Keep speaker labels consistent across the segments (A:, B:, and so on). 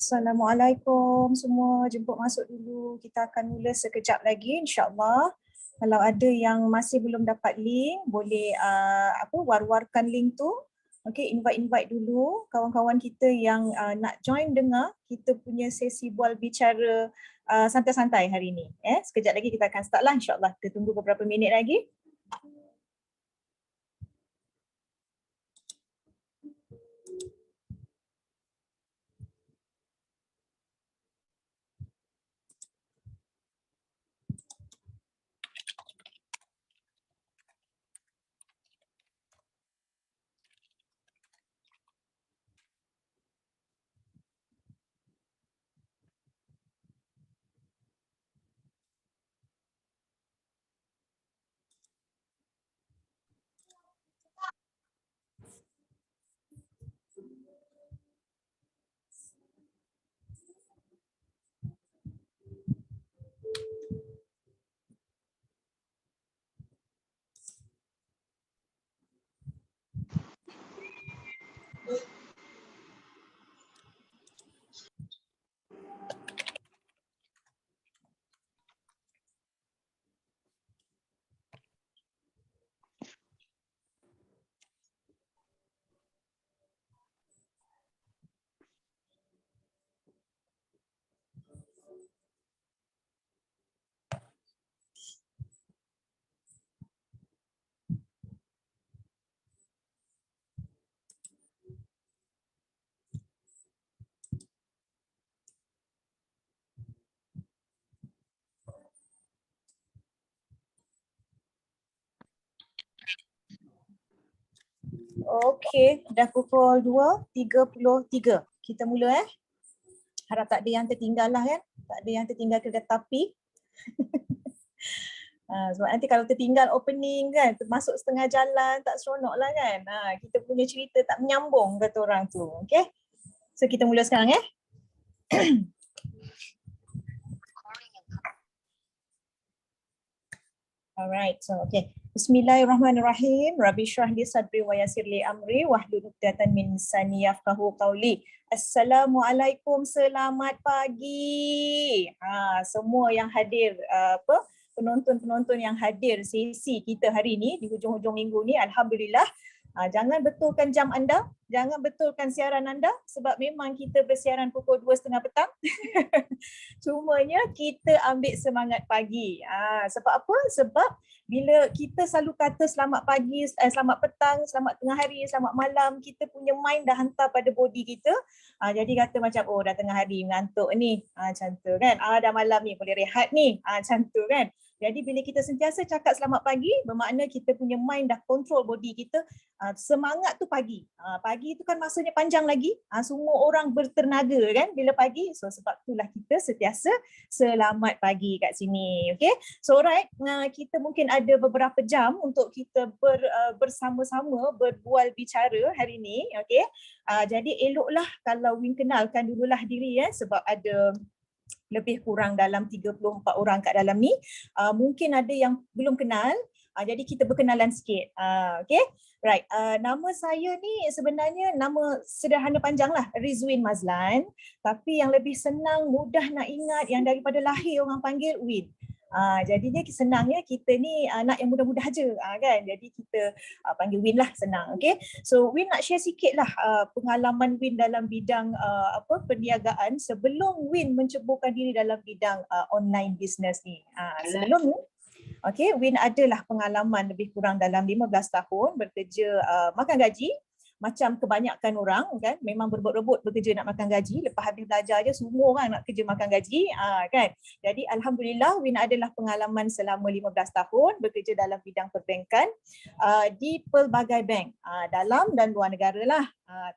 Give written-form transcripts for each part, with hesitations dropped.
A: Assalamualaikum semua, jemput masuk dulu. Kita akan mula sekejap lagi insya-Allah. Kalau ada yang masih belum dapat link, boleh war-warkan link tu. Okey, invite dulu kawan-kawan kita yang nak join dengar kita punya sesi bual bicara santai-santai hari ini. Sekejap lagi kita akan start lah insya-Allah. Kita tunggu beberapa minit lagi. Okey, dah pukul 2.33. Kita mula Harap tak ada yang tertinggal lah kan. Tak ada yang tertinggal kereta api. Sebab nanti kalau tertinggal opening kan, termasuk setengah jalan, tak seronok lah kan. Kita punya cerita tak menyambung kata orang tu. Okay. So kita mula sekarang Alright, so okay. Bismillahirrahmanirrahim. Rabbi shrah li sadri wa yassir li amri wahlul 'uqdatam min lisani yafqahu qawli. Assalamualaikum, selamat pagi. Semua yang hadir penonton-penonton yang hadir sesi kita hari ini di hujung-hujung minggu ni, alhamdulillah. Jangan betulkan jam anda, jangan betulkan siaran anda sebab memang kita bersiaran pukul 2.30 petang. Cumanya kita ambil semangat pagi. Sebab apa? Sebab bila kita selalu kata selamat pagi, selamat petang, selamat tengah hari, selamat malam, kita punya mind dah hantar pada body kita. Jadi kata macam, oh dah tengah hari, ngantuk ni. Macam tu kan. Dah malam ni, boleh rehat ni. Macam tu kan. Jadi bila kita sentiasa cakap selamat pagi, bermakna kita punya mind dah control body kita. Semangat tu pagi. Pagi tu kan masanya panjang lagi. Semua orang bertenaga kan bila pagi. So sebab itulah kita sentiasa selamat pagi kat sini. Okay. So alright, kita mungkin ada beberapa jam untuk kita bersama-sama berbual bicara hari ni. Okay. Jadi eloklah kalau Win kenalkan dululah diri sebab ada lebih kurang dalam 34 orang kat dalam ni. Mungkin ada yang belum kenal. Jadi kita berkenalan sikit. Okay. Right. Nama saya ni sebenarnya nama sederhana panjang lah. Rizwin Mazlan. Tapi yang lebih senang, mudah nak ingat, yang daripada lahir orang panggil Win. Jadinya senangnya kita ni anak yang mudah-mudah je kan. Jadi kita panggil Win lah, senang. Okay. So Win nak share sikit lah pengalaman Win dalam bidang perniagaan sebelum Win menceburkan diri dalam bidang online business ni. Sebelum ni Win adalah pengalaman lebih kurang dalam 15 tahun bekerja makan gaji. Macam kebanyakan orang kan, memang berebut-rebut bekerja nak makan gaji. Lepas habis belajar je semua orang nak kerja makan gaji kan. Jadi alhamdulillah Win adalah pengalaman selama 15 tahun bekerja dalam bidang perbankan di pelbagai bank dalam dan luar negara lah.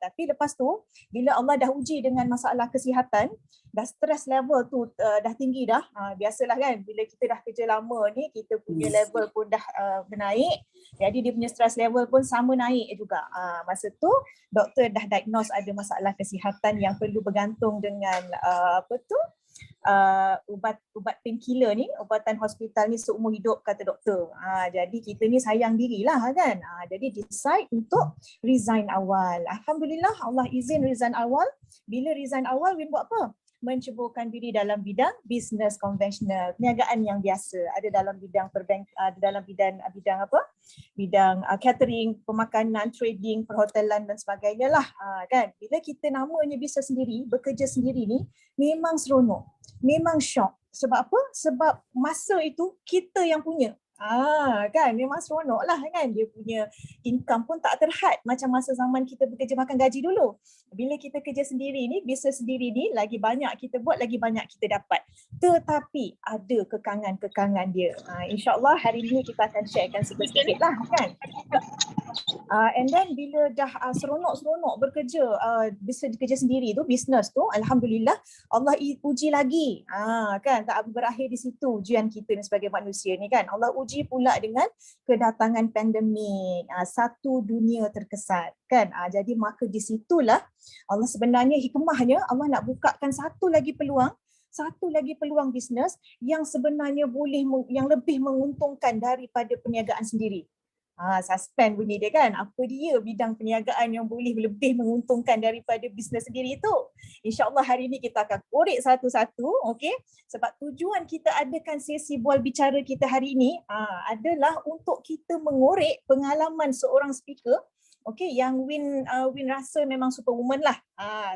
A: Tapi lepas tu bila Allah dah uji dengan masalah kesihatan, dah stress level tu dah tinggi dah. Biasalah kan bila kita dah kerja lama ni, kita punya level pun dah bernaik. Jadi dia punya stress level pun sama naik juga. Masa tu doktor dah diagnose ada masalah kesihatan yang perlu bergantung dengan ubat painkiller ni, ubatan hospital ni seumur hidup kata doktor. Jadi kita ni sayang dirilah kan. Jadi decide untuk resign awal. Alhamdulillah Allah izin resign awal. Bila resign awal, Win buat apa? Menceburkan diri dalam bidang bisnes konvensional, perniagaan yang biasa. Ada dalam bidang ada dalam bidang apa? Bidang catering, pemakanan, trading, perhotelan dan sebagainya lah. Kan? Bila kita namanya bisnes sendiri, bekerja sendiri ni memang seronok. Memang syok. Sebab apa? Sebab masa itu kita yang punya. Kan memang seronok lah kan, dia punya income pun tak terhad macam masa zaman kita bekerja makan gaji dulu. Bila kita kerja sendiri ni, bisnes sendiri ni, lagi banyak kita buat, lagi banyak kita dapat. Tetapi ada kekangan-kekangan dia. InsyaAllah hari ini kita akan sharekan sikit-sikit lah kan. And then bila dah seronok-seronok bekerja, bisa kerja sendiri tu, bisnes tu, Alhamdulillah Allah uji lagi. Kan tak berakhir di situ ujian kita ni sebagai manusia ni kan. Allah uji pula dengan kedatangan pandemik, satu dunia terkesan kan. Jadi maka di situlah Allah sebenarnya hikmahnya Allah nak bukakan satu lagi peluang bisnes yang sebenarnya yang lebih menguntungkan daripada perniagaan sendiri. Suspend bunyi dia kan, apa dia bidang perniagaan yang boleh lebih menguntungkan daripada bisnes sendiri itu. InsyaAllah hari ini kita akan korek satu-satu, okey. Sebab tujuan kita adakan sesi bual bicara kita hari ini adalah untuk kita mengorek pengalaman seorang speaker, okey, yang Win rasa memang superwoman lah.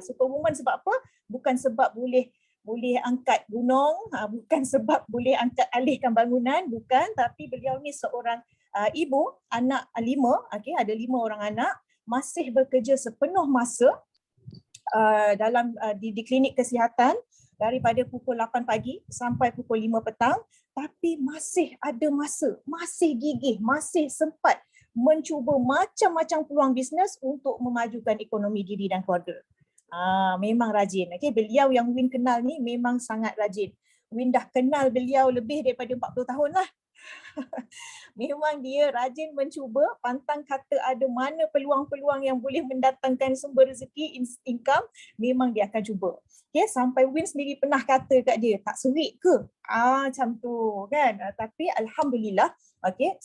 A: Superwoman sebab apa? Bukan sebab boleh angkat gunung, bukan sebab boleh angkat alihkan bangunan, bukan, tapi beliau ni seorang ibu, anak 5, okay, ada 5 orang anak, masih bekerja sepenuh masa di klinik kesihatan daripada pukul 8 pagi sampai pukul 5 petang, tapi masih ada masa, masih gigih, masih sempat mencuba macam-macam peluang bisnes untuk memajukan ekonomi diri dan keluarga. Memang rajin. Okay, beliau yang Win kenal ni memang sangat rajin. Win dah kenal beliau lebih daripada 40 tahun lah. Memang dia rajin mencuba, pantang kata ada mana peluang-peluang yang boleh mendatangkan sumber rezeki, income, memang dia akan cuba. Okay, sampai Win sendiri pernah kata kat dia, tak serik ke? Macam tu kan. Tapi Alhamdulillah, okay,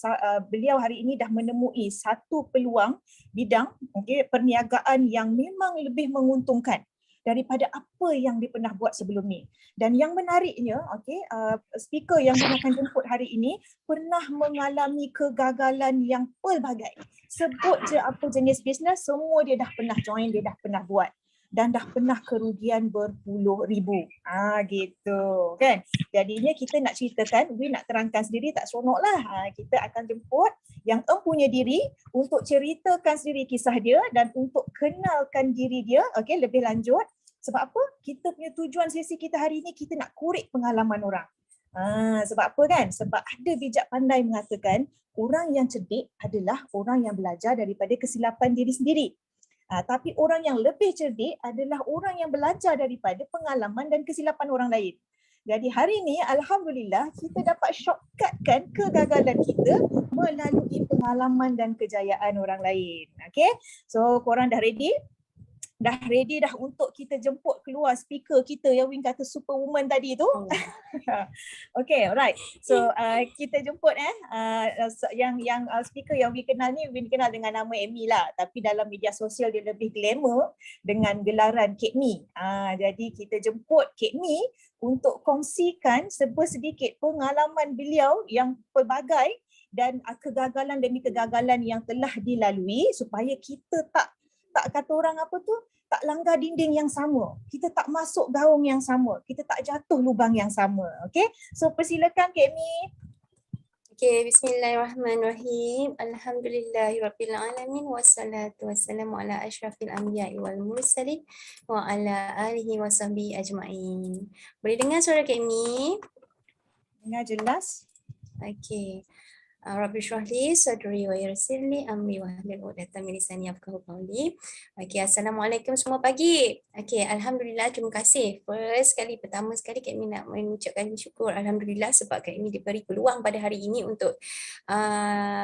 A: beliau hari ini dah menemui satu peluang bidang, okay, perniagaan yang memang lebih menguntungkan daripada apa yang dia pernah buat sebelum ni. Dan yang menariknya, okay, speaker yang kita akan jemput hari ini pernah mengalami kegagalan yang pelbagai. Sebut je apa jenis bisnes, semua dia dah pernah join, dia dah pernah buat. Dan dah pernah kerugian berpuluh ribu. Gitu kan. Jadinya kita nak ceritakan, Win nak terangkan sendiri tak seronok lah. Kita akan jemput yang empunya diri untuk ceritakan sendiri kisah dia dan untuk kenalkan diri dia, okay, lebih lanjut. Sebab apa? Kita punya tujuan sesi kita hari ini, kita nak korek pengalaman orang. Sebab apa kan? Sebab ada bijak pandai mengatakan orang yang cerdik adalah orang yang belajar daripada kesilapan diri sendiri. Tapi orang yang lebih cerdik adalah orang yang belajar daripada pengalaman dan kesilapan orang lain. Jadi hari ini Alhamdulillah kita dapat shortcutkan kegagalan kita melalui pengalaman dan kejayaan orang lain. Okay, so korang dah ready? Dah ready dah untuk kita jemput keluar speaker kita yang Win kata superwoman tadi tu? Okay, alright. So kita jemput yang speaker yang Win kenal ni, Win kenal dengan nama Amy lah. Tapi dalam media sosial dia lebih glamour dengan gelaran Kek Mi. Jadi kita jemput Kek Mi untuk kongsikan sedikit pengalaman beliau yang pelbagai dan kegagalan demi kegagalan yang telah dilalui supaya kita tak kata orang apa tu, tak langgar dinding yang sama, kita tak masuk gaung yang sama, kita tak jatuh lubang yang sama. Okay, so persilakan Kek Mi.
B: Okay, bismillahirrahmanirrahim. Alhamdulillahirabbil alamin wassalatu wassalamu ala asyrafil anbiya'i wal mursalin wa ala alihi wasahbihi ajma'in. Boleh dengar suara Kek Mi?
A: Dengar jelas.
B: Okay. Rabbi shrah li sadri wa yassir li amri wahlul 'uqdatam min lisani yafqahu qawli. Okey, assalamualaikum semua pagi. Okey, alhamdulillah, terima kasih. Pertama sekali Kak Min nak mengucapkan syukur alhamdulillah sebab Kak Min diberi peluang pada hari ini untuk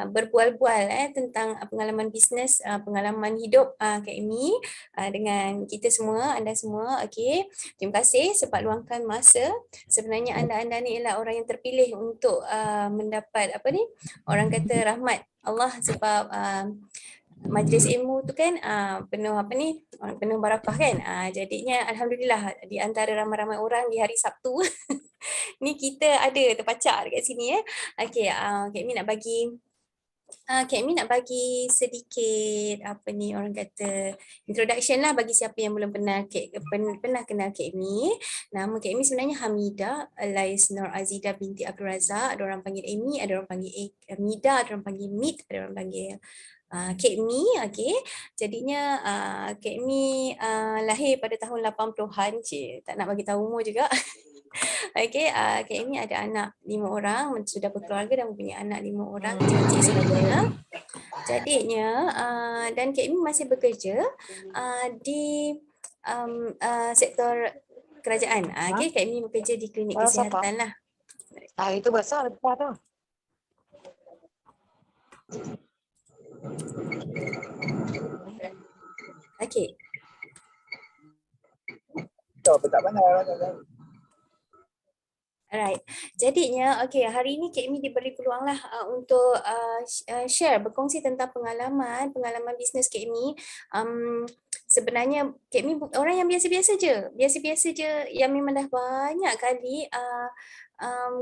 B: berbual-bual tentang pengalaman bisnes, pengalaman hidup Kak Min dengan kita semua, anda semua. Okey, terima kasih sebab luangkan masa. Sebenarnya anda ni ialah orang yang terpilih untuk mendapat orang kata rahmat Allah sebab majlis ilmu tu kan penuh penuh barakah kan. Jadinya alhamdulillah di antara ramai-ramai orang di hari Sabtu ni kita ada terpacak dekat sini Okey, Kak Mi nak bagi sedikit orang kata introduction lah bagi siapa yang belum pernah kenal Kak Mi. Nama Kak Mi sebenarnya Hamidah alias Nur Azida binti Abdul Razak. Ada orang panggil Amy, ada orang panggil Mida, ada orang panggil Mit, ada orang panggil Kak Mi. Okay. Jadinya Kak Mi lahir pada tahun 80-an. Tak nak bagi tahu umur juga. Okay, Kak Mi ada anak 5 orang, sudah berkeluarga dan mempunyai anak 5 orang, cik-cik semuanya. Jadinya dan Kak Mi masih bekerja di sektor kerajaan. Okay, Kak Mi bekerja di klinik kesihatan lah.
C: Itu besar lepas tu.
B: Okay.
C: Tak pandai.
B: Alright. Jadinya hari ini Kak Mi diberi peluang lah untuk share, berkongsi tentang pengalaman bisnes Kak Mi. Sebenarnya Kak Mi orang yang biasa-biasa je yang memang dah banyak kali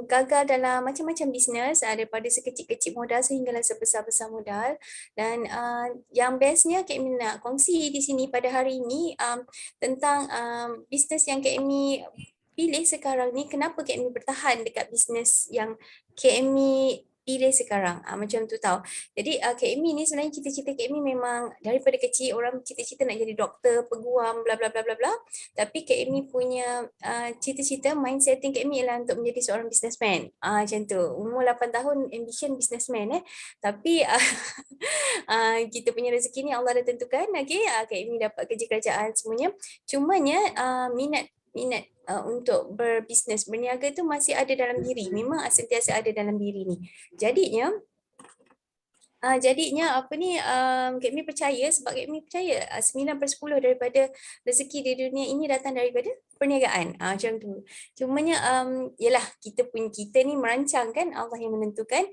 B: gagal dalam macam-macam bisnes, daripada sekecil-kecil modal sehinggalah sebesar-besar modal. Dan yang bestnya Kak Mi nak kongsi di sini pada hari ini tentang bisnes yang Kak Mi pilih sekarang ni, kenapa Kak Mi bertahan dekat bisnes yang Kak Mi pilih sekarang. Macam tu tau. Jadi Kak Mi ni sebenarnya cita-cita Kak Mi memang daripada kecil orang cita-cita nak jadi doktor, peguam, bla bla bla bla bla. Tapi Kak Mi punya cita-cita, mindsetting Kak Mi ialah untuk menjadi seorang businessman. Macam tu. Umur 8 tahun ambition businessman Tapi kita punya rezeki ni Allah dah tentukan. Kak Mi dapat kerja kerajaan semuanya. Cumanya minat untuk berbisnes, berniaga tu masih ada dalam diri. Memang sentiasa ada dalam diri ni. Jadinya Kak Mi percaya, sebab Kak Mi percaya 9/10 daripada rezeki di dunia ini datang daripada perniagaan. Macam tu. Cumanya yalah kita ni merancang kan, Allah yang menentukan.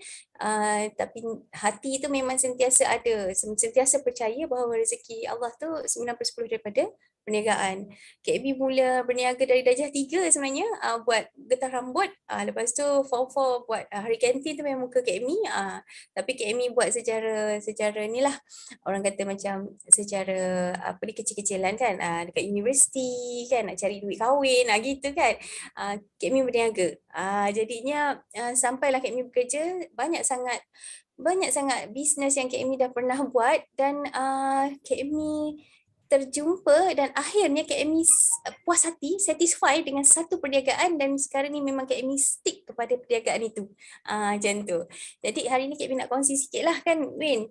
B: Tapi hati tu memang sentiasa ada, sentiasa percaya bahawa rezeki Allah tu 9/10 daripada perniagaan. Kak Mi mula berniaga dari darjah 3 sebenarnya, buat getah rambut. Lepas tu form 4 buat hari kantin tu memang muka Kak Mi. Tapi Kak Mi buat secara ni lah, orang kata macam secara kecil-kecilan kan, dekat universiti kan, nak cari duit kahwin gitu kan. Kak Mi berniaga. Jadinya sampailah Kak Mi bekerja, banyak sangat bisnes yang Kak Mi dah pernah buat, dan Kak Mi terjumpa dan akhirnya Kak Mi puas hati, satisfied dengan satu perniagaan, dan sekarang ni memang Kak Mi stick kepada perniagaan itu. Macam tu. Jadi hari ni Kak Mi nak kongsi sikit lah kan, Win.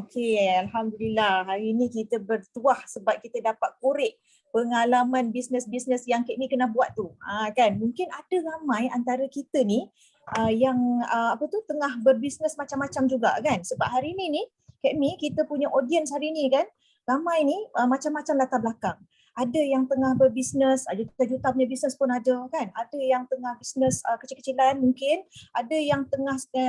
A: Okey, alhamdulillah. Hari ni kita bertuah sebab kita dapat korek pengalaman bisnes-bisnes yang Kak Mi kena buat tu. Kan, mungkin ada ramai antara kita ni yang tengah berbisnes macam-macam juga kan. Sebab hari ni Kak Mi, kita punya audience hari ni kan, ramai ni macam-macam latar belakang. Ada yang tengah berbisnes, ada juta-juta punya bisnes pun ada kan. Ada yang tengah bisnes kecil-kecilan mungkin. Ada yang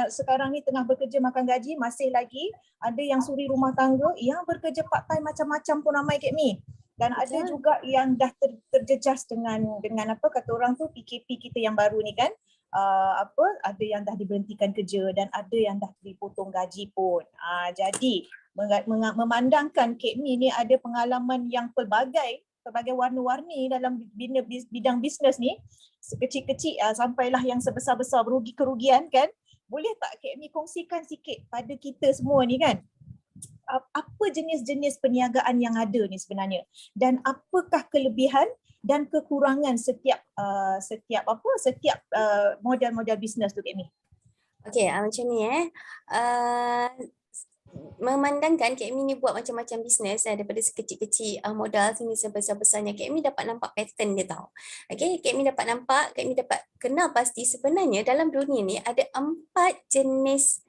A: sekarang ni tengah bekerja makan gaji, masih lagi. Ada yang suri rumah tangga, yang bekerja part time macam-macam pun ramai Kak Mi. Dan ada juga yang dah terjejas dengan kata orang tu PKP kita yang baru ni kan. Ada yang dah diberhentikan kerja dan ada yang dah dipotong gaji pun. Jadi memandangkan Kak Mi ni ada pengalaman yang pelbagai warna-warni dalam bidang bisnes ni, sekecil-kecil sampailah yang sebesar-besar kerugian kan. Boleh tak Kak Mi kongsikan sikit pada kita semua ni kan, apa jenis-jenis perniagaan yang ada ni sebenarnya, dan apakah kelebihan dan kekurangan setiap model-model bisnes tu Kak Mi.
B: Okey, macam ni memandangkan Kak Mi ni buat macam-macam bisnes daripada sekecil-kecil modal sini sebesar-besarnya, Kak Mi dapat nampak pattern dia tau. Okey, Kak Mi dapat kenal pasti sebenarnya dalam dunia ni ada 4 jenis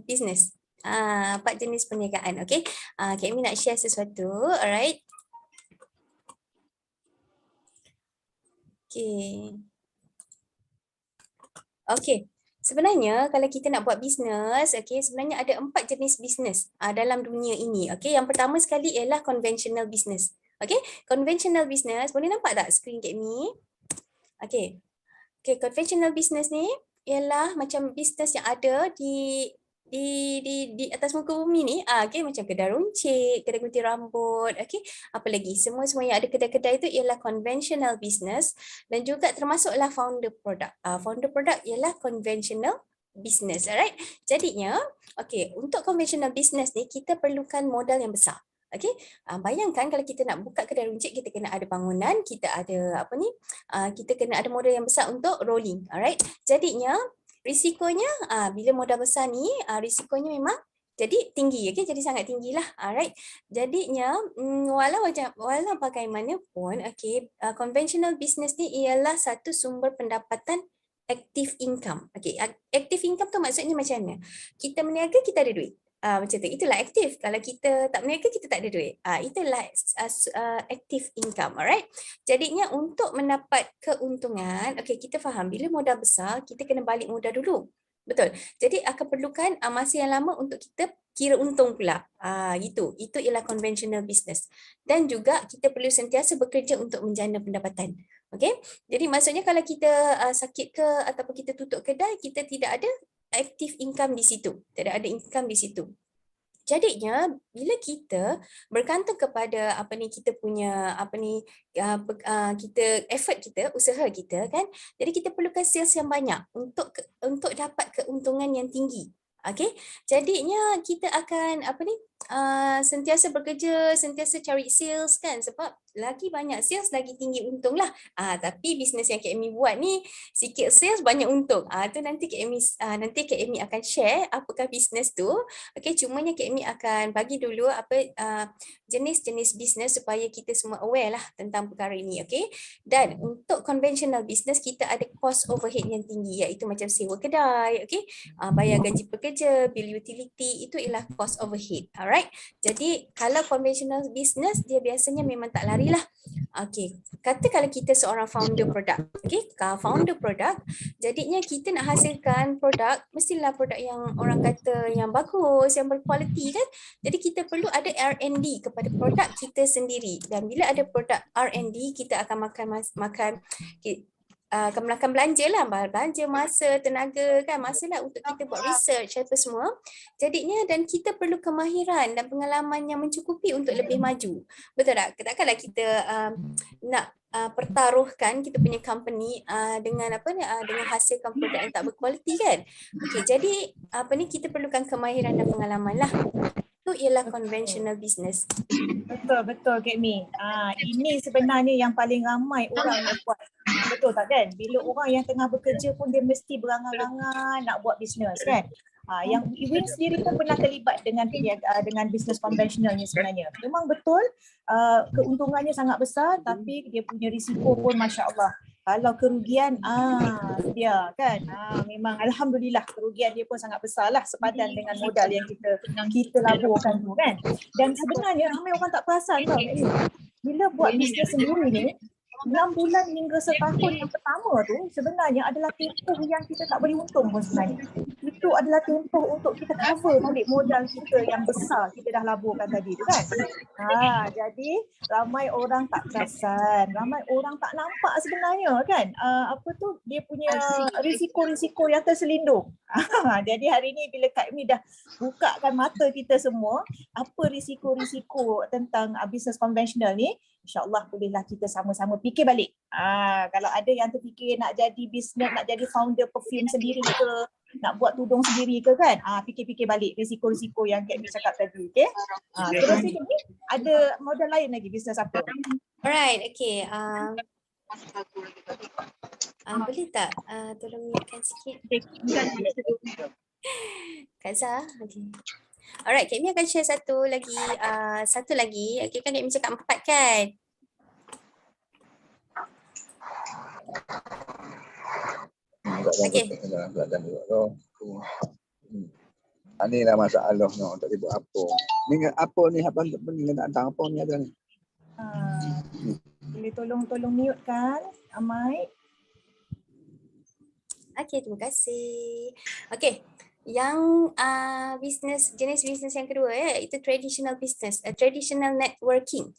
B: bisnes. 4 jenis perniagaan. Okey. Kak Mi nak share sesuatu, alright. Okey. Okey. Sebenarnya kalau kita nak buat bisnes, okey, sebenarnya ada 4 jenis bisnes dalam dunia ini. Okey, yang pertama sekali ialah conventional business. Okey, conventional business, boleh nampak tak skrin Kak Mi? Okey. Okey, conventional business ni ialah macam bisnes yang ada di atas muka bumi ni, okey, macam kedai runcit, kedai gunting rambut, okey, apa lagi, semua yang ada kedai-kedai itu ialah conventional business dan juga termasuklah founder product. Founder product ialah conventional business, alright. Jadinya, okey, untuk conventional business ni kita perlukan modal yang besar. Okey, bayangkan kalau kita nak buka kedai runcit, kita kena ada bangunan, kita ada kita kena ada modal yang besar untuk rolling, alright. Jadinya risikonya bila modal besar ni risikonya memang jadi tinggi, okey, jadi sangat tinggilah, alright. Jadinya walau bagaimanapun, okey, conventional business ni ialah satu sumber pendapatan active income. Okey, active income tu maksudnya macam mana? Kita berniaga, kita ada duit. Macam tu, itulah aktif. Kalau kita tak berniaga, kita tak ada duit. Itulah active income, alright. Jadinya untuk mendapat keuntungan, okey, kita faham bila modal besar, kita kena balik modal dulu. Betul. Jadi akan perlukan masa yang lama untuk kita kira untung pula. Itu ialah conventional business. Dan juga kita perlu sentiasa bekerja untuk menjana pendapatan. Okey. Jadi maksudnya kalau kita sakit ke ataupun kita tutup kedai, kita tidak ada active income di situ. Tidak ada income di situ. Jadinya bila kita bergantung kepada kita punya kita effort kita, usaha kita kan. Jadi kita perlukan sales yang banyak untuk dapat keuntungan yang tinggi. Okey. Jadinya kita akan sentiasa bekerja, sentiasa cari sales kan, sebab lagi banyak sales lagi tinggi untung lah. Tapi bisnes yang Kak Mi buat ni sikit sales banyak untung. Tu nanti Kak Mi akan share apakah bisnes tu. Okey, cumanya Kak Mi akan bagi dulu jenis-jenis bisnes supaya kita semua aware lah tentang perkara ini, okey. Dan untuk conventional business kita ada cost overhead yang tinggi, iaitu macam sewa kedai, okey, bayar gaji pekerja, bil utility, itu ialah cost overhead. Alright. Jadi kalau conventional business dia biasanya memang tak larilah. Okey, kata kalau kita seorang founder produk, okey, founder produk, jadinya kita nak hasilkan produk, mestilah produk yang orang kata yang bagus, yang berkualiti kan. Jadi kita perlu ada R&D kepada produk kita sendiri. Dan bila ada produk R&D, kita akan akan belanja lah, belanja masa, tenaga kan, masa lah untuk kita buat research apa semua. Jadinya dan kita perlu kemahiran dan pengalaman yang mencukupi untuk lebih maju. Betul tak? Takkanlah kita nak pertaruhkan kita punya company dengan dengan hasilkan produk yang tak berkualiti kan. Okey, jadi kita perlukan kemahiran dan pengalaman lah. Itu ialah conventional business.
A: Betul Kak Mi. Ini sebenarnya yang paling ramai orang yang buat. Betul tak kan? Bila orang yang tengah bekerja pun dia mesti berangan-angan nak buat bisnes kan. Yang Iwin sendiri pun pernah terlibat dengan bisnes konvensionalnya sebenarnya. Memang betul keuntungannya sangat besar tapi dia punya risiko pun masya-Allah. Kalau kerugian dia kan memang alhamdulillah kerugian dia pun sangat besar lah sepadan dengan modal yang kita laburkan tu kan. Dan sebenarnya ramai orang tak perasan tau bila buat bisnes sendiri ni 6 bulan hingga setahun yang pertama tu sebenarnya adalah tempoh yang kita tak boleh untung pun sebenarnya. Itu adalah tempoh untuk kita cover balik modal kita yang besar kita dah laburkan tadi tu kan. Jadi ramai orang tak perasan, ramai orang tak nampak sebenarnya kan dia punya risiko-risiko yang terselindung. Jadi hari ni bila Kak Mi dah bukakan mata kita semua apa risiko-risiko tentang bisnes konvensional ni, InsyaAllah bolehlah kita sama-sama fikir balik. Kalau ada yang terfikir nak jadi bisnes, nak jadi founder perfume sendiri ke, nak buat tudung sendiri ke kan, fikir-fikir balik risiko-risiko yang Kak Mi cakap tadi. Okay? Terus ni ada model lain lagi bisnes apa?
B: Alright, okay. Boleh tak tolong mute-kan sikit? Kak Zah, okay. Alright, Kak Mi akan share satu lagi. Okay, kan Kak Mi cakap 4 kan? Okay.
C: Ini lah masalah no, tak buat apa. Ni apa ni apa ni nak datang apa ni ada ni.
A: Boleh tolong mute kan Amai?
B: Okay, terima kasih. Okay, yang jenis bisnes yang kedua itu traditional business, traditional networking.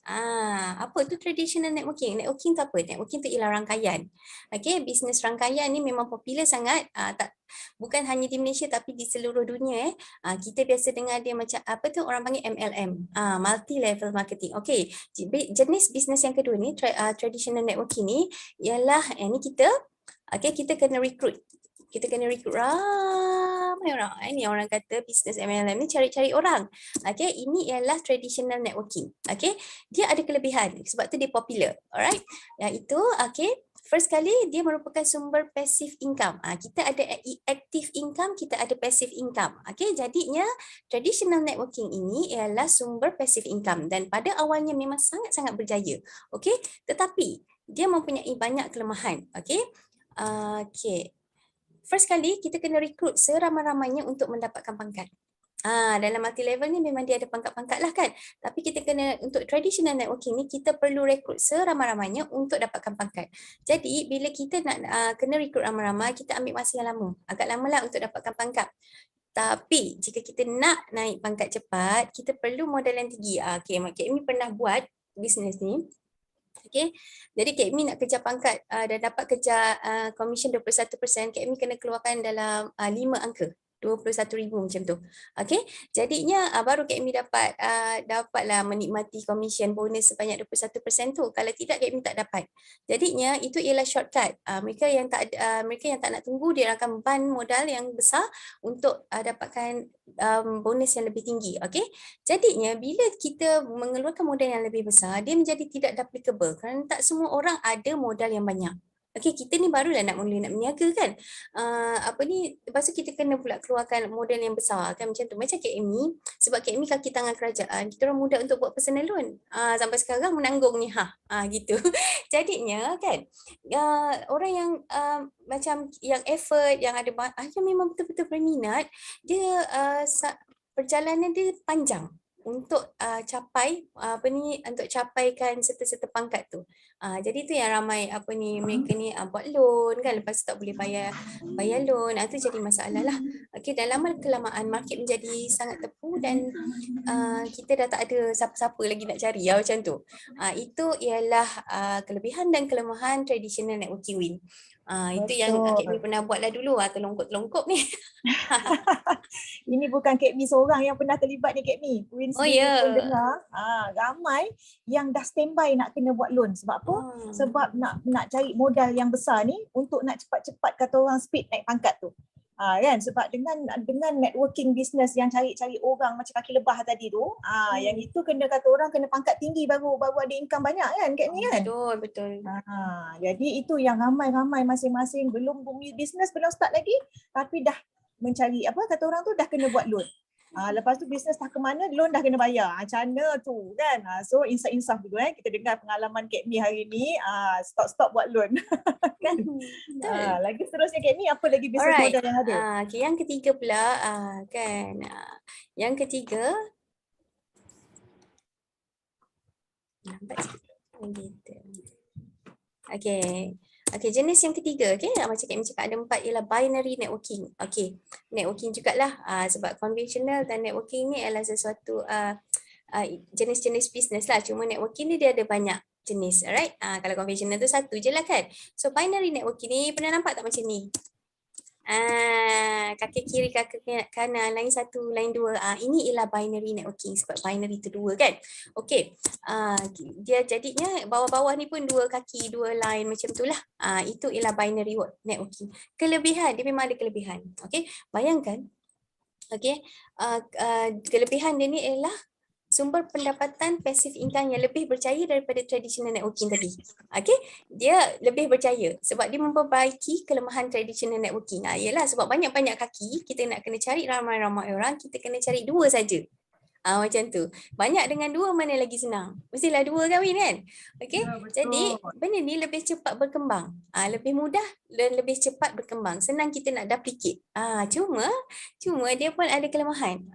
B: Apa itu traditional networking? Networking tu apa? Networking tu ialah rangkaian. Okay, bisnes rangkaian ni memang popular sangat. Bukan hanya di Malaysia tapi di seluruh dunia. Kita biasa dengar dia macam apa tu orang panggil MLM, multi level marketing. Okay, jenis bisnes yang kedua ni traditional networking ni ialah ni kita kena recruit. Kita kena recruit ramai orang. Ini orang kata bisnes MLM ni cari-cari orang. Okay, ini ialah traditional networking. Okay, dia ada kelebihan sebab tu dia popular. Alright, yang itu first kali dia merupakan sumber passive income. Kita ada active income, kita ada passive income. Okay, jadinya traditional networking ini ialah sumber passive income dan pada awalnya memang sangat-sangat berjaya. Okay, tetapi dia mempunyai banyak kelemahan. Okay. First kali kita kena rekrut seramai-ramainya untuk mendapatkan pangkat. Dalam multi level ni memang dia ada pangkat-pangkat lah kan. Tapi kita kena untuk traditional networking ni kita perlu rekrut seramai-ramainya untuk dapatkan pangkat. Jadi bila kita nak kena rekrut ramai-ramai, kita ambil masa yang lama. Agak lama lah untuk dapatkan pangkat. Tapi jika kita nak naik pangkat cepat, kita perlu modal yang tinggi. Kak Mi pernah buat bisnes ni. Okay, jadi Kak Mi nak kejar pangkat dan dapat kejar komisen 21%, Kak Mi kena keluarkan dalam 5 angka. 21,000 macam tu. Okay, jadinya baru Kak Mi dapatlah menikmati komisen bonus sebanyak 21% tu. Kalau tidak Kak Mi tak dapat. Jadinya itu ialah shortcut. Mereka yang tak nak tunggu dia akan ban modal yang besar untuk dapatkan bonus yang lebih tinggi. Okay, jadinya bila kita mengeluarkan modal yang lebih besar, dia menjadi tidak applicable kerana tak semua orang ada modal yang banyak. Okay, kita ni barulah nak berniaga kan. Lepas tu kita kena pula keluarkan modal yang besar kan macam tu. Macam Kak Mi, sebab Kak Mi kaki tangan kerajaan, kita orang mudah untuk buat personal loan. Sampai sekarang menanggungnya gitu. Jadinya kan orang yang macam yang effort, yang ada yang memang betul-betul berminat, dia perjalanan dia panjang untuk untuk capaikan serta-serta pangkat tu. Jadi tu yang ramai mereka ni buat loan kan, lepas tu tak boleh bayar loan. Tu jadi masalah lah. Okey, dan lama kelamaan market menjadi sangat tepu dan kita dah tak ada siapa-siapa lagi nak cari macam tu. Itu ialah kelebihan dan kelemahan traditional networking win. Itu yang Kak Mi pernah buat lah dulu, terlongkok-telongkok ni.
A: Ini bukan Kak Mi seorang yang pernah terlibat ni Kak Mi. Win sendiri pun dengar. Ramai yang dah standby nak kena buat loan. Sebab apa? Sebab nak cari modal yang besar ni untuk nak cepat-cepat kata orang speed naik pangkat tu. Kan, sebab dengan networking business yang cari-cari orang macam kaki lebah tadi tu, yang itu kena kata orang kena pangkat tinggi baru ada income banyak kan Kak Mi kan?
B: Betul.
A: Jadi itu yang ramai-ramai masing-masing belum business belum start lagi tapi dah mencari kata orang tu dah kena buat loan. Lepas tu bisnes dah ke mana, loan dah kena bayar. Macam mana tu kan. So insaf-insaf dulu kita dengar pengalaman Kak Mi hari ni, stop buat loan. Kan. Lagi seterusnya Kak Mi, apa lagi bisnes modal yang ada?
B: Okay, yang ketiga pula kan. Yang ketiga nampak sikit. Okay, jenis yang ketiga, macam Kak Mi cakap ada 4 ialah binary networking. Okay, networking jugalah sebab konvensional dan networking ni adalah sesuatu jenis-jenis bisnes lah. Cuma networking ni dia ada banyak jenis, alright? Kalau konvensional tu satu je lah kan. So binary networking ni pernah nampak tak macam ni? Kaki kiri, kaki kanan, line 1, line 2. Ini ialah binary networking sebab binary tu 2 kan. Okey. Dia jadinya bawah-bawah ni pun 2 kaki, 2 line macam tu lah. Itu ialah binary networking. Kelebihan, dia memang ada kelebihan. Okey. Bayangkan. Okey. Kelebihan dia ni ialah sumber pendapatan passive income yang lebih berjaya daripada traditional networking tadi. Okay, dia lebih berjaya sebab dia memperbaiki kelemahan traditional networking. Ialah sebab banyak-banyak kaki, kita nak kena cari ramai-ramai orang, kita kena cari 2 saja. Macam tu. Banyak dengan 2 mana lagi senang? Mestilah 2 kahwin kan? Okey.
A: Ya, betul.
B: Jadi benda ni lebih cepat berkembang. Lebih mudah dan lebih cepat berkembang. Senang kita nak duplicate. Cuma dia pun ada kelemahan.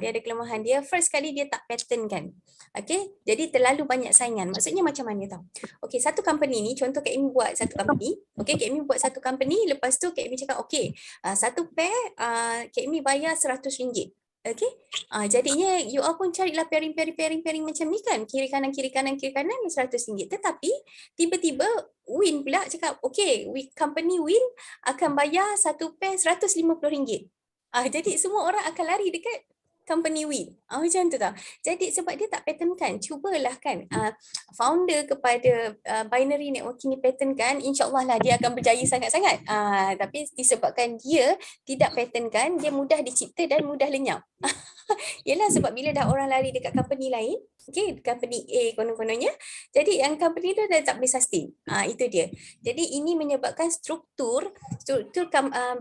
B: Dia ada kelemahan. Dia first kali dia tak pattern kan. Okey. Jadi terlalu banyak saingan. Maksudnya macam mana tau? Okey, satu company ni, contoh Kak Imi buat satu company. Okey, Kak Imi buat satu company, lepas tu Kak Imi cakap okey, satu pair Kak Imi bayar RM100. Okay, jadinya you all pun carilah pairing macam ni kan, kiri kanan RM100. Tetapi tiba-tiba Win pula cakap, okay, company Win akan bayar satu pair RM150. Jadi semua orang akan lari dekat company Win. Macam tu tau. Jadi sebab dia tak patternkan, cubalah kan founder kepada binary networking ni patternkan, insyaAllah lah dia akan berjaya sangat-sangat. Tapi disebabkan dia tidak patternkan, dia mudah dicipta dan mudah lenyap. Yelah sebab bila dah orang lari dekat company lain, okay, company A konon-kononnya, jadi yang company tu dah tak boleh sustain. Itu dia. Jadi ini menyebabkan struktur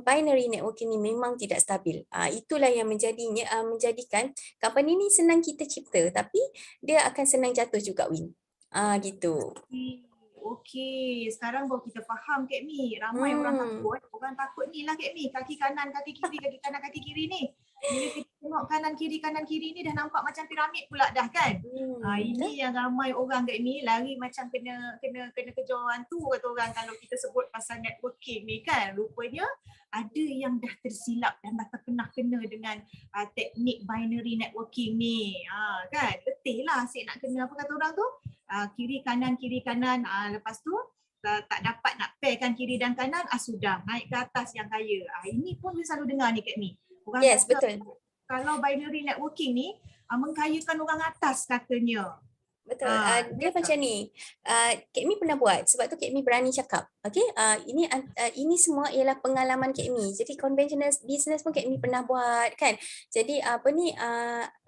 B: binary networking ni memang tidak stabil. Itulah yang menjadikan company ni senang kita cipta, tapi dia akan senang jatuh juga Win. Gitu.
A: Okey, sekarang baru kita faham Kak Mi. Ramai orang takut. Orang takut ni lah Kak Mi. Kaki kanan, kaki kiri, kaki kanan, kaki kiri ni. Bila kita tengok kanan kiri ni dah nampak macam piramid pula dah kan. Ini yang ramai orang Kak Mi lari macam kena kejar hantu kata orang kalau kita sebut pasal networking ni kan. Rupanya ada yang dah tersilap dan dah terkena dengan teknik binary networking ni. Kan? Letih lah asyik nak kena apa kata orang tu? Kiri kanan, lepas tu tak dapat nak pairkan kiri dan kanan, sudah naik ke atas yang kaya. Ini pun saya selalu dengar ni Kak Mi. Orang
B: yes,
A: kata,
B: betul.
A: Kalau binary networking ni mengkayakan orang atas katanya.
B: Betul. Dia macam ni. Kak Mi pernah buat. Sebab tu Kak Mi berani cakap. Okay. Ini semua ialah pengalaman Kak Mi. Jadi conventional business pun Kak Mi pernah buat kan. Jadi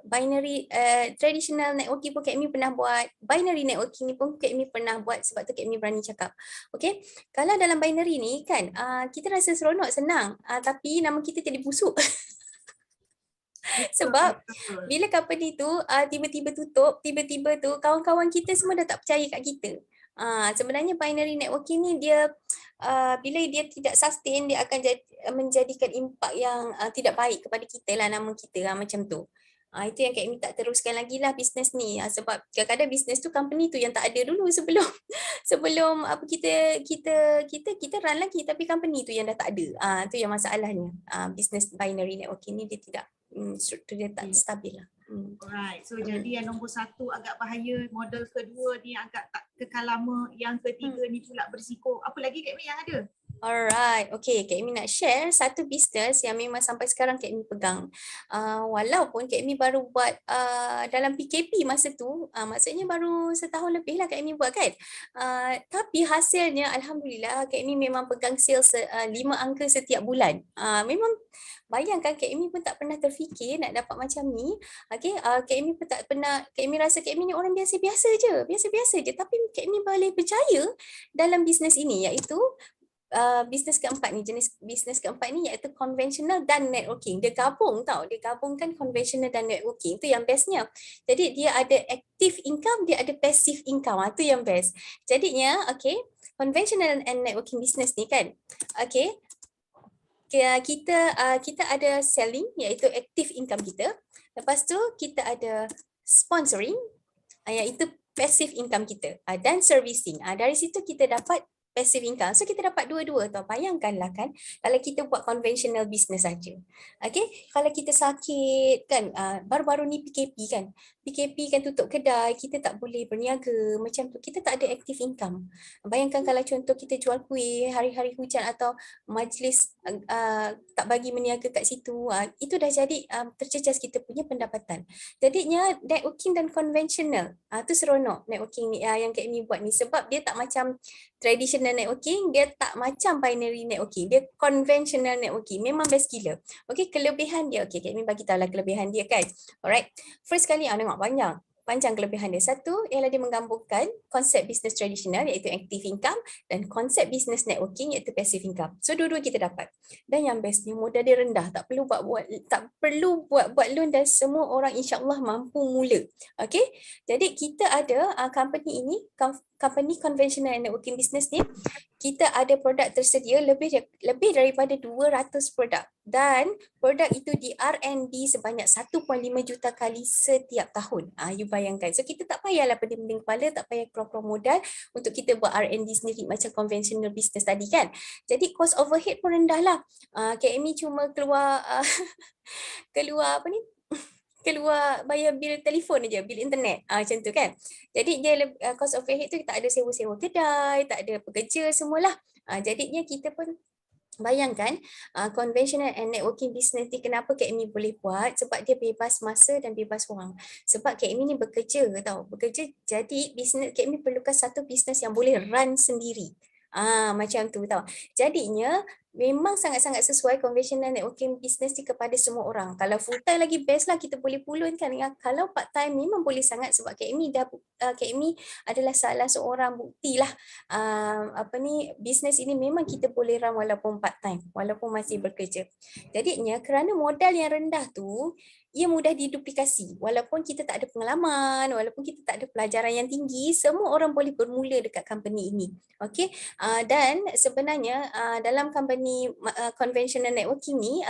B: binary traditional networking pun Kak Mi pernah buat. Binary networking ni pun Kak Mi pernah buat. Sebab tu Kak Mi berani cakap. Okay. Kalau dalam binary ni kan kita rasa seronok, senang. Tapi nama kita jadi busuk. Sebab bila company tu tiba-tiba tutup, tiba-tiba tu kawan-kawan kita semua dah tak percaya kat kita. Sebenarnya binary networking ni dia bila dia tidak sustain, dia akan menjadikan impak yang tidak baik kepada kita lah, nama kita macam tu. Itu yang Kak Mi tak teruskan lagi lah bisnes ni. Sebab kadang-kadang bisnes tu company tu yang tak ada dulu sebelum kita run lagi, tapi company tu yang dah tak ada. Tu yang masalahnya. Bisnes binary networking ni dia tidak struktur dia tak stabil lah.
A: Alright, so jadi yang nombor 1 agak bahaya, model kedua ni agak tak kekal lama, yang ketiga ni pula berisiko. Apa lagi Kak Mi yang ada?
B: Alright, okay, Kak Mi nak share satu bisnes yang memang sampai sekarang Kak Mi pegang. Walaupun Kak Mi baru buat dalam PKP masa tu, maksudnya baru setahun lebih lah Kak Mi buat kan. Tapi hasilnya Alhamdulillah Kak Mi memang pegang sales 5 angka setiap bulan. Memang bayangkan Kak Mi pun tak pernah terfikir nak dapat macam ni. Okay, Kak Mi pun tak pernah, Kak Mi rasa Kak Mi ni orang biasa-biasa je. Tapi Kak Mi boleh berjaya dalam bisnes ini, iaitu bisnes keempat ni, jenis bisnes keempat ni iaitu conventional dan networking. Dia gabungkan conventional dan networking. Itu yang bestnya. Jadi dia ada active income, dia ada passive income. Itu yang best. Jadinya, okay, conventional and networking business ni kan, okay, kita ada selling iaitu active income kita. Lepas tu kita ada sponsoring iaitu passive income kita, dan servicing. Dari situ kita dapat passive income. So kita dapat dua-dua tau. Bayangkanlah kan kalau kita buat conventional business saja. Okay, kalau kita sakit kan, baru-baru ni PKP kan tutup kedai, kita tak boleh berniaga macam tu, kita tak ada active income. Bayangkan kalau contoh kita jual kuih hari-hari hujan atau majlis tak bagi berniaga kat situ, itu dah jadi tercejas kita punya pendapatan. Jadinya networking dan conventional, tu seronok networking ni yang Kak Mi buat ni, sebab dia tak macam traditional networking, dia tak macam binary networking. Dia conventional networking. Memang best gila. Okay, kelebihan dia. Okay, Kak Amy bagi tahu lah kelebihan dia kan. Alright. First kali, tengok panjang kelebihan dia. Satu, ialah dia menggabungkan konsep bisnes tradisional iaitu active income dan konsep bisnes networking iaitu passive income. So dua-dua kita dapat. Dan yang bestnya modal dia rendah, tak perlu buat loan dan semua orang insya-Allah mampu mula. Okey. Jadi kita ada company ini, company conventional networking business ni, kita ada produk tersedia lebih daripada 200 produk dan produk itu di R&D sebanyak 1.5 juta kali setiap tahun. You bayangkan. So kita tak payahlah pening-pening kepala, tak payah keluar modal untuk kita buat R&D sendiri macam conventional business tadi kan. Jadi cost overhead pun rendah lah. Kak Amy cuma keluar keluar bayar bil telefon aja, bil internet. Macam tu kan. Jadi dia cost overhead tu tak ada sewa-sewa kedai, tak ada pekerja semualah. Jadinya kita pun bayangkan conventional and networking business ni kenapa Kak Amy boleh buat, sebab dia bebas masa dan bebas wang. Sebab Kak Amy ni bekerja jadi business Kak Amy perlukan satu business yang boleh run sendiri. Macam tu tau. Jadinya memang sangat-sangat sesuai conventional networking business ni kepada semua orang. Kalau full time lagi best lah, kita boleh pulun kan. Kalau part time memang boleh sangat sebab Kak Amy adalah salah seorang bukti lah. Business ini memang kita boleh run walaupun part time, walaupun masih bekerja. Jadinya kerana modal yang rendah tu, ia mudah diduplikasi. Walaupun kita tak ada pengalaman, walaupun kita tak ada pelajaran yang tinggi, semua orang boleh bermula dekat company ini. Okay. Dan sebenarnya dalam company conventional networking ni,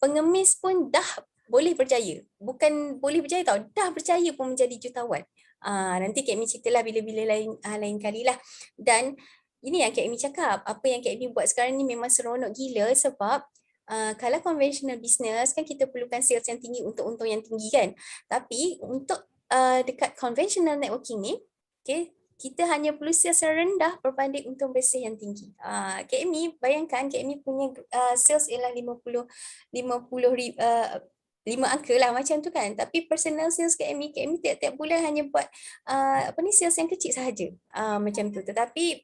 B: pengemis pun dah boleh berjaya. Bukan boleh berjaya tau, dah berjaya pun menjadi jutawan. Nanti Kak Amy ceritalah bila-bila lain kali lah. Dan ini yang Kak Amy cakap, apa yang Kak Amy buat sekarang ni memang seronok gila sebab kalau conventional business kan kita perlukan sales yang tinggi untuk untung yang tinggi kan. Tapi untuk dekat conventional networking ni, kita hanya perlu sales yang rendah berbanding untung bersih yang tinggi. Kak Amy, bayangkan Kak Amy punya sales ialah 5 angka lah macam tu kan. Tapi personal sales Kak Amy tiap-tiap bulan hanya buat sales yang kecil sahaja. Macam tu. Tetapi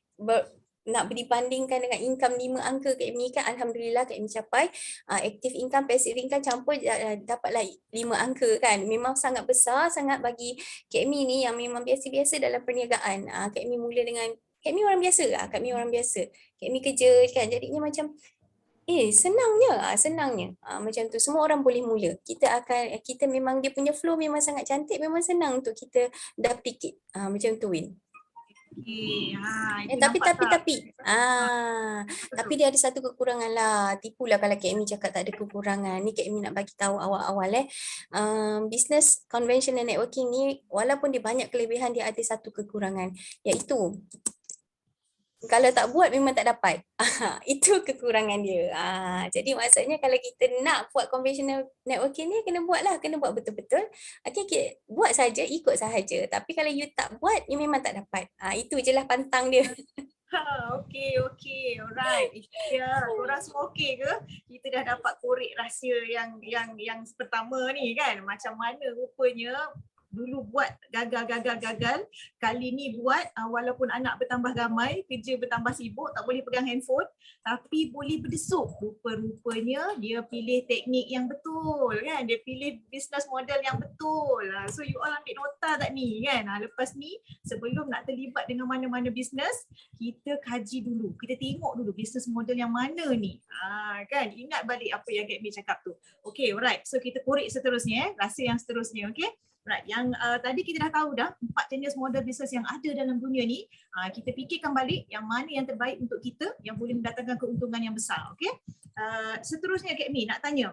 B: nak dibandingkan dengan income 5 angka Kak Amy kan, alhamdulillah Kak Amy capai active income, passive income campur dapatlah 5 angka kan. Memang sangat besar, sangat bagi Kak Amy ni yang memang biasa-biasa dalam perniagaan. Kak Amy mula dengan Kak Amy orang biasa lah, Kak Amy kerja kan, jadinya macam senangnya. Macam tu semua orang boleh mula. Kita memang dia punya flow memang sangat cantik, memang senang untuk kita duplicate. Macam tu Win. Tapi dia ada satu kekurangan lah. Tipulah kalau Kak Amy cakap tak ada kekurangan. Ni Kak Amy nak bagi tahu awal-awal business conventional networking ni walaupun dia banyak kelebihan, dia ada satu kekurangan, iaitu kalau tak buat memang tak dapat. Itu kekurangan dia. Jadi maksudnya kalau kita nak buat conventional networking ni, kena buat betul-betul. Okay, buat saja, ikut sahaja. Tapi kalau you tak buat, you memang tak dapat. Itu je lah pantang dia.
A: Okay. Alright. Ya, korang semua okey ke? Kita dah dapat korek rahsia yang pertama ni kan. Macam mana rupanya dulu buat gagal. Kali ni buat walaupun anak bertambah ramai, kerja bertambah sibuk, tak boleh pegang handphone, tapi boleh berdesuk. Rupa-rupanya dia pilih teknik yang betul kan. Dia pilih business model yang betul. So you all ambil nota tak ni kan. Lepas ni sebelum nak terlibat dengan mana-mana business, kita kaji dulu. Kita tengok dulu business model yang mana ni. Kan, ingat balik apa yang Kak Amy cakap tu. Okay, alright. So kita korek seterusnya, rahsia yang seterusnya. Okay. Right, yang tadi kita dah tahu dah 4 jenis model bisnes yang ada dalam dunia ni. Kita fikirkan balik yang mana yang terbaik untuk kita, yang boleh mendatangkan keuntungan yang besar. Okay? Seterusnya Kak Amy nak tanya,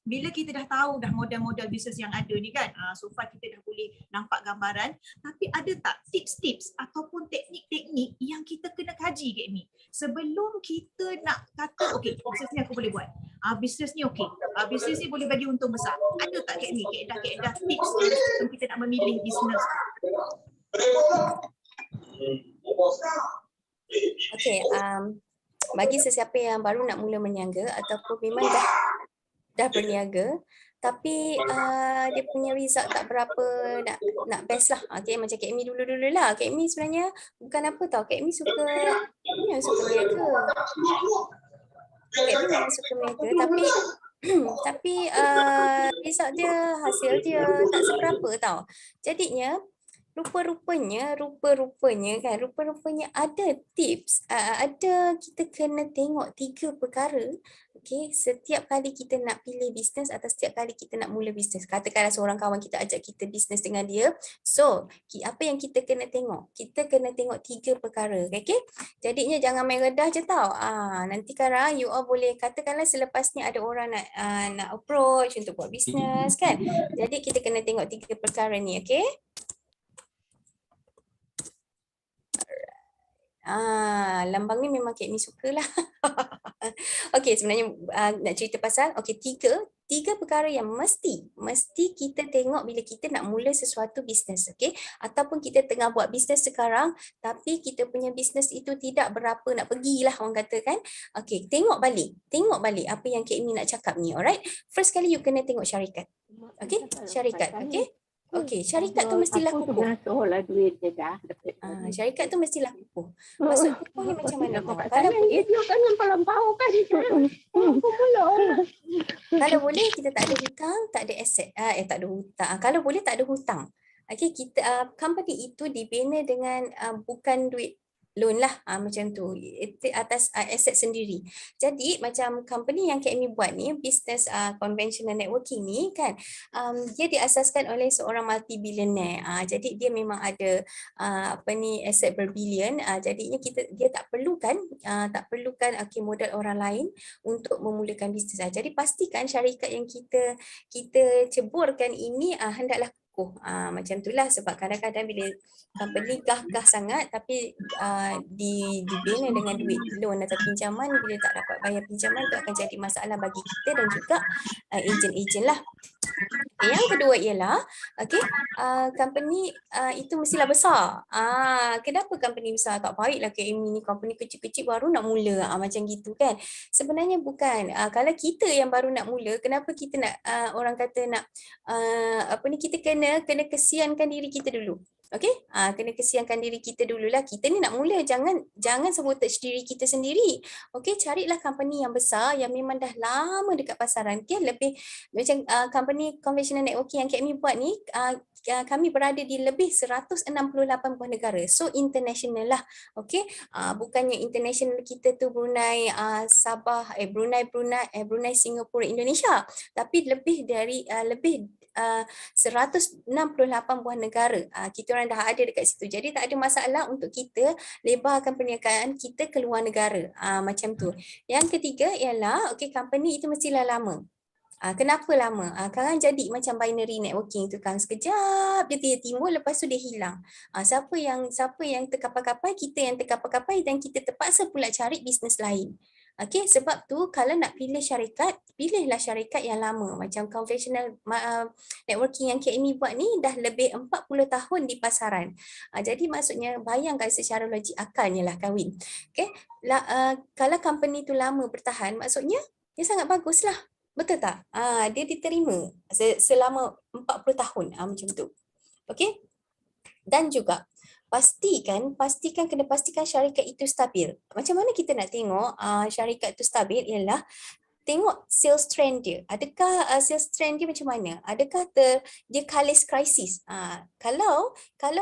A: bila kita dah tahu dah model-model bisnes yang ada ni kan, so far kita dah boleh nampak gambaran, tapi ada tak tips-tips ataupun teknik-teknik yang kita kena kaji Kak Amy sebelum kita nak kata okay, bisnes ni aku boleh buat, bisnes ni okay, bisnes ni boleh bagi untung besar. Ada tak Kak Amy kaedah tips sebelum kita nak memilih bisnes?
B: Okay, bagi sesiapa yang baru nak mula berniaga ataupun memang dah berniaga, tapi dia punya result tak berapa nak best lah. Okay, macam Kak Amy dulu-dulu lah. Kak Amy sebenarnya bukan apa tau. Kak Amy suka meniaga. Kak Amy memang suka meniaga tapi tapi result dia, hasil dia tak seberapa tau. Jadinya rupa-rupanya ada tips, ada kita kena tengok 3 perkara. Okay, setiap kali kita nak pilih bisnes atau setiap kali kita nak mula bisnes. Katakanlah seorang kawan kita ajak kita bisnes dengan dia. So, apa yang kita kena tengok? Kita kena tengok 3 perkara. Okay? Jadinya jangan main redah je tau. Nanti sekarang you all boleh katakanlah selepas ni ada orang nak approach untuk buat bisnes kan. Jadi kita kena tengok 3 perkara ni. Okay? Lambang ni memang Kak Mi sukalah. Okey, sebenarnya nak cerita pasal tiga perkara yang mesti kita tengok bila kita nak mula sesuatu bisnes, okey? Ataupun kita tengah buat bisnes sekarang tapi kita punya bisnes itu tidak berapa nak pergilah orang kata kan. Okey, tengok balik apa yang Kak Mi nak cakap ni, alright? First kali you kena tengok syarikat. Okey, syarikat, okey? Okey, syarikat tu mestilah kukuh.
D: Aku bengasuh lah duit je dah.
B: Syarikat tu mestilah kukuh. Maksud kukuh ni macam mana?
D: Kalau dia kan lampau kan.
B: Kalau boleh kita tak ada hutang, tak ada aset. Tak ada hutang. Kalau boleh tak ada hutang. Okey, kita company itu dibina dengan bukan duit loan lah, macam tu, atas aset sendiri. Jadi macam company yang Kak Mi buat ni, business conventional networking ni kan, dia diasaskan oleh seorang multi-billionaire. Jadi dia memang ada aset berbilion. Jadinya dia tak perlukan modal orang lain untuk memulakan bisnes. Jadi pastikan syarikat yang kita ceburkan ini hendaklah macam itulah, sebab kadang-kadang bila company gah sangat tapi dibina dengan duit loan atau pinjaman, bila tak dapat bayar pinjaman itu akan jadi masalah bagi kita dan juga ejen-ejen lah. Yang kedua ialah company itu mestilah besar. Kenapa company besar? Tak baiklah KMI ni company kecil-kecil baru nak mula macam gitu kan. Sebenarnya bukan. Kalau kita yang baru nak mula, kenapa kita nak orang kata nak kita kena kesiankan diri kita dulu. Okey, kena kesiankan diri kita dululah. Kita ni nak mula, jangan sabotage diri kita sendiri. Okey, carilah company yang besar yang memang dah lama dekat pasaran. Okay, lebih macam company conventional networking yang Kak Mi buat ni, kami berada di lebih 168 buah negara. So international lah. Okey, bukannya international kita tu Brunei, Sabah, Brunei, Singapura, Indonesia, tapi lebih 168 buah negara. Kita orang dah ada dekat situ. Jadi tak ada masalah untuk kita lebarkan perniagaan kita ke luar negara. Macam tu. Yang ketiga ialah company itu mestilah lama. Kenapa lama? Sekarang jadi macam binary networking tu kan, sekejap dia timbul, lepas tu dia hilang. Siapa yang terkapai-kapai, kita yang terkapai-kapai, dan kita terpaksa pula cari bisnes lain. Okey, sebab tu kalau nak pilih syarikat, pilihlah syarikat yang lama. Macam conventional networking yang Kak Mi buat ni dah lebih 40 tahun di pasaran. Jadi maksudnya bayangkan secara logik akalnya lah kahwin. Okey, kalau company tu lama bertahan, maksudnya dia sangat bagus lah. Betul tak? Dia diterima selama 40 tahun. Macam tu. Okey? Dan juga pastikan syarikat itu stabil. Macam mana kita nak tengok syarikat itu stabil ialah tengok sales trend dia. Adakah sales trend dia macam mana? Adakah dia kalis krisis? Kalau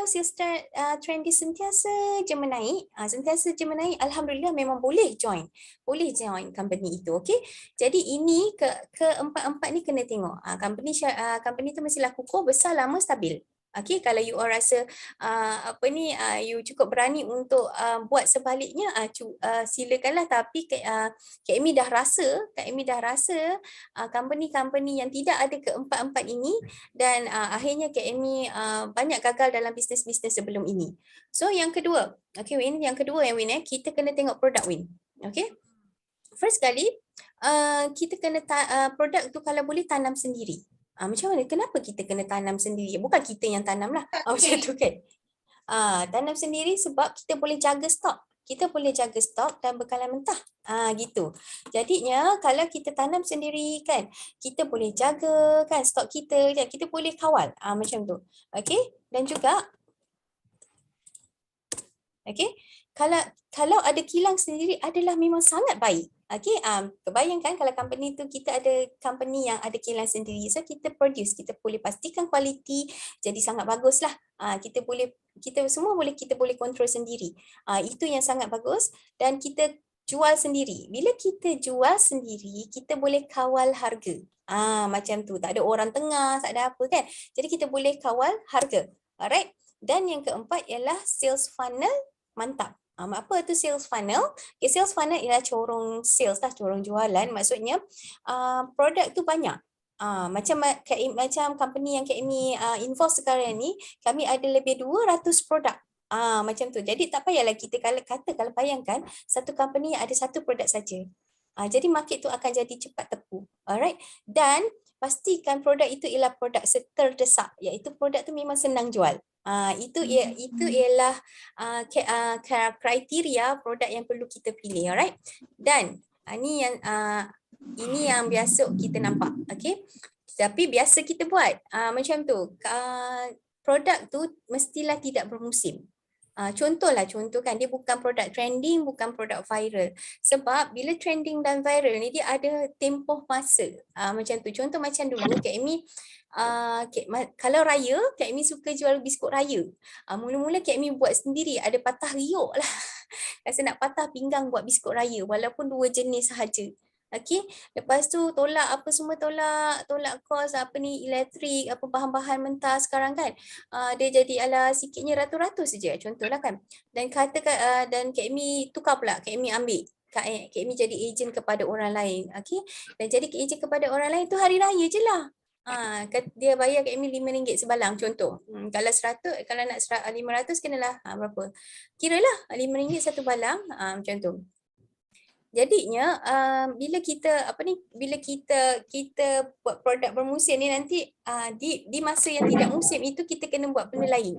B: sales trend dia sentiasa je menaik, alhamdulillah memang boleh join company itu. Okey. Jadi ini keempat-empat ni kena tengok. Company tu mestilah kukuh, besar, lama, stabil. Okey, kalau you all rasa you cukup berani untuk buat sebaliknya, silakanlah. Tapi Kak Mi dah rasa company yang tidak ada keempat-empat ini, dan akhirnya Kak Mi banyak gagal dalam bisnes-bisnes sebelum ini. So yang kedua, Win, kita kena tengok produk, Win. Okey. First kali kita kena produk tu kalau boleh tanam sendiri. Macam mana? Kenapa kita kena tanam sendiri? Bukan kita yang tanam lah. Macam tu kan. Tanam sendiri sebab kita boleh jaga stok. Kita boleh jaga stok dan bekalan mentah. Gitu. Jadinya kalau kita tanam sendiri kan, kita boleh jaga kan stok kita, kita boleh kawal. Macam tu. Okey? Dan juga okey, kalau ada kilang sendiri adalah memang sangat baik. Okey, bayangkan kalau company tu kita ada company yang ada kilang sendiri. So kita produce, kita boleh pastikan kualiti jadi sangat baguslah. Kita boleh kontrol sendiri. Itu yang sangat bagus dan kita jual sendiri. Bila kita jual sendiri, kita boleh kawal harga. Macam tu, tak ada orang tengah, tak ada apa kan. Jadi kita boleh kawal harga. Alright. Dan yang keempat ialah sales funnel mantap. Apa tu sales funnel? Okay, sales funnel ialah corong sales lah, corong jualan. Maksudnya produk tu banyak. Macam company yang kami involve sekarang ni, kami ada lebih 200 produk. Macam tu. Jadi tak payahlah kita kalau bayangkan satu company ada satu produk saja. Jadi market tu akan jadi cepat tepu. Alright. Dan pastikan produk itu ialah produk terdesak, iaitu produk tu memang senang jual. Itu ialah kriteria produk yang perlu kita pilih, alright. Dan ini yang biasa kita nampak, okey. Tapi biasa kita buat macam tu. Produk tu mestilah tidak bermusim. Contoh kan, dia bukan produk trending, bukan produk viral. Sebab bila trending dan viral ni dia ada tempoh masa. Macam tu. Contoh macam dulu Kak Amy, kalau raya, Kak Amy suka jual biskut raya. Mula-mula Kak Amy buat sendiri, ada patah riuk lah. Rasa nak patah pinggang buat biskut raya walaupun 2 jenis sahaja. Okey, lepas tu tolak kos elektrik, apa bahan-bahan mentah sekarang kan. Dia jadi ala sikitnya ratus-ratus saja contohlah kan. Dan dan Kak Amy tukar pula, Kak Amy ambil. Kak Amy jadi ejen kepada orang lain. Okey. Dan jadi ejen kepada orang lain tu hari raya je lah. Dia bayar Kak Amy RM5 sebalang contoh. Kalau 100, kalau nak 500 kenalah berapa? Kiralah RM5 satu balang, macam tu. Jadinya bila kita buat produk bermusim ni nanti di masa yang tidak musim itu kita kena buat benda lain.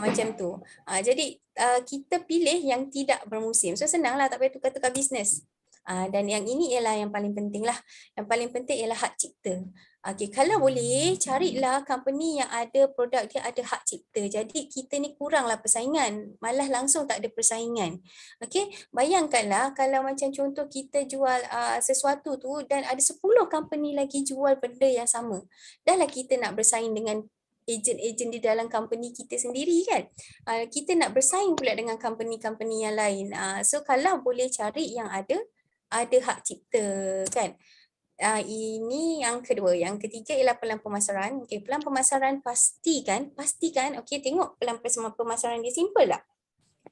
B: Macam tu. Jadi kita pilih yang tidak bermusim. So senanglah, tak payah tukar-tukar bisnes. Dan yang ini ialah yang paling penting lah. Yang paling penting ialah hak cipta. Okay, kalau boleh carilah company yang ada produk dia ada hak cipta. Jadi kita ni kuranglah persaingan. Malah langsung tak ada persaingan. Okay, bayangkanlah kalau macam contoh kita jual sesuatu tu dan ada 10 company lagi jual benda yang sama. Dahlah kita nak bersaing dengan ejen-ejen di dalam company kita sendiri kan. Kita nak bersaing pula dengan company-company yang lain. So kalau boleh cari yang ada hak cipta kan. Ini yang kedua. Yang ketiga ialah pelan pemasaran. Okey, pelan pemasaran pastikan okey, tengok pelan pemasaran dia simple tak?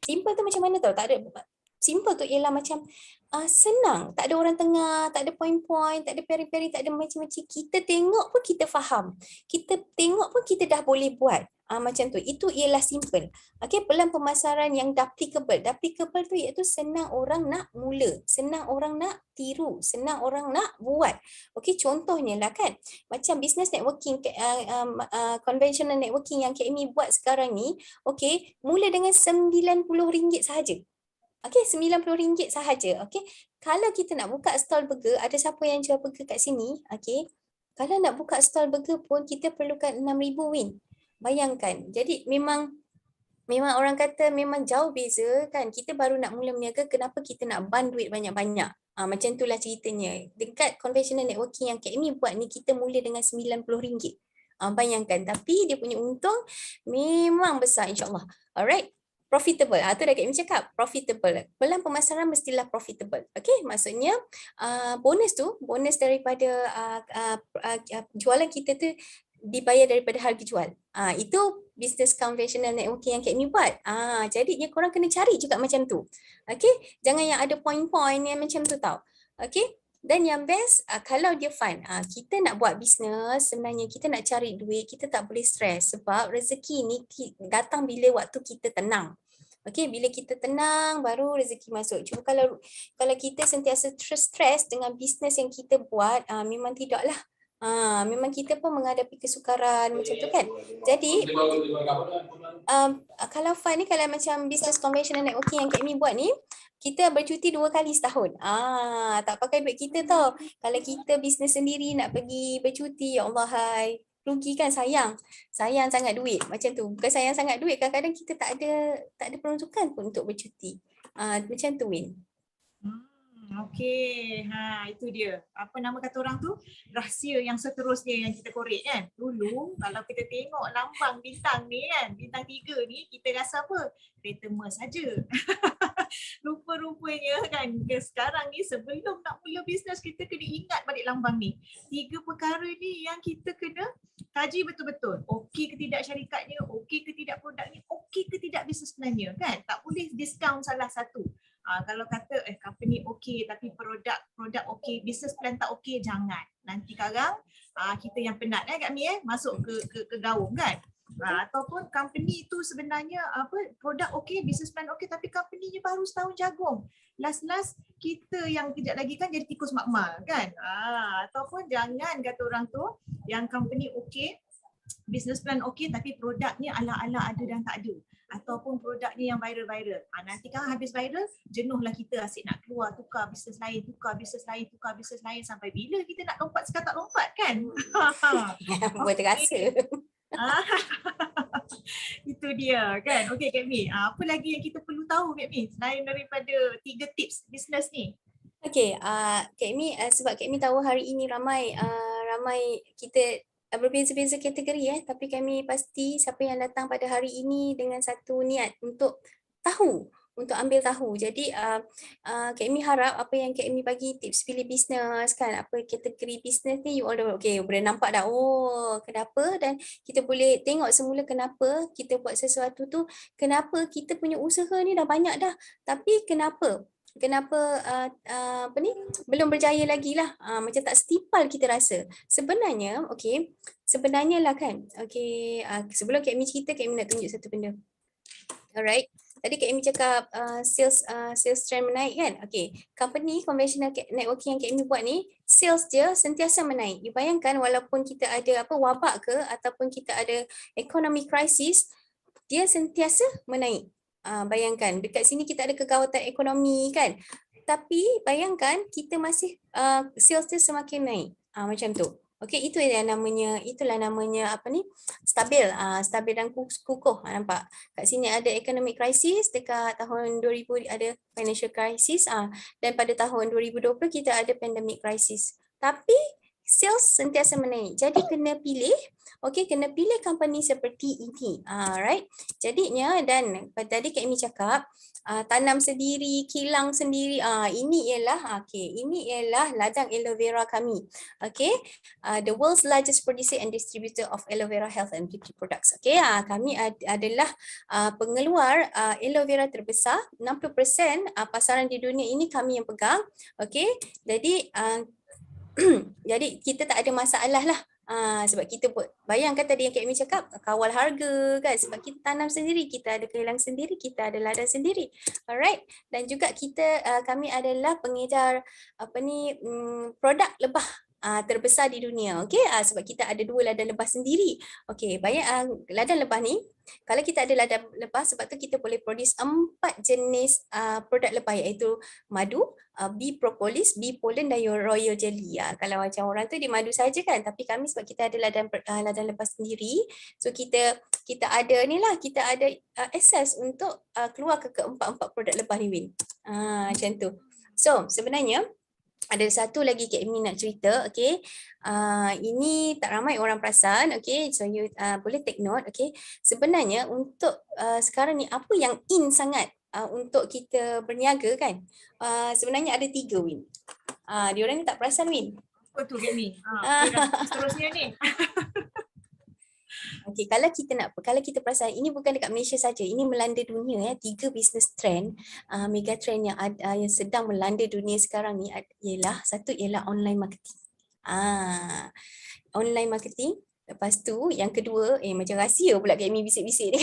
B: Simple tu macam mana tau? Tak ada. Simple tu ialah macam senang, tak ada orang tengah, tak ada point-point, tak ada peri-peri, tak ada macam-macam. Kita tengok pun kita faham. Kita tengok pun kita dah boleh buat. Macam tu. Itu ialah simple. Okey, pelan pemasaran yang duplicable. Duplicable tu iaitu senang orang nak mula, senang orang nak tiru, senang orang nak buat. Okey, contohnya lah kan, macam business networking, conventional networking yang Kak Amy buat sekarang ni, okey, mula dengan RM90 sahaja. Okey, RM90 sahaja. Okey, kalau kita nak buka stall burger, ada siapa yang jual burger kat sini? Okey, kalau nak buka stall burger pun kita perlukan 6,000 win. Bayangkan. Jadi memang orang kata memang jauh beza kan. Kita baru nak mula berniaga, kenapa kita nak ban duit banyak-banyak? Macam itulah ceritanya. Dekat conventional networking yang Kak Amy buat ni, kita mula dengan RM90. Bayangkan. Tapi dia punya untung memang besar insyaAllah. Alright. Profitable. Tu dah Kak Amy cakap. Profitable. Pelan pemasaran mestilah profitable. Okay. Maksudnya bonus daripada jualan kita tu dibayar daripada harga jual. Itu business conventional networking yang Kak Amy buat. Jadi korang kena cari juga macam tu. Okay. Jangan yang ada point-point yang macam tu tau. Okay. Dan yang best, kalau dia fun. Kita nak buat bisnes, sebenarnya kita nak cari duit, kita tak boleh stres. Sebab rezeki ni datang bila waktu kita tenang. Okay, bila kita tenang, baru rezeki masuk. Cuma kalau kita sentiasa stres dengan bisnes yang kita buat, memang tidaklah. Memang kita pun menghadapi kesukaran macam tu kan. Jadi kalau Fun ni, kalau macam business conventional networking yang Kak Mi buat ni, kita bercuti 2 kali setahun. Tak pakai duit kita tau. Kalau kita bisnes sendiri nak pergi bercuti, ya Allah hai. Rugi kan, sayang. Sayang sangat duit. Macam tu. Bukan sayang sangat duit, kadang-kadang kita tak ada peruntukan pun untuk bercuti. Macam tu Win.
A: Okey, itu dia. Apa nama kata orang tu? Rahsia yang seterusnya yang kita korek kan. Dulu kalau kita tengok lambang bintang ni kan, bintang 3 ni, kita rasa apa? Kereta Merc saja. Rupa-rupanya kan, sekarang ni sebelum nak mula bisnes, kita kena ingat balik lambang ni. 3 perkara ni yang kita kena kaji betul-betul. Okey ke tidak syarikatnya, okey ke tidak produknya, okey ke tidak bisnes plannya kan. Tak boleh discount salah satu. Kalau kata company okey tapi produk okey, business plan tak okey, jangan. Nanti sekarang kita yang penat Kak Mi masuk ke gaung kan. Ataupun company itu sebenarnya produk okey, business plan okey tapi company-nya baru setahun jagung. Last kita yang kejap lagi kan jadi tikus makmal kan. Ataupun jangan kata orang tu yang company okey, business plan okey tapi produknya ala-ala ada dan tak ada. Ataupun produknya yang viral-viral. Nanti kan habis viral, jenuhlah kita asyik nak keluar, tukar bisnes lain, sampai bila kita nak lompat sekatak lompat kan?
B: Buat terasa.
A: Itu dia kan. Okey Kak Mi, apa lagi yang kita perlu tahu Kak Mi selain daripada 3 tips bisnes ni?
B: Okey, Kak Mi, sebab Kak Mi tahu hari ini ramai kita berbeza-beza kategori tapi kami pasti siapa yang datang pada hari ini dengan satu niat untuk tahu, untuk ambil tahu. Jadi Kak Mi harap apa yang Kak Mi bagi tips pilih bisnes kan, apa kategori bisnes ni you all boleh nampak dah kenapa, dan kita boleh tengok semula kenapa kita buat sesuatu tu, kenapa kita punya usaha ni dah banyak dah tapi kenapa belum berjaya lagi lah, macam tak setipal kita rasa. Sebenarnya lah kan, sebelum Kak Mi cerita, Kak Mi nak tunjuk satu benda. Alright, tadi Kak Mi cakap sales trend menaik kan. Company conventional networking yang Kak Mi buat ni, sales dia sentiasa menaik. You bayangkan walaupun kita ada wabak ke ataupun kita ada economic crisis, dia sentiasa menaik. Bayangkan dekat sini kita ada kegawatan ekonomi kan, tapi bayangkan kita masih sales dia semakin naik, macam tu. Itulah namanya stabil dan kukuh. Nampak kat sini ada economic crisis, dekat tahun 2000 ada financial crisis, dan pada tahun 2020 kita ada pandemic crisis, tapi sales sentiasa menaik. Jadi kena pilih company seperti ini. Right. Jadinya, dan tadi Kak Mi cakap tanam sendiri, kilang sendiri. Ini ialah ladang aloe vera kami. The world's largest producer and distributor of aloe vera health and beauty products. Kami adalah pengeluar aloe vera terbesar. 60% pasaran di dunia ini kami yang pegang. Jadi kita tak ada masalah lah. Sebab kita bayangkan tadi yang Kak Mi cakap, kawal harga kan, sebab kita tanam sendiri, kita ada kilang sendiri, kita ada ladang sendiri. Alright, dan juga kami adalah pengedar produk lebah terbesar di dunia. Sebab kita ada 2 ladang lebah sendiri. Ladang lebah ni, kalau kita ada ladang lebah, sebab tu kita boleh produce 4 jenis produk lebah, iaitu madu, bee propolis, bee pollen dan royal jelly. Kalau macam orang tu dia madu saja kan, tapi kami sebab kita ada ladang lebah sendiri, so kita ada akses untuk keluar ke 4 produk lebah ni Win. Macam tu. So sebenarnya ada satu lagi Kak Mi nak cerita. Ini tak ramai orang perasan. So you boleh take note. Sebenarnya untuk sekarang ni apa yang in sangat untuk kita berniaga kan, sebenarnya ada 3 Win. Diorang ni tak perasan Win.
A: Apa tu Kak Mi? Seterusnya ni.
B: Kalau kita perasan, ini bukan dekat Malaysia saja, ini melanda dunia 3 business trend, mega trend yang sedang melanda dunia sekarang ni ialah, satu ialah online marketing. Online marketing. Lepas tu yang kedua, macam rahsia pula Kak Mi bisik-bisik ni.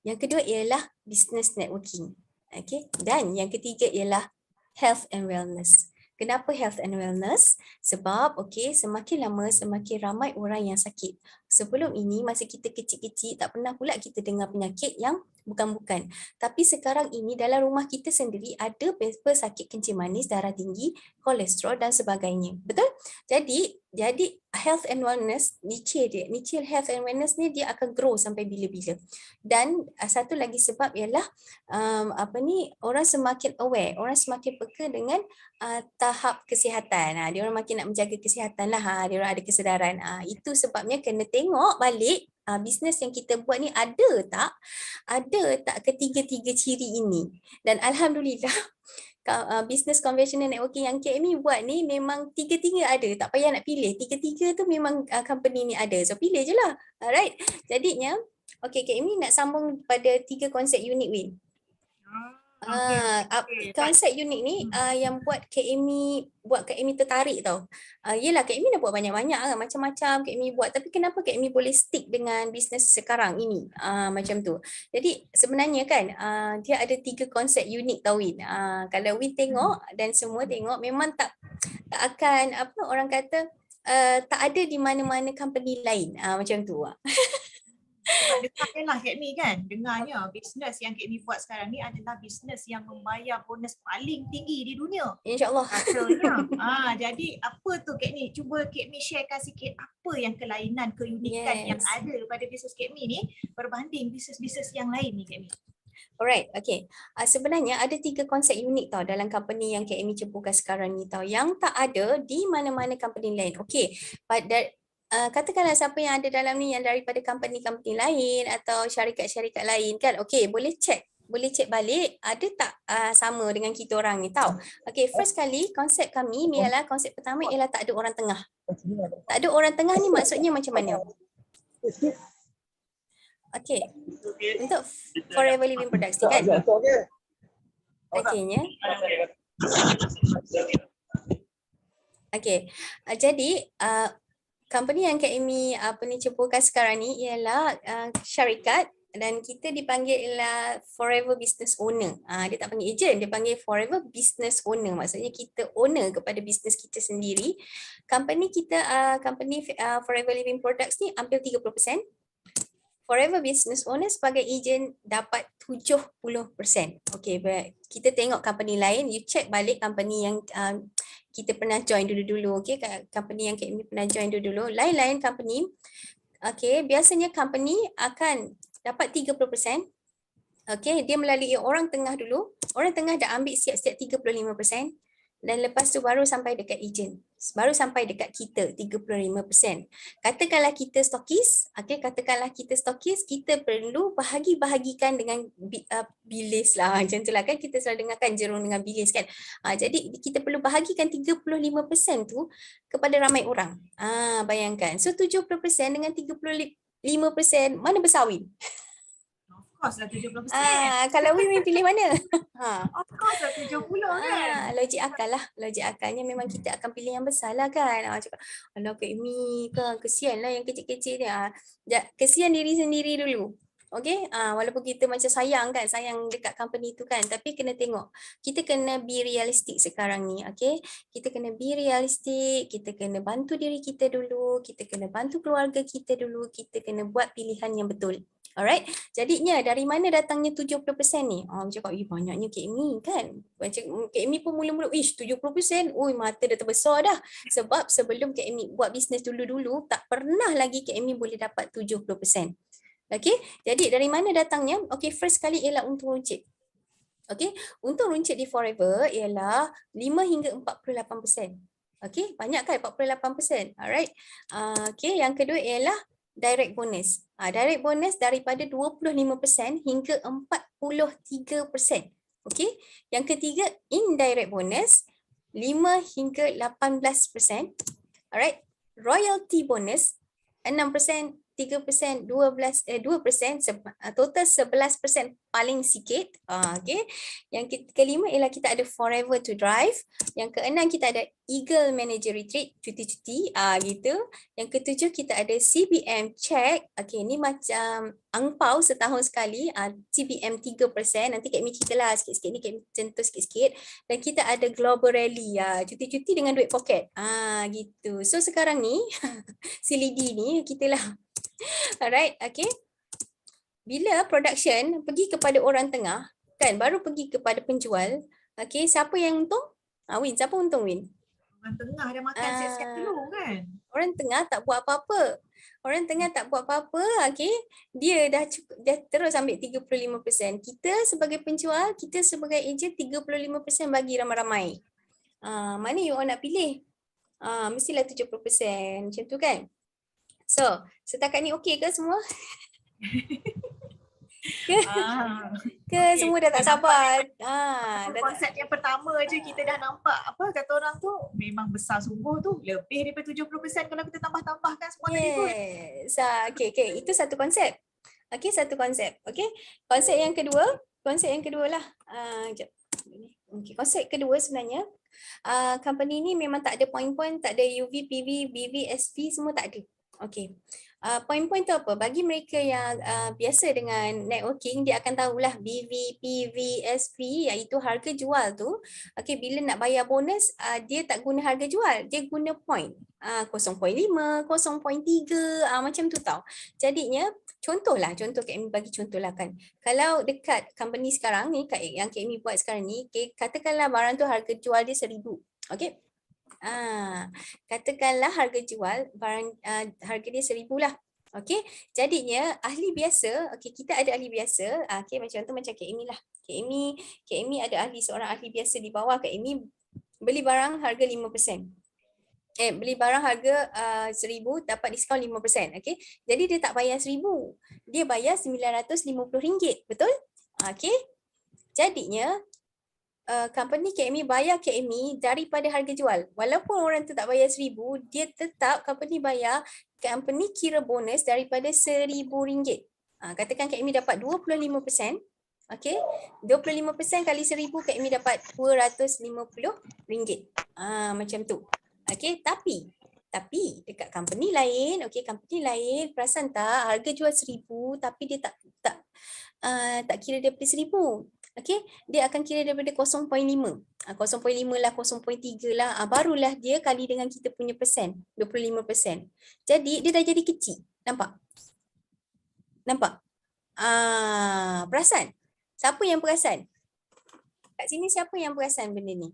B: Yang kedua ialah business networking. Dan yang ketiga ialah health and wellness. Kenapa health and wellness? Sebab semakin lama semakin ramai orang yang sakit. Sebelum ini masa kita kecil-kecil tak pernah pula kita dengar penyakit yang bukan-bukan. Tapi sekarang ini dalam rumah kita sendiri ada pesakit kencing manis, darah tinggi, kolesterol dan sebagainya. Betul? Jadi health and wellness, niche health and wellness ni dia akan grow sampai bila-bila. Dan satu lagi sebab ialah orang semakin aware, orang semakin peka dengan tahap kesihatan. Dia orang makin nak menjaga kesihatan lah. Dia orang ada kesedaran. Itu sebabnya kena tengok balik bisnes yang kita buat ni ada tak ketiga-tiga ciri ini. Dan alhamdulillah business conventional networking yang KME buat ni memang tiga-tiga ada, tak payah nak pilih. Tiga-tiga tu memang company ni ada. So pilih je lah. Alright. Jadinya KME nak sambung pada 3 konsep unik Win. Konsep unik ni yang buat KME tertarik tau. Yelah KME dah buat banyak-banyak macam-macam KME buat, tapi kenapa KME boleh stick dengan bisnes sekarang ini macam tu. Jadi sebenarnya kan dia ada 3 konsep unik tau Win. Kalau Win tengok dan semua tengok, memang tak akan orang kata tak ada di mana-mana company lain macam tu.
A: Sebab dekatnya lah KME kan, dengarnya bisnes yang KME buat sekarang ni adalah bisnes yang membayar bonus paling tinggi di dunia.
B: InsyaAllah.
A: Katanya. Jadi apa tu KME? Cuba KME sharekan sikit apa yang kelainan, keunikan yang ada pada bisnes KME ni berbanding bisnes-bisnes yang lain ni KME.
B: Alright, sebenarnya ada 3 konsep unik tau dalam company yang KME ceburkan sekarang ni tau, yang tak ada di mana-mana company lain. Katakanlah siapa yang ada dalam ni yang daripada company-company lain atau syarikat-syarikat lain kan, boleh check balik ada tak sama dengan kita orang ni tau. First kali konsep kami ni ialah, konsep pertama ialah tak ada orang tengah. Tak ada orang tengah ni maksudnya macam mana? Untuk Forever Living Products ni kan. Jadi company yang KME ceburkan sekarang ni ialah syarikat, dan kita dipanggil ialah Forever Business Owner. Dia tak panggil agent, dia panggil Forever Business Owner. Maksudnya kita owner kepada bisnes kita sendiri. Company kita, Forever Living Products ni hampir 30%. Forever Business Owner sebagai agent dapat 70%. Kita tengok company lain, you check balik company yang kita pernah join dulu-dulu, company yang KME pernah join dulu-dulu, lain-lain company, biasanya company akan dapat 30%, dia melalui orang tengah dulu, orang tengah dah ambil siap-siap 35%, dan lepas tu baru sampai dekat agent, baru sampai dekat kita 35%. Katakanlah kita stokis, kita perlu bahagikan dengan bilis lah, macam tu lah kan, kita selalu dengarkan jerung dengan bilis kan. Jadi kita perlu bahagikan 35% tu kepada ramai orang. Bayangkan, so 70% dengan 35%, mana besar Win?
A: Of course lah 70%.
B: Kalau Win pilih mana?
A: Of course lah 70 kan.
B: Logik akal lah. Logik akalnya memang kita akan pilih yang besar lah kan. Cakap, alah KME kan, kesian lah yang kecil-kecil ni. Kesian diri sendiri dulu. Walaupun kita macam sayang dekat company tu kan, tapi kena tengok. Kita kena be realistic sekarang ni, Kita kena be realistic, kita kena bantu diri kita dulu, kita kena bantu keluarga kita dulu, kita kena buat pilihan yang betul. Alright, jadinya dari mana datangnya 70% ni? Cakap, banyaknya KME kan. Macam KME pun mula-mula, 70%, mata dah terbesar dah. Sebab sebelum KME buat bisnes dulu-dulu, tak pernah lagi KME boleh dapat 70%. Jadi dari mana datangnya? First kali ialah untung runcit. Untung runcit di Forever ialah 5 hingga 48%. Banyak kan 48%. Alright. Yang kedua ialah direct bonus. Direct bonus daripada 25% hingga 43%. Yang ketiga indirect bonus 5 hingga 18%. Alright. Royalty bonus 6% 3%, 2%, total 11% paling sikit. Okay. Yang kelima ialah kita ada Forever to Drive. Yang keenam kita ada Eagle Manager Retreat, cuti-cuti gitu. Yang ketujuh kita ada CBM Check. Okay, ni macam angpau setahun sekali, CBM 3%. Nanti Kak Mi ceritalah sikit-sikit ni, Kak Mi sentuh sikit-sikit. Dan kita ada Global Rally, cuti-cuti dengan duit poket. Gitu. So sekarang ni si Lidi ni kita lah. Alright, okay. Bila production pergi kepada orang tengah, kan, baru pergi kepada penjual, okay, siapa yang untung? Win, siapa untung, Win?
A: Orang tengah dah makan siap-siap dulu kan.
B: Orang tengah tak buat apa-apa. Orang tengah tak buat apa-apa, okay, dia dah terus ambil 35%. Kita sebagai penjual, kita sebagai ejen 35% bagi ramai-ramai. Mana you all nak pilih? Mestilah 70%, macam tu kan? So, setakat ni okey ke semua? Ke semua dah tak sabar?
A: Konsep yang pertama je kita dah nampak apa kata orang tu memang besar sungguh tu, lebih daripada 70% kalau kita tambah-tambahkan semua tadi tu.
B: Yes. Okay, itu satu konsep. Okay, satu konsep. Okay, konsep yang kedua lah. Sekejap. Okay, konsep kedua sebenarnya, company ni memang tak ada point-point, tak ada UV, PV, BV, SV, semua tak ada. Okay. Point-point tu apa? Bagi mereka yang biasa dengan networking, dia akan tahulah BV, PV, SV, iaitu harga jual tu. Okay, bila nak bayar bonus, dia tak guna harga jual, dia guna point. 0.5, 0.3, macam tu tau. Jadinya, contoh Kak Amy bagi contoh lah kan. Kalau dekat company sekarang ni, yang Kak Amy buat sekarang ni, katakanlah barang tu harga jual dia 1,000. Okay. Katakanlah harga jual barang harga dia 1,000 lah. Okey, jadinya ahli biasa, okey, kita ada ahli biasa, okey, macam Kak Amy lah. Kak Amy ada seorang ahli biasa di bawah Kak Amy, beli barang harga 5%. Beli barang harga 1,000 dapat diskaun 5%, okey. Jadi dia tak bayar 1,000. Dia bayar RM950, betul? Okey. Jadinya company Kak Amy bayar Kak Amy daripada harga jual. Walaupun orang tu tak bayar 1,000, dia tetap company kira bonus daripada RM1,000. Katakan Kak Amy dapat 25%. Okey, 25% kali 1,000 Kak Amy dapat RM250. Macam tu. Okey, tapi dekat company lain, perasan tak, harga jual 1,000 tapi dia tak kira daripada 1,000. Okey, dia akan kira daripada 0.5. 0.5 lah, 0.3 lah. Barulah dia kali dengan kita punya persen, 25%. Jadi dia dah jadi kecil. Nampak? Perasan? Siapa yang perasan? Kat sini siapa yang perasan benda ni?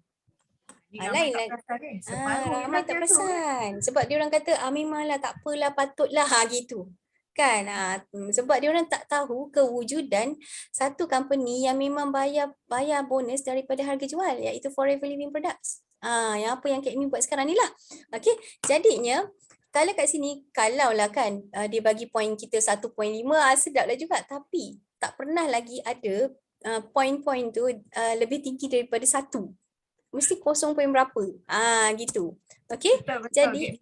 B: Lain lah. Ramai tak perasan. Sebab dia orang kata, memanglah tak apalah, patutlah gitu. Kan, sebab dia orang tak tahu kewujudan satu company yang memang bayar bonus daripada harga jual, iaitu Forever Living Products. Yang apa yang Kak Amy buat sekarang ni lah. Okey, jadinya kalau kat sini, kalau lah kan dia bagi point kita 1.5, sedap lah juga, tapi tak pernah lagi ada point-point tu lebih tinggi daripada 1. Mesti 0 point berapa. Gitu. Okey. Jadi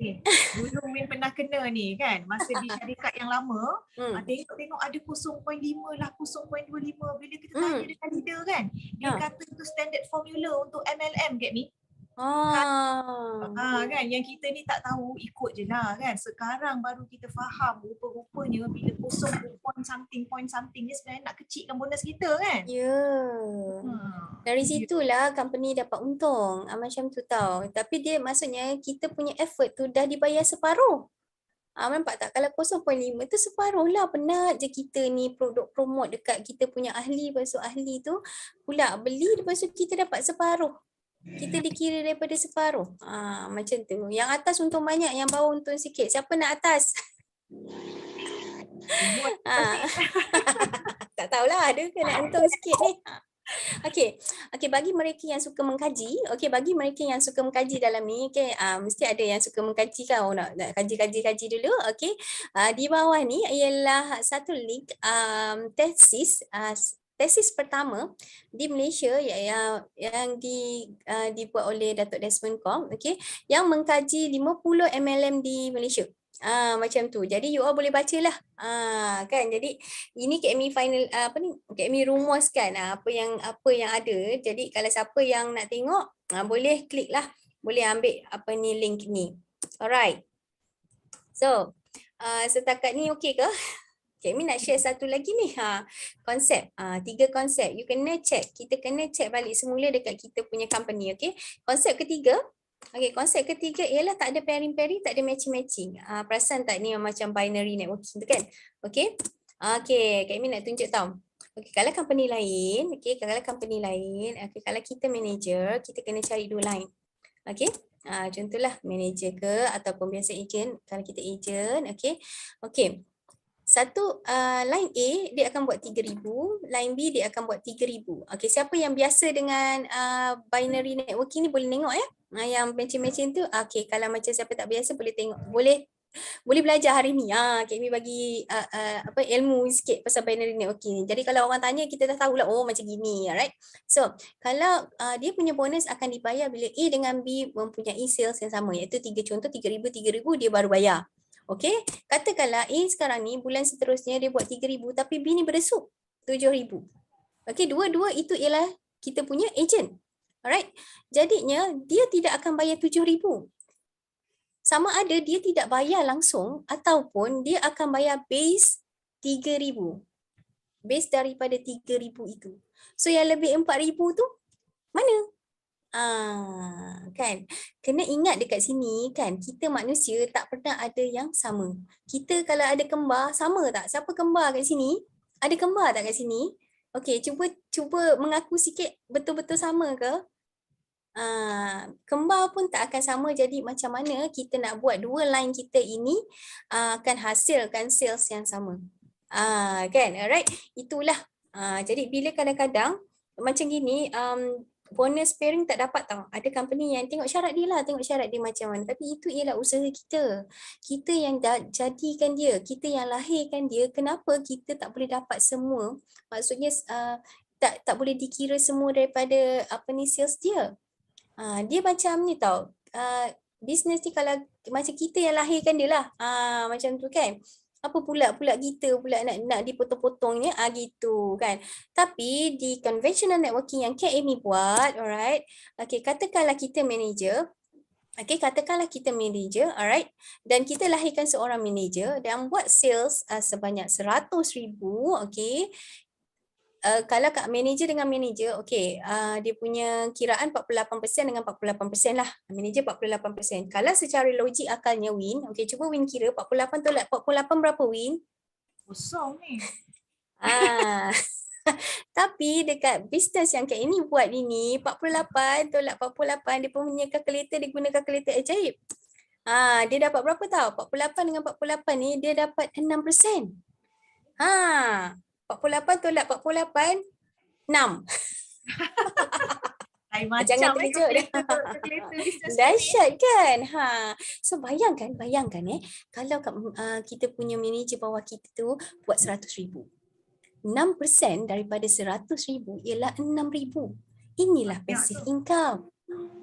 A: dulu Min pernah kena ni kan, masa di syarikat yang lama, tengok ada 0.5 lah, 0.25. Bila kita tanya dengan leader kan, dia kata itu standard formula untuk MLM, Kak Mi. Kan, yang kita ni tak tahu, ikut je lah kan. Sekarang baru kita faham rupa-rupanya bila point something ni sebenarnya nak kecilkan bonus kita kan. Dari
B: situlah company dapat untung. Macam tu tau. Tapi dia maksudnya kita punya effort tu dah dibayar separuh. Nampak tak? Kalau 0.5 tu separuh lah. Penat je kita ni promote dekat kita punya ahli. Lepas tu ahli tu pula beli, lepas tu kita dapat separuh. Kita dikira daripada separuh. Macam tu. Yang atas untung banyak, yang bawah untung sikit. Siapa nak atas? Tak tahulah, ada ke nak untung sikit ni. Okey, bagi mereka yang suka mengkaji, dalam ni, mesti ada yang suka mengkaji kan, nak kaji dulu. Okey, di bawah ni ialah satu link tesis pertama di Malaysia yang dibuat oleh Datuk Desmond Kong, okey, yang mengkaji 50 MLM di Malaysia. Macam tu. Jadi you all boleh bacalah. Kan. Jadi ini Kak Amy final Kak Amy rumuskan apa yang ada. Jadi kalau siapa yang nak tengok boleh klik lah. Boleh ambil link ni. Alright. So, setakat ni okey ke? Kak Amy nak share satu lagi ni. Konsep. 3 konsep. You kena check. Kita kena check balik semula dekat kita punya company. Okay. Konsep ketiga. Okay, konsep ketiga ialah tak ada pairing-pairing, tak ada matching-matching. Perasan tak ni macam binary networking tu kan? Okay. Okay, Kak Amy nak tunjuk tau. Okay, kalau company lain, kalau kita manager, kita kena cari 2 line. Okay. Contohlah manager ke ataupun biasa agent. Kalau kita agent, okay. Okay. Satu line A dia akan buat 3,000, line B dia akan buat 3,000. Okey, siapa yang biasa dengan binary networking ni boleh tengok ya. Yang matching-matching tu, okey, kalau macam siapa tak biasa boleh tengok, boleh belajar hari ni. Kak Amy bagi ilmu sikit pasal binary networking ni. Jadi kalau orang tanya kita dah tahulah macam gini, alright. So, kalau dia punya bonus akan dibayar bila A dengan B mempunyai sales yang sama, iaitu 3 dia baru bayar. Okey, katakanlah A sekarang ni bulan seterusnya dia buat 3,000 tapi B ni beresuk 7,000. Okey, dua-dua itu ialah kita punya agent. Alright. Jadinya dia tidak akan bayar 7,000. Sama ada dia tidak bayar langsung ataupun dia akan bayar base 3,000. Base daripada 3,000 itu. So yang lebih 4,000 tu mana? Kan, kena ingat dekat sini kan, kita manusia tak pernah ada yang sama. Kita kalau ada kembar, sama tak? Siapa kembar kat sini? Ada kembar tak kat sini? Okey, cuba mengaku sikit betul-betul sama ke? Kembar pun tak akan sama, jadi macam mana kita nak buat 2 line kita ini akan hasilkan sales yang sama. Kan, alright? Itulah. Jadi bila kadang-kadang macam gini, bonus pairing tak dapat tau. Ada company yang tengok syarat dia lah, tengok syarat dia macam mana. Tapi itu ialah usaha kita. Kita yang jadikan dia, kita yang lahirkan dia. Kenapa kita tak boleh dapat semua? Maksudnya tak boleh dikira semua daripada sales dia. Dia macam ni tau. Bisnes ni kalau macam kita yang lahirkan dia lah. Macam tu kan. Apa pula kita pula nak dipotong-potongnya gitu kan. Tapi di conventional networking yang Kak Amy buat, alright. Okay, katakanlah kita manager. Okay, katakanlah kita manager, alright. Dan kita lahirkan seorang manager dan buat sales sebanyak 100,000, okay. Kalau kat manager dengan manager, okay, dia punya kiraan 48% dengan 48% lah. Manager 48%. Kalau secara logik akalnya win, okay, cuba win kira 48 tolak 48 berapa win?
A: Kosong ni.
B: Tapi dekat bisnes yang Kak Amy buat ini, 48 tolak 48, dia punya kalkulator, dia guna kalkulator ajaib. Dia dapat berapa tau? 48 dengan 48 ni, dia dapat 6%. 48 tolak 48, 6. Jangan terkejut. Dahsyat kan? So bayangkan kalau kita punya manager bawah kita tu buat 100,000. 6% daripada 100,000 ialah 6,000. Inilah passive income.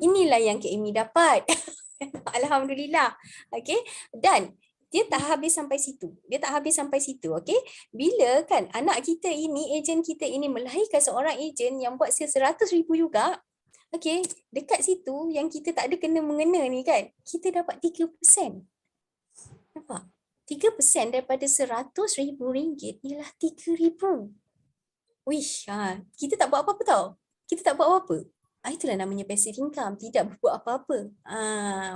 B: Inilah yang Kak Amy dapat. Alhamdulillah. Okay. Dan dia tak habis sampai situ. Okay. Bila kan anak kita ini, ejen kita ini melahirkan seorang ejen yang buat sales 100,000 juga. Okay. Dekat situ yang kita tak ada kena-mengena ni kan. Kita dapat 3%. Nampak? 3% daripada RM100,000 ialah 3,000. Wish, kita tak buat apa-apa tau. Itulah namanya passive income. Tidak buat apa-apa.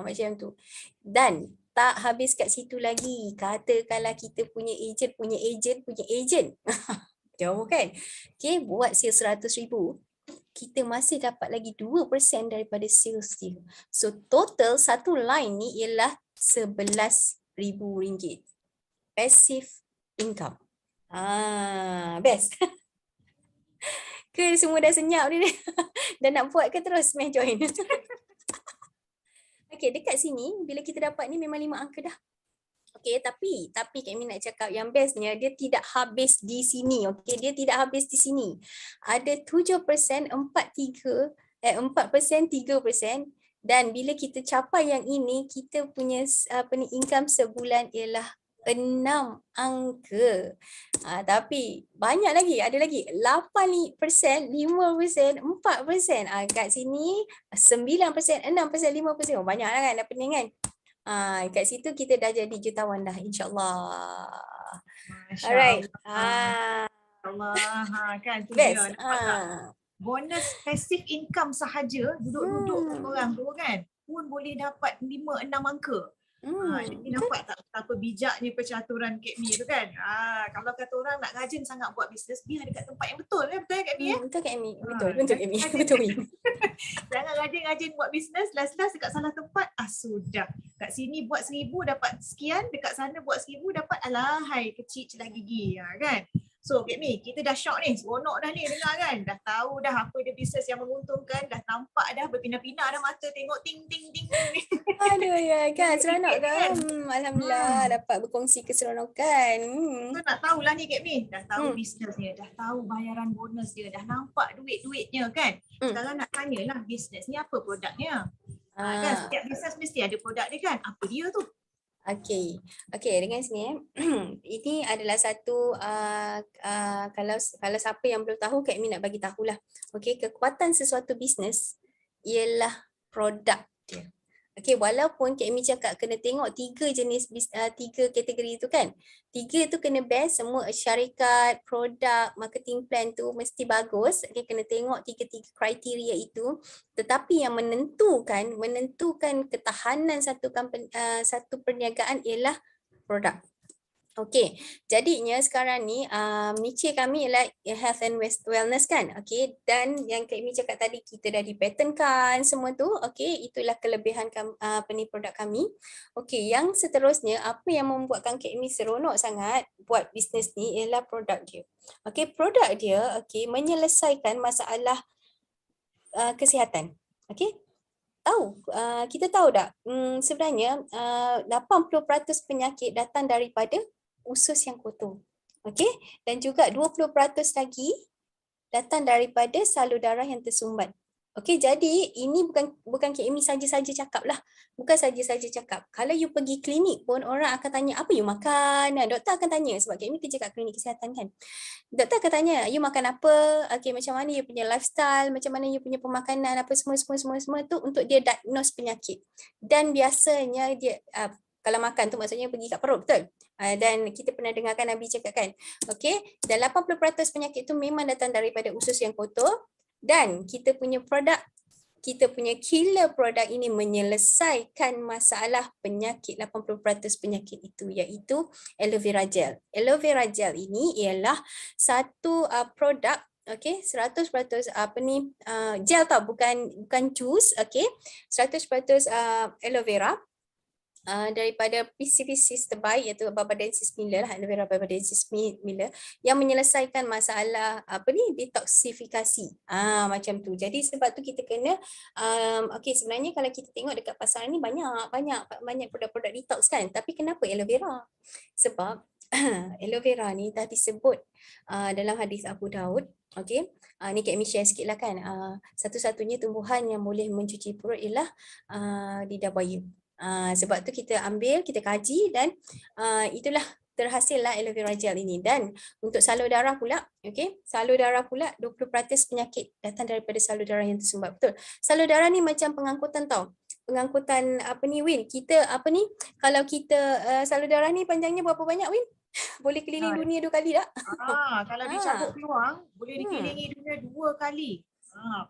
B: Macam tu. Dan tak habis kat situ lagi. Katakanlah kita punya agent. Jauh kan? Okay, buat sales 100,000. Kita masih dapat lagi 2% daripada sales dia. So total satu line ni ialah RM11,000. Passive income. Best. Ke semua dah senyap ni? Dan nak buat ke terus main join? Okay, dekat sini bila kita dapat ni memang 5 angka dah. Okay, tapi Kak Amy nak cakap yang bestnya dia tidak habis di sini. Okay, dia tidak habis di sini. Ada 7%, 4%, 3%, Dan bila kita capai yang ini, kita punya income sebulan ialah 6 angka. Tapi banyak lagi, ada lagi 8%, 5%, 4%. Kat sini 9%, 6%, 5%. Oh, banyak lah kan, dah pening kan. Kat situ kita dah jadi jutawan dah, insyaAllah.
A: Masya
B: Alright.
A: Allah. Kan tu
B: Best.
A: dia. Nampak tak? Bonus passive income sahaja duduk-duduk orang tu kan pun boleh dapat 5-6 angka. Jadi nampak tak betapa bijaknya percaturan Kak Mi tu kan. Kalau kata orang nak rajin sangat buat bisnes, biar dekat tempat yang betul kan. Betul Kak Mi ya?
B: Betul Kak Mi. Betul Kak Mi. Betul.
A: Jangan rajin-rajin buat bisnes, last-last dekat salah tempat, sudah. Kat sini buat 1,000 dapat sekian, dekat sana buat 1,000 dapat alahai kecil celah gigi kan. So Kak Mi, kita dah shock ni, seronok dah ni dengar kan. Dah tahu dah apa dia bisnes yang menguntungkan, dah nampak dah berpindah-pindah dah mata tengok ting ting ting.
B: Aduh ya kan, seronok kan. Alhamdulillah dapat berkongsi keseronokan.
A: So nak tahulah ni Kak Mi, dah tahu bisnes dia, dah tahu bayaran bonus dia, dah nampak duit-duitnya kan. Sekarang nak tanyalah bisnes ni apa produknya. Kan setiap bisnes mesti ada produk dia kan. Apa dia tu?
B: Okey, dengan sini ini adalah satu kalau siapa yang belum tahu, Kak Mi nak bagi tahulah. Okey, kekuatan sesuatu bisnes ialah produk dia. Okey, walaupun Kak Mi cakap kena tengok 3 jenis 3 kategori tu kan. 3 tu kena best, semua syarikat, produk, marketing plan tu mesti bagus. Okey, kena tengok 3 kriteria itu. Tetapi yang menentukan ketahanan satu perniagaan ialah produk. Okey, jadinya sekarang ni niche kami ialah health and wellness kan. Okey, dan yang Kak Mi cakap tadi kita dah dipatentkan semua tu. Okey, itulah kelebihan produk kami. Okey, yang seterusnya apa yang membuatkan Kak Mi seronok sangat buat bisnes ni ialah produk dia. Okey, produk dia menyelesaikan masalah kesihatan. Okey. Kita tahu tak sebenarnya 80% penyakit datang daripada usus yang kotor. Okey, dan juga 20% lagi datang daripada salur darah yang tersumbat. Okey, jadi ini bukan Kak Mi saja-saja cakap lah. Bukan saja-saja cakap. Kalau you pergi klinik pun orang akan tanya apa you makan. Doktor akan tanya sebab Kak Mi kerja kat klinik kesihatan kan. Doktor akan tanya you makan apa, okey macam mana you punya lifestyle, macam mana you punya pemakanan, apa semua tu untuk dia diagnose penyakit. Dan biasanya dia kalau makan tu maksudnya pergi kat perut, betul? Dan kita pernah dengarkan Nabi cakap kan. Okey, dan 80% penyakit tu memang datang daripada usus yang kotor dan kita punya killer produk ini menyelesaikan masalah penyakit 80% penyakit itu, iaitu aloe vera gel. Aloe vera gel ini ialah satu produk 100% gel tau, bukan jus, 100% aloe vera daripada species terbaik iaitu Barbadensis Miller, aloe vera Barbadensis Miller yang menyelesaikan masalah detoksifikasi. Macam tu. Jadi sebab tu kita kena sebenarnya kalau kita tengok dekat pasaran ni banyak produk-produk detox kan. Tapi kenapa aloe vera? Sebab aloe vera ni dah disebut dalam hadis Abu Daud. Ni Kak Mi share sikit lah kan. Satu-satunya tumbuhan yang boleh mencuci perut ialah lidah buaya. Sebab tu kita ambil, kita kaji dan itulah terhasillah aloe vera gel ini. Dan untuk salur darah pula, salur darah pula 20% penyakit datang daripada salur darah yang tersumbat. Betul. Salur darah ni macam pengangkutan tau. Pengangkutan Win? Kita kalau kita salur darah ni panjangnya berapa banyak Win? Boleh keliling dunia 2 kali tak?
A: Kalau dicabut peluang, boleh dikelilingi dunia 2 kali.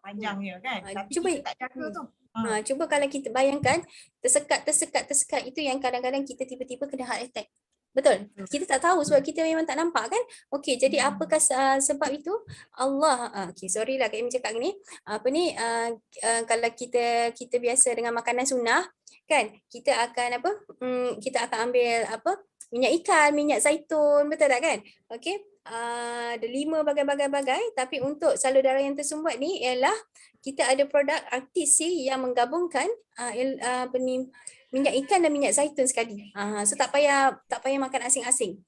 A: Panjangnya kan. Tapi
B: cuba
A: kita tak jaga tu.
B: Cuba kalau kita bayangkan tersekat itu yang kadang-kadang kita tiba-tiba kena heart attack. Betul? Kita tak tahu sebab kita memang tak nampak kan? Okey, jadi apakah sebab itu? Allah, sorry lah Kak Mi cakap gini. Kalau kita biasa dengan makanan sunnah kan, kita akan kita akan ambil minyak ikan, minyak zaitun, betul tak kan? Okey. Ada 5 bagai-bagai, tapi untuk salur darah yang tersumbat ni ialah kita ada produk RTC yang menggabungkan minyak ikan dan minyak zaitun sekali. So tak payah makan asing-asing.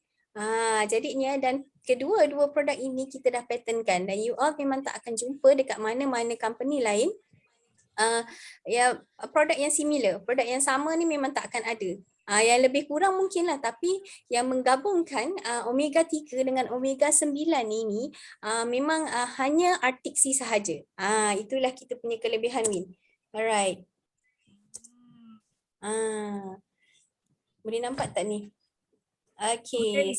B: Jadinya dan kedua-dua produk ini kita dah patentkan dan you all memang tak akan jumpa dekat mana-mana company lain ya produk yang similar, produk yang sama ni memang tak akan ada. Yang lebih kurang mungkin lah, tapi yang menggabungkan omega 3 dengan omega 9 ini memang hanya Arctic Sea sahaja. Itulah kita punya kelebihan, Win. Alright. Boleh nampak tak ni? Okay.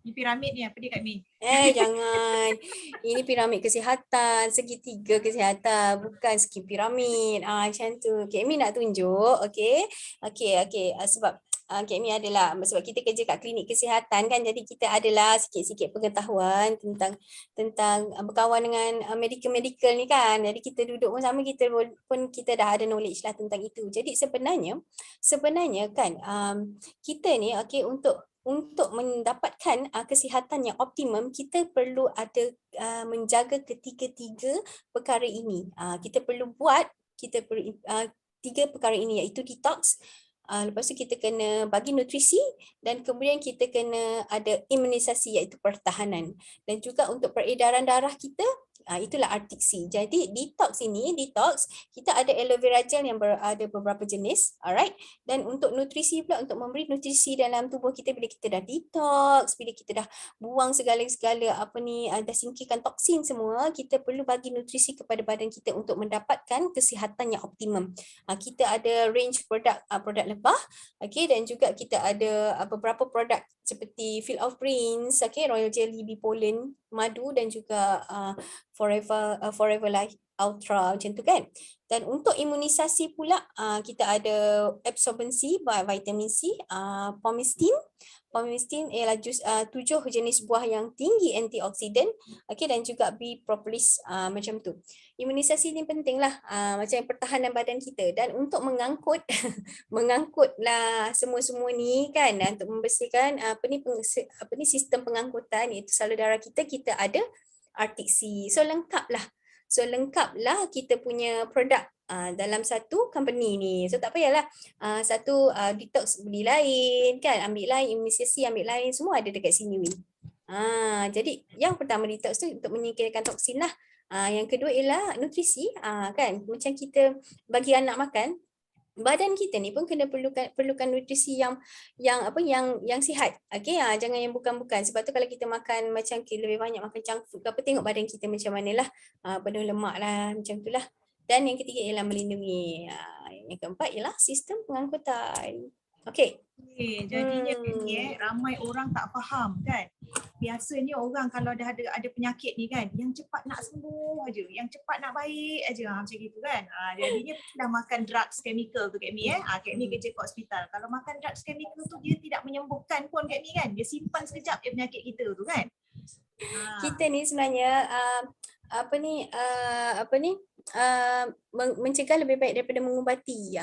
A: Ni piramid ni apa dia Kak Mi?
B: Jangan. Ini piramid kesihatan, segitiga kesihatan, bukan segi piramid. Macam tu. Kak Mi nak tunjuk, okey. Okey. Sebab Kak Mi adalah sebab kita kerja kat klinik kesihatan kan, jadi kita adalah sikit-sikit pengetahuan tentang berkawan dengan medical ni kan. Jadi kita duduk bersama, kita pun kita dah ada knowledge lah tentang itu. Jadi sebenarnya kan kita ni okey, untuk mendapatkan kesihatan yang optimum, kita perlu ada menjaga ketiga-tiga perkara ini. Kita perlu tiga perkara ini, iaitu detox. Lepas tu kita kena bagi nutrisi, dan kemudian kita kena ada imunisasi, iaitu pertahanan. Dan juga untuk peredaran darah kita, itulah Arctic Sea. Jadi detox, kita ada aloe vera gel yang ada beberapa jenis, alright. Dan untuk nutrisi pula, untuk memberi nutrisi dalam tubuh kita bila kita dah detox, bila kita dah buang segala-segala dah singkirkan toksin semua, kita perlu bagi nutrisi kepada badan kita untuk mendapatkan kesihatan yang optimum. Kita ada range produk lebah, okey, dan juga kita ada beberapa produk seperti Field of Greens, Royal Jelly, Bee Pollen, madu, dan juga Forever Life Ultra, macam tu kan. Dan untuk imunisasi pula, kita ada absorbency vitamin C, Pomistine ialah 7 jenis buah yang tinggi antioksidan, dan juga B propolis, macam tu. Imunisasi ni penting lah, macam pertahanan badan kita. Dan untuk mengangkutlah semua ni kan, untuk membersihkan sistem pengangkutan, iaitu salur darah kita ada Arctic Sea. So lengkaplah kita punya produk dalam satu company ni. So tak payahlah satu detox beli lain kan, ambil lain, imunisasi ambil lain, semua ada dekat sini, Win. Jadi yang pertama detox tu untuk menyingkirkan toksin lah. Yang kedua ialah nutrisi, kan, macam kita bagi anak makan, badan kita ni pun kena perlukan nutrisi yang sihat. Okey, jangan yang bukan-bukan. Sebab tu kalau kita makan macam lebih banyak makan junk food, apa, tengok badan kita macam manalah, penuh lemak lah, macam itulah. Dan yang ketiga ialah melindungi. Yang keempat ialah sistem pengangkutan. Okey.
A: Jadinya ramai orang tak faham kan. Biasanya orang kalau dah ada penyakit ni kan, yang cepat nak sembuh aja, yang cepat nak baik aja, macam gitu kan. Jadinya dah makan drugs chemical tu Kak Mi Kak Mi kerja kat hospital. Kalau makan drugs chemical tu dia tidak menyembuhkan pun Kak Mi kan. Dia simpan sekejap dia penyakit kita tu kan.
B: Kita ni sebenarnya mencegah lebih baik daripada mengubati.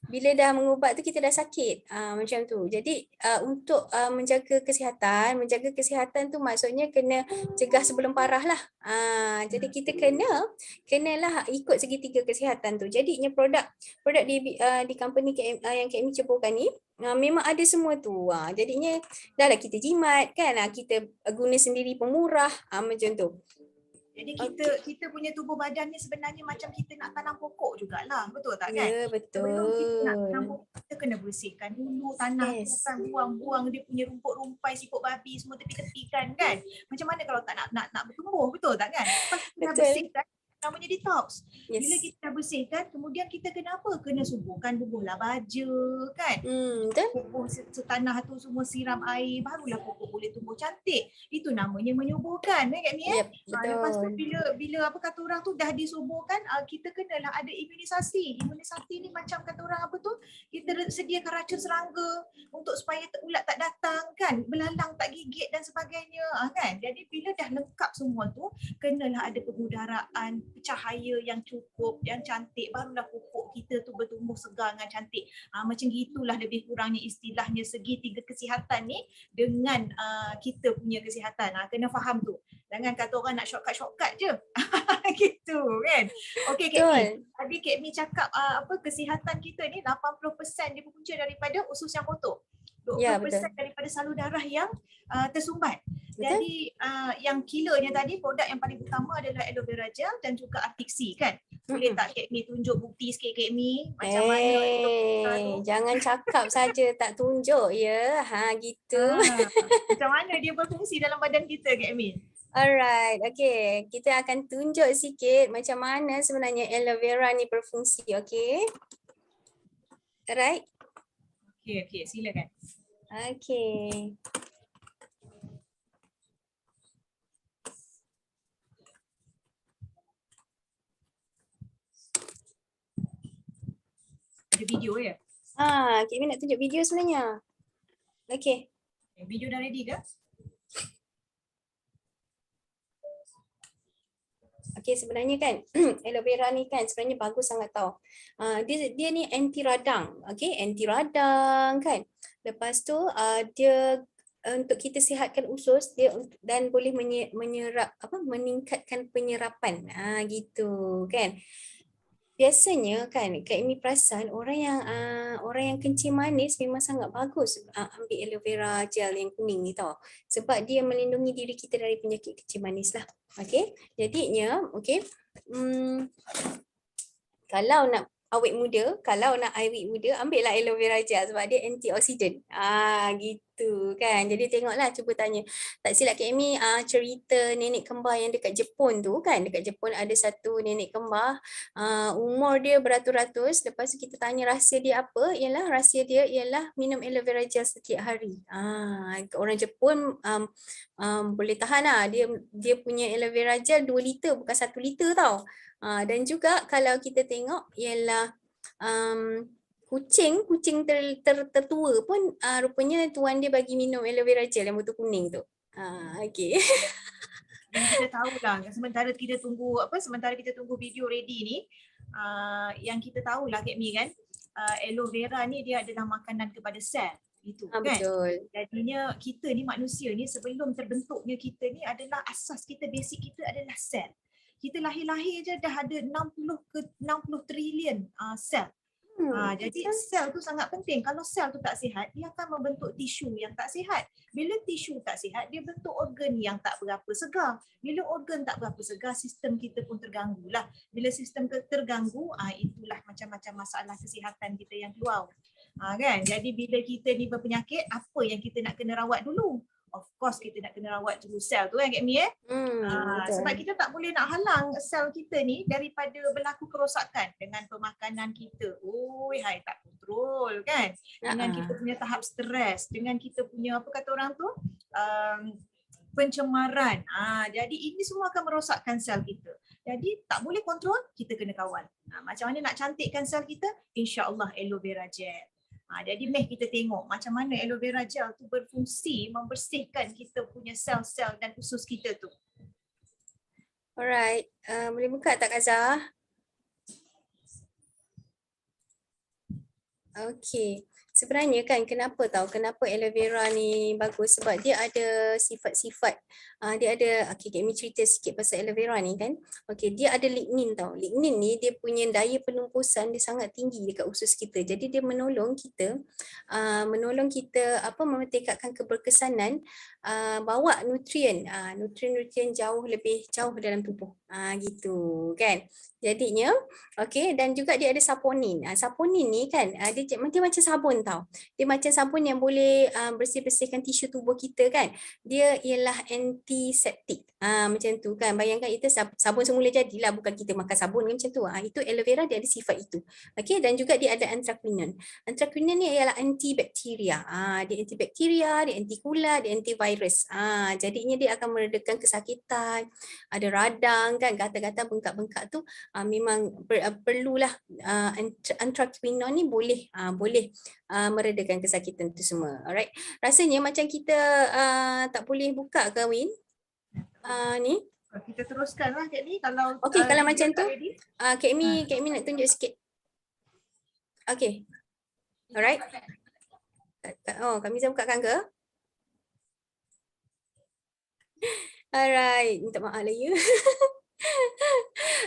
B: Bila dah mengubat tu kita dah sakit, macam tu. Jadi untuk menjaga kesihatan tu maksudnya kena cegah sebelum parah lah. Jadi kita kenalah ikut segitiga kesihatan tu. Jadinya produk di company yang Kak Mi ceburkan ni memang ada semua tu. Jadinya dah lah kita jimat kan, kita guna sendiri pemurah, macam tu.
A: Jadi kita punya tubuh badan ni sebenarnya macam kita nak tanam pokok jugalah, betul tak kan?
B: Ya, betul.
A: Sebelum kita nak tanam pokok, kita kena bersihkan dulu tanah tu kan, buang-buang dia punya rumput rumpai, siput babi semua tepi-tepikan kan. Macam mana kalau tak nak bertumbuh, betul tak kan? Lepas kita bersihkan, namanya detox. Bila kita dah bersihkan, kemudian kita kena apa? Kena suburkan, bubuhlah baja kan. Bubuh setanah tu semua, siram air, barulah pokok boleh tumbuh cantik. Itu namanya menyuburkan Kak Mi. Lepas tu bila apa kata orang tu dah disuburkan, kita kenalah ada imunisasi. Imunisasi ni macam kata orang apa tu, kita sediakan racun serangga untuk supaya ulat tak datang kan, belalang tak gigit dan sebagainya kan. Jadi bila dah lengkap semua tu, kenalah ada pengudaraan, cahaya yang cukup, yang cantik, barulah pokok kita tu bertumbuh segar dengan cantik. Macam gitulah lebih kurangnya istilahnya segitiga kesihatan ni dengan kita punya kesihatan. Kena faham tu. Jangan kata orang nak shortcut je. Gitu kan. Okey Kak Mi. Tadi Kak Mi cakap kesihatan kita ni 80% dia berpunca daripada usus yang kotor. 20% daripada salur darah yang tersumbat. Jadi yang killernya tadi, produk yang paling utama adalah aloe vera gel dan juga Arctic Sea kan. Boleh tak Kak Mi tunjuk bukti sikit Kak Mi macam mana aloe vera tu?
B: Jangan cakap saja tak tunjuk ya. Gitu.
A: Macam mana dia berfungsi dalam badan kita Kak Mi?
B: Alright, okay. Kita akan tunjuk sikit macam mana sebenarnya aloe vera ni berfungsi, okay? Alright?
A: Okey, silakan.
B: Okay.
A: Ada video ya?
B: Kak Mi nak tunjuk video sebenarnya. Okay.
A: Video dah ready ke?
B: Okay, sebenarnya kan aloe vera ni kan sebenarnya bagus sangat tau. Dia ni anti radang. Okay, anti radang kan. Lepas tu dia untuk kita sihatkan usus dia dan boleh menyerap meningkatkan penyerapan. Gitu kan. Biasanya kan Kak Amy perasan orang yang kencing manis memang sangat bagus ambil aloe vera gel yang kuning ni tau. Sebab dia melindungi diri kita dari penyakit kencing manis lah. Okey. Jadinya kalau nak awet muda, kalau nak awet muda, ambillah aloe vera gel sebab dia antioksidan. Gitu kan. Jadi tengoklah, cuba tanya. Tak silap Kak Amy cerita nenek kembar yang dekat Jepun tu kan. Dekat Jepun ada satu nenek kembar, umur dia beratus-ratus. Lepas tu kita tanya rahsia dia apa? Rahsia dia ialah minum aloe vera gel setiap hari. Orang Jepun boleh tahan lah. Dia punya aloe vera gel 2 liter bukan 1 liter tau. Dan juga kalau kita tengok ialah kucing tertua pun rupanya tuan dia bagi minum aloe vera gel yang botol kuning tu. Okey.
A: Kita tahulah sementara kita tunggu video ready ni, yang kita tahulah Kak Mi kan, aloe vera ni dia adalah makanan kepada sel. Itu kan.
B: Betul.
A: Jadinya kita ni manusia ni sebelum terbentuknya kita ni adalah asas kita, basic kita adalah sel. Kita lahir-lahir je dah ada 60 trilion sel. Jadi sel tu sangat penting. Kalau sel tu tak sihat, dia akan membentuk tisu yang tak sihat. Bila tisu tak sihat, dia bentuk organ yang tak berapa segar. Bila organ tak berapa segar, sistem kita pun terganggu lah. Bila sistem terganggu, itulah macam-macam masalah kesihatan kita yang keluar. Kan? Jadi bila kita ni berpenyakit, apa yang kita nak kena rawat dulu? Of course kita nak kena rawat dulu sel tu kan Kak Mi sebab kita tak boleh nak halang sel kita ni daripada berlaku kerosakan dengan pemakanan kita. Tak kontrol kan. Dengan kita punya tahap stres, dengan kita punya apa kata orang tu? Pencemaran. Jadi ini semua akan merosakkan sel kita. Jadi tak boleh kontrol, kita kena kawal. Macam mana nak cantikkan sel kita? InsyaAllah aloe vera gel. Jadi meh kita tengok macam mana aloe vera gel tu berfungsi membersihkan kita punya sel-sel dan usus kita tu.
B: Alright, boleh buka tak Kak Zah? Okay. Sebenarnya kan kenapa aloe vera ni bagus, sebab dia ada sifat-sifat, dia ada, Kak Mi cerita sikit pasal aloe vera ni kan. Dia ada lignin tau. Lignin ni dia punya daya penumpusan dia sangat tinggi dekat usus kita. Jadi dia menolong kita memertekatkan keberkesanan bawa nutrien jauh dalam tubuh. Gitu kan. Jadinya dan juga dia ada saponin. Saponin ni kan dia macam sabun tau. Dia macam sabun yang boleh bersih-bersihkan tisu tubuh kita kan. Dia ialah antiseptik. Macam tu kan. Bayangkan itu sabun semula jadilah, bukan kita makan sabun macam tu. Itu aloe vera dia ada sifat itu. Dan juga dia ada anthraquinone. Anthraquinone ni ialah antibakteria. Dia antibakteria, dia anti kulat, dia antivirus. Jadinya dia akan meredakan kesakitan, ada radang kan, gatal-gatal, bengkak-bengkak tu memang perlulah anthraquinone ni boleh meredakan kesakitan tu semua. Alright. Rasanya macam kita tak boleh buka ke Win? Ni.
A: Kita teruskanlah Kak Mi kalau
B: kalau macam tu Kak Mi nak tunjuk sikit. Alright. Kak Miza bukakan ke? Alright, minta maaf lah ya.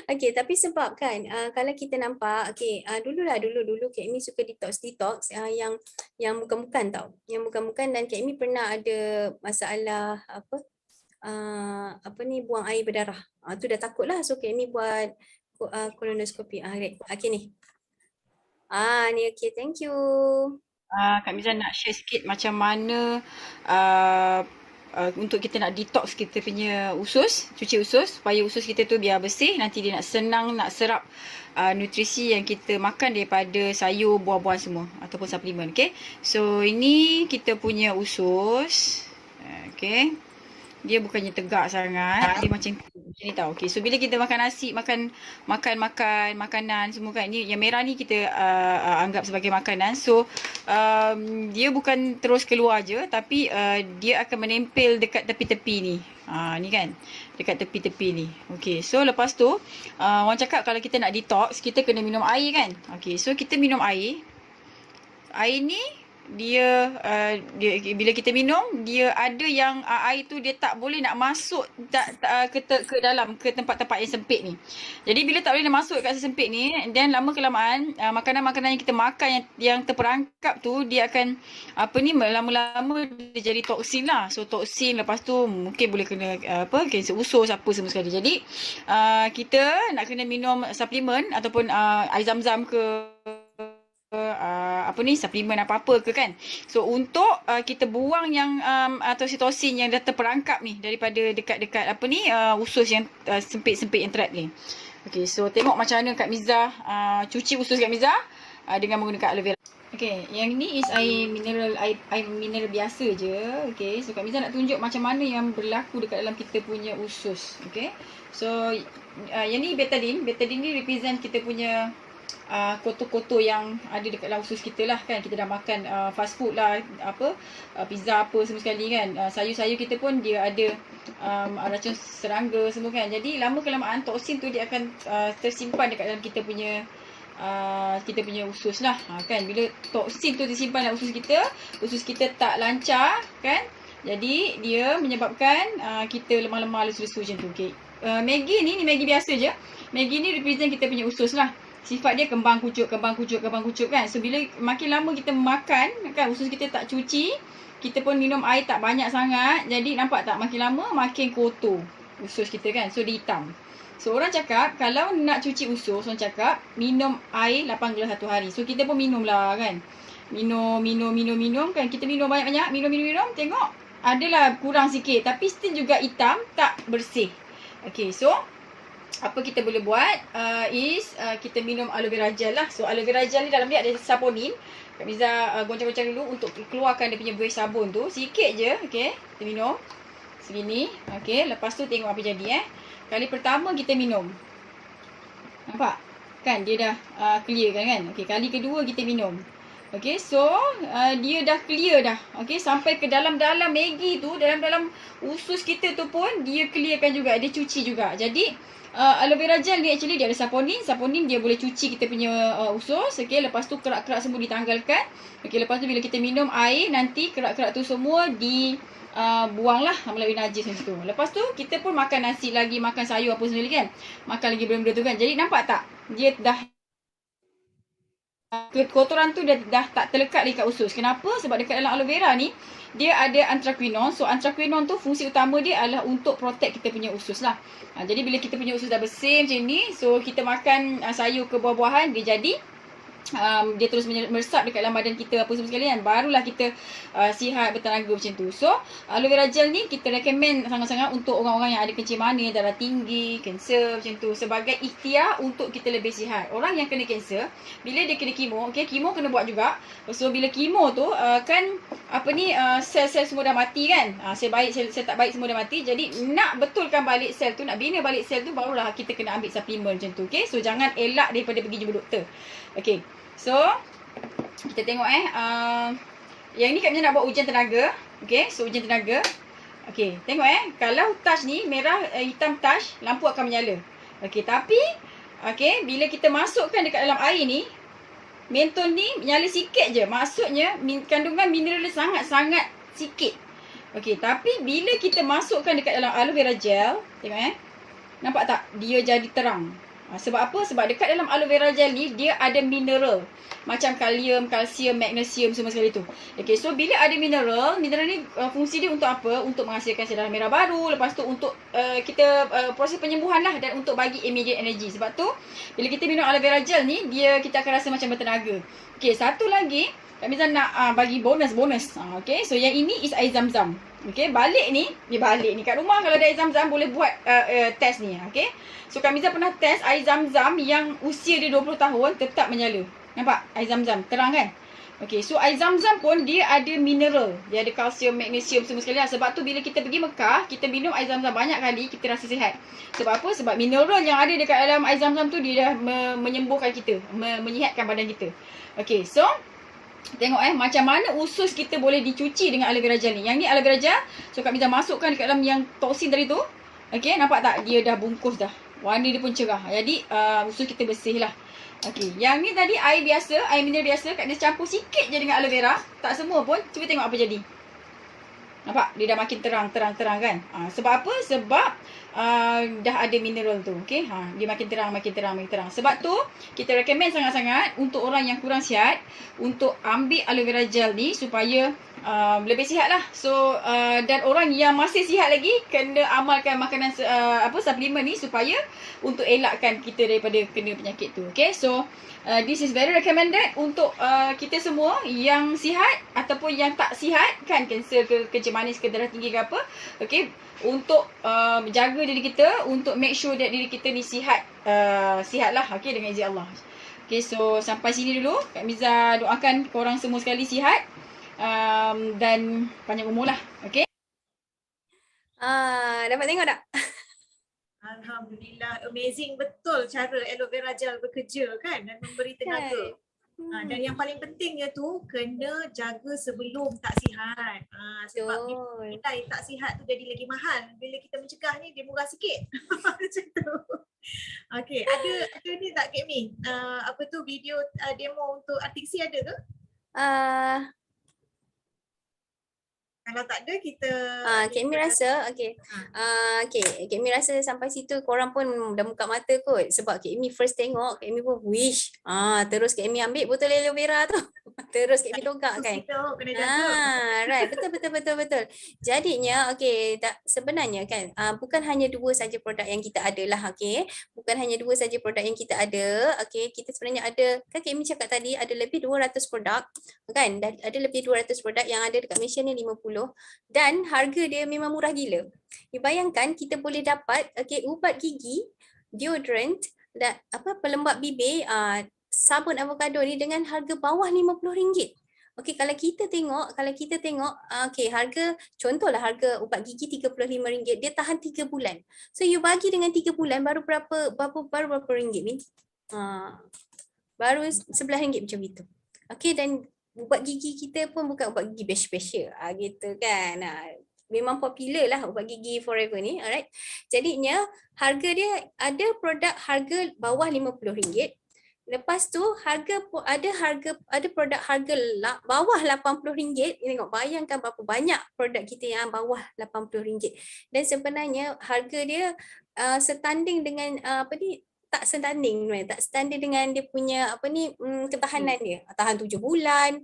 B: Tapi sebab kan kalau kita nampak dulu Kak Mi suka detox yang bukan-bukan tau. Yang bukan-bukan, dan Kak Mi pernah ada masalah buang air berdarah. Tu dah takut lah, so Kak Mi buat kolonoskopi. Okay ni. Ni okay, thank you.
E: Kak Miza nak share sikit macam mana untuk kita nak detox kita punya usus, cuci usus supaya usus kita tu biar bersih, nanti dia nak senang nak serap nutrisi yang kita makan daripada sayur, buah-buahan semua ataupun suplemen. Okay, so ini kita punya usus. Okay, dia bukannya tegak sangat, dia macam ni tau. Okay, so bila kita makan nasi, makan makanan semua kan, ni yang merah ni kita anggap sebagai makanan. So dia bukan terus keluar je, tapi dia akan menempel dekat tepi-tepi ni. Ni kan, dekat tepi-tepi ni. Okay, so lepas tu orang cakap kalau kita nak detox, kita kena minum air kan. Okay, so kita minum air. Air ni dia bila kita minum, dia ada yang air tu dia tak boleh nak masuk ke dalam ke tempat-tempat yang sempit ni. Jadi bila tak boleh nak masuk kat sempit ni, dan lama kelamaan makanan-makanan yang kita makan yang terperangkap tu, dia akan lama-lama dia jadi toksin lah. So toksin, lepas tu mungkin boleh kena kanser usus apa semua sekali. Jadi kita nak kena minum suplemen ataupun air zam-zam ke suplemen apa-apa ke kan. So untuk kita buang yang atau sitosin yang dah terperangkap ni daripada dekat-dekat usus yang sempit-sempit yang trap ni. Okay, so tengok macam mana Kak Miza cuci usus Kak Miza dengan menggunakan aloe vera. Okay, yang ni is air mineral biasa je. Okay, so Kak Miza nak tunjuk macam mana yang berlaku dekat dalam kita punya usus. Okay, so yang ni betadine. Betadine ni represent kita punya kotor-kotor yang ada dekat dalam usus kita lah kan. Kita dah makan fast food lah, pizza apa semua sekali kan. Sayur-sayur kita pun dia ada racun serangga semua kan. Jadi lama kelamaan toksin tu dia akan tersimpan dekat dalam kita punya usus lah kan. Bila toksin tu tersimpan dalam usus kita tak lancar kan. Jadi dia menyebabkan kita lemah-lemah, lesu-lesu macam tu. Okay. Maggi ni Maggi biasa je. Maggi ni represent kita punya usus lah. Sifat dia kembang kucuk kan. So bila makin lama kita makan kan, usus kita tak cuci, kita pun minum air tak banyak sangat. Jadi nampak tak, makin lama makin kotor usus kita kan. So dia hitam. So orang cakap kalau nak cuci usus, orang cakap minum air 8 gelas satu hari. So kita pun minum lah kan. Minum kan. Kita minum banyak-banyak, minum. Tengok adalah kurang sikit, tapi still juga hitam, tak bersih. Okay, so apa kita boleh buat kita minum aloe vera gel lah. So aloe vera gel ni dalam dia ada saponin. Kak Miza goncang-goncang dulu untuk keluarkan dia punya buih sabun tu. Sikit je, okay. Kita minum segini, okay. Lepas tu tengok apa jadi Kali pertama kita minum, nampak kan dia dah clear kan. Okay, kali kedua kita minum. Okay, so dia dah clear dah. Okay, sampai ke dalam-dalam Maggi tu, dalam usus kita tu pun dia clearkan juga, dia cuci juga. Jadi aloe vera gel ni actually dia ada saponin. Saponin dia boleh cuci kita punya usus. Okay, lepas tu kerak-kerak semua ditanggalkan. Okay, lepas tu bila kita minum air, nanti kerak-kerak tu semua buanglah melalui najis macam tu. Lepas tu kita pun makan nasi lagi, makan sayur apa semua lagi kan. Makan lagi benda-benda tu kan. Jadi nampak tak? Dia dah kotoran tu dah tak terlekat dekat usus. Kenapa? Sebab dekat dalam aloe vera ni dia ada anthraquinone. So anthraquinone tu fungsi utama dia adalah untuk protect kita punya usus lah. Jadi bila kita punya usus dah bersih macam ni, so kita makan sayur ke buah-buahan, dia jadi dia terus meresap dekat dalam badan kita apa semua sekali kan. Barulah kita sihat, bertenaga macam tu. So aloe vera gel ni kita recommend sangat-sangat untuk orang-orang yang ada kencing manis, darah tinggi, kanser macam tu, sebagai ikhtiar untuk kita lebih sihat. Orang yang kena kanser, bila dia kena kemo, okay, kemo kena buat juga. So bila kemo tu sel-sel semua dah mati kan. Sel baik, sel tak baik semua dah mati. Jadi nak betulkan balik sel tu, nak bina balik sel tu, barulah kita kena ambil suplemen macam tu. Okay, so jangan elak daripada pergi jumpa doktor. Okay, so kita tengok yang ni Kak Miza nak buat ujian tenaga. Okay, so ujian tenaga. Okay, tengok kalau touch ni merah, hitam touch, lampu akan menyala. Okay, tapi bila kita masukkan dekat dalam air ni, mentol ni menyala sikit je. Maksudnya kandungan mineral dia sangat-sangat sikit. Okay, tapi bila kita masukkan dekat dalam aloe vera gel, tengok nampak tak? Dia jadi terang. Sebab apa? Sebab dekat dalam aloe vera gel ni dia ada mineral macam kalium, kalsium, magnesium semua sekali tu. Okay, so bila ada mineral ni fungsi dia untuk apa? Untuk menghasilkan sel darah merah baru, lepas tu untuk kita proses penyembuhan lah dan untuk bagi immediate energy. Sebab tu bila kita minum aloe vera gel ni kita akan rasa macam bertenaga. Okay, satu lagi Kak Miza nak bagi bonus. Okay, so yang ini is air zam-zam. Okay, balik ni kat rumah kalau ada air zam-zam boleh buat test ni. Okay, so Kak Miza pernah test air zam-zam yang usia dia 20 tahun tetap menyala. Nampak? Air zam-zam terang kan? Okay, so air zam-zam pun dia ada mineral. Dia ada kalsium, magnesium semua sekali lah. Sebab tu bila kita pergi Mekah, kita minum air zam-zam banyak kali, kita rasa sihat. Sebab apa? Sebab mineral yang ada dekat dalam air zam-zam tu dia dah menyembuhkan kita, menyihatkan badan kita. Okay, so tengok macam mana usus kita boleh dicuci dengan aloe vera gel ni. Yang ni aloe vera gel. So Kak Miza masukkan dekat dalam yang toksin tadi tu. Okay, nampak tak? Dia dah bungkus dah. Warna dia pun cerah. Jadi usus kita bersih lah. Okay, yang ni tadi air biasa, air mineral biasa. Kak Miza campur sikit je dengan aloe vera. Tak semua pun. Cuba tengok apa jadi. Nampak? Dia dah makin terang kan? Sebab apa? Sebab dah ada mineral tu. Okay? Dia makin terang. Sebab tu, kita recommend sangat-sangat untuk orang yang kurang sihat untuk ambil aloe vera gel ni supaya lebih sihat lah. So, dan orang yang masih sihat lagi kena amalkan makanan suplemen ni supaya untuk elakkan kita daripada kena penyakit tu. Okay? So, this is very recommended untuk kita semua yang sihat ataupun yang tak sihat kan, kanser ke, kencing manis ke, darah tinggi ke apa. Okay, untuk jaga diri kita, untuk make sure that diri kita ni sihat lah, okay, dengan izin Allah. Okay, so sampai sini dulu. Kak Miza doakan korang semua sekali sihat dan panjang umur lah. Okay.
B: Dapat tengok tak?
A: Alhamdulillah, amazing betul cara aloe vera gel bekerja kan dan memberi tenaga. Dan yang paling pentingnya tu kena jaga sebelum tak sihat. Sebab kita yang tak sihat tu jadi lagi mahal. Bila kita mencegah ni dia murah sikit. Macam tu. Okey, ada ni tak Kak Mi? Apa tu video demo untuk Artiksi ada ke? Kalau tak ada kita
B: Kak Mi rasa Kak Mi rasa sampai situ korang pun dah buka mata kot. Sebab Kak Mi first tengok, Kak Mi pun wish. Terus Kak Mi ambil botol aloe vera tu. Terus Kak Mi togak kan.
A: Kena jaga.
B: Right, betul. Jadinya sebenarnya kan bukan hanya 2 saja produk yang kita ada lah, okey. Bukan hanya 2 saja produk yang kita ada. Okey, kita sebenarnya ada, kan Kak Mi cakap tadi ada lebih 200 produk kan. Dan ada lebih 200 produk yang ada dekat Malaysia ni 50. Dan harga dia memang murah gila. You bayangkan kita boleh dapat ubat gigi, deodorant dan pelembap bibir, sabun avocado ni dengan harga bawah RM50. Okey, kalau kita tengok harga, contohlah harga ubat gigi RM35, dia tahan 3 bulan. So you bagi dengan 3 bulan baru berapa ringgit ni? Baru RM11 macam itu. Okey, dan ubat gigi kita pun bukan ubat gigi special gitu kan. Memang popular lah ubat gigi Forever ni, alright. Jadinya harga dia ada produk harga bawah RM50. Lepas tu ada produk harga bawah RM80. Tengok, bayangkan berapa banyak produk kita yang bawah RM80. Dan sebenarnya harga dia setanding dengan tak setanding dengan dia punya ketahanan dia. Tahan 7 bulan,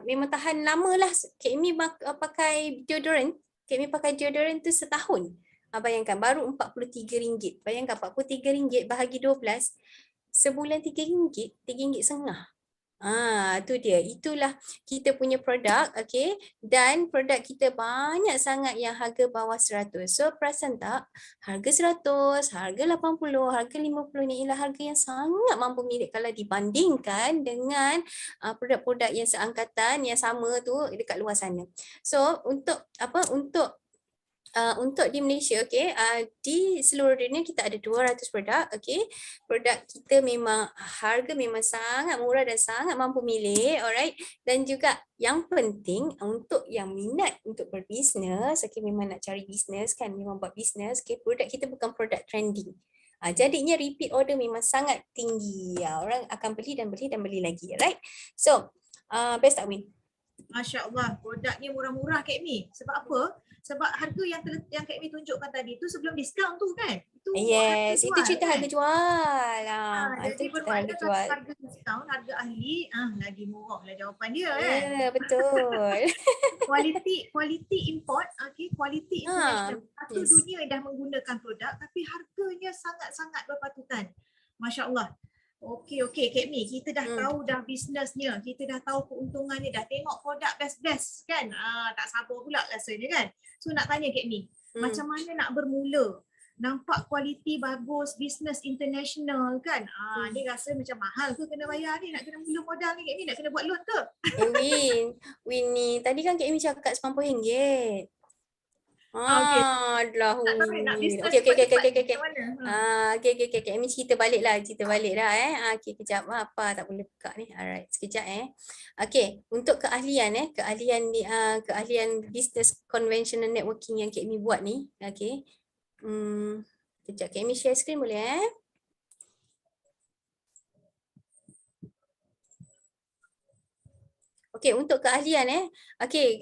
B: memang tahan lama lah. Kak Mi pakai deodorant tu setahun. Bayangkan baru RM43. Bayangkan RM43 bahagi 12, sebulan RM3.5. Tu dia. Itulah kita punya produk, okey. Dan produk kita banyak sangat yang harga bawah 100. So perasan tak? Harga 100, harga 80, harga 50 ni ialah harga yang sangat mampu milik kalau dibandingkan dengan produk-produk yang seangkatan yang sama tu dekat luar sana. So untuk di Malaysia, di seluruh dunia kita ada 200 produk, Produk kita memang harga memang sangat murah dan sangat mampu milik, alright. Dan juga yang penting untuk yang minat untuk berbisnes, memang nak cari bisnes kan, memang buat bisnes, produk kita bukan produk trending. Jadinya repeat order memang sangat tinggi. Orang akan beli dan beli lagi, right? So, best tak Win?
A: Masya Allah, produk ni murah-murah Kak Mi. Sebab apa? Sebab harga yang Kak Mi tunjukkan tadi tu sebelum diskaun tu kan. itu
B: Yes,
A: harga
B: itu
A: jual
B: cerita
A: kan?
B: harga jual. Itu
A: Jadi
B: cerita harga
A: bermakna kalau
B: jual.
A: harga diskaun, harga ahli, lagi murah lah jawapan dia kan.
B: Ya, betul.
A: Kualiti import, kualiti
B: Ha,
A: international. Satu
B: yes.
A: dunia dah menggunakan produk tapi harganya sangat-sangat berpatutan. Masya Allah. Okey, Kak Mi, kita dah tahu dah bisnesnya, kita dah tahu keuntungannya, dah tengok produk best-best kan. Tak sabar pula rasanya kan. So nak tanya Kak Mi, macam mana nak bermula? Nampak kualiti bagus, bisnes international kan. Ni rasa macam mahal ke kena bayar ni, nak kena mula modal ni Kak Mi, nak kena buat loan ke?
B: Winnie, tadi kan Kak Amy cakap RM90.
A: Okey.
B: Adalah.
A: Tak tahu nak bisnes
B: Okey.
A: cepat-cepat ni macam mana?
B: Okey. Kak Amy cerita balik dah. Okey, kejap. Apa tak boleh buka ni. Alright, sekejap Okey, untuk keahlian keahlian business conventional networking yang Kak Amy buat ni. Okey. Kejap, Kak Amy share screen boleh Okey, untuk keahlian okey,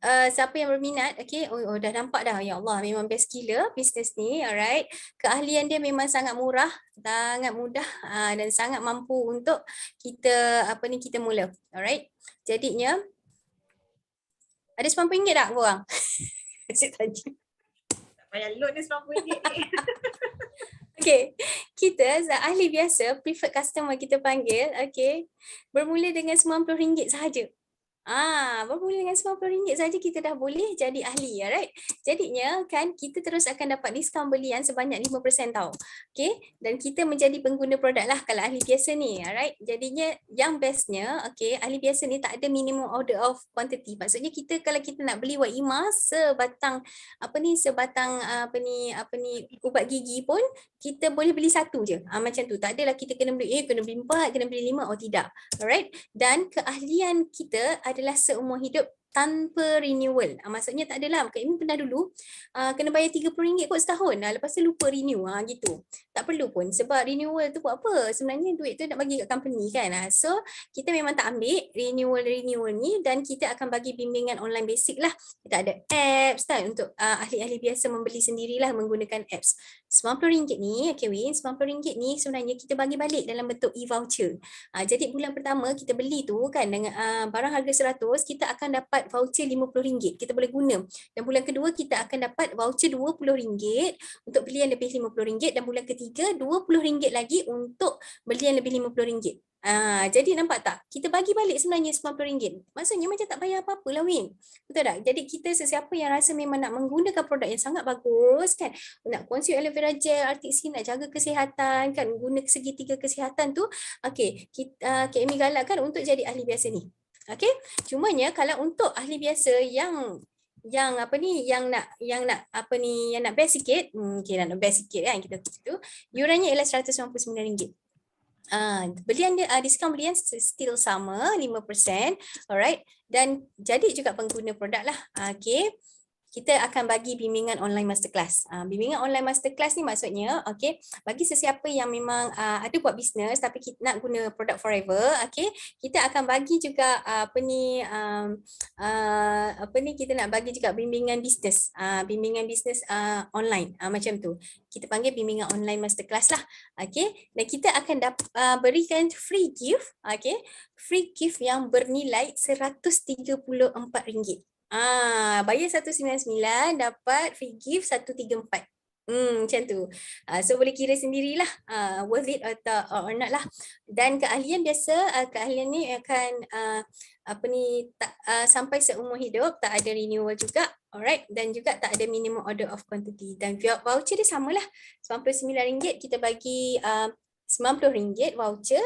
B: siapa yang berminat, okey, dah nampak dah, ya Allah, memang best gila bisnes ni, alright. Keahlian dia memang sangat murah, sangat mudah dan sangat mampu untuk kita kita mula, alright. Jadinya ada RM90 tak korang? Asyik tanya.
A: Tak payah loan ni RM90 ni.
B: Okay, kita ahli biasa, preferred customer kita panggil, okay, bermula dengan RM90 sahaja. Bermula dengan RM90 saja kita dah boleh jadi ahli, alright. Jadinya kan kita terus akan dapat diskaun belian sebanyak 5% tau. Okay, dan kita menjadi pengguna produk lah kalau ahli biasa ni, alright. Jadinya yang bestnya, okay, ahli biasa ni tak ada minimum order of quantity. Maksudnya kita kalau kita nak beli Waima sebatang ubat gigi pun kita boleh beli satu je. Macam tu. Tak adalah kita kena beli 4, kena beli 5. Tidak. Alright. Dan keahlian kita adalah seumur hidup tanpa renewal. Maksudnya tak adalah. Kak Amy pernah dulu kena bayar RM30 kot setahun. Lepas tu lupa renew. Gitu. Tak perlu pun. Sebab renewal tu buat apa? Sebenarnya duit tu nak bagi kat company kan. So kita memang tak ambil renewal ni dan kita akan bagi bimbingan online basic lah. Kita ada apps kan untuk ahli-ahli biasa membeli sendirilah menggunakan apps. RM90 ni, okay Win, RM90 ni sebenarnya kita bagi balik dalam bentuk e-voucher. Jadi bulan pertama kita beli tu kan dengan barang harga RM100, kita akan dapat voucher RM50. Kita boleh guna. Dan bulan kedua kita akan dapat voucher RM20 untuk beli yang lebih RM50 dan bulan ketiga RM20 lagi untuk beli yang lebih RM50. Jadi nampak tak? Kita bagi balik sebenarnya RM90. Maksudnya macam tak bayar apa-apa lah Win. Betul tak? Jadi kita sesiapa yang rasa memang nak menggunakan produk yang sangat bagus kan, nak consume aloe vera gel, RTC, nak jaga kesihatan kan, guna segitiga kesihatan tu, okey, Kak Amy galakkan untuk jadi ahli biasa ni. Okey? Cumanya kalau untuk ahli biasa yang nak best sikit, nak best sikit kan kita tu, yurannya ialah RM199. Belian dia diskaun belian still sama 5%, alright, dan jadi juga pengguna produk lah. Okay, kita akan bagi bimbingan online masterclass. Bimbingan online masterclass ni maksudnya, okay, bagi sesiapa yang memang ada buat bisnes tapi kita nak guna produk forever, okay, kita akan bagi juga kita nak bagi juga bimbingan bisnes, online, macam tu. Kita panggil bimbingan online masterclass lah, okay. Dan kita akan berikan free gift, okay, free gift yang bernilai RM134. Bayar RM199 dapat free gift RM134. Macam tu. So boleh kira sendirilah worth it or not lah. Dan keahlian biasa, keahlian ni akan sampai seumur hidup, tak ada renewal juga, alright, dan juga tak ada minimum order of quantity. Dan voucher dia samalah, RM99 kita bagi RM90 voucher.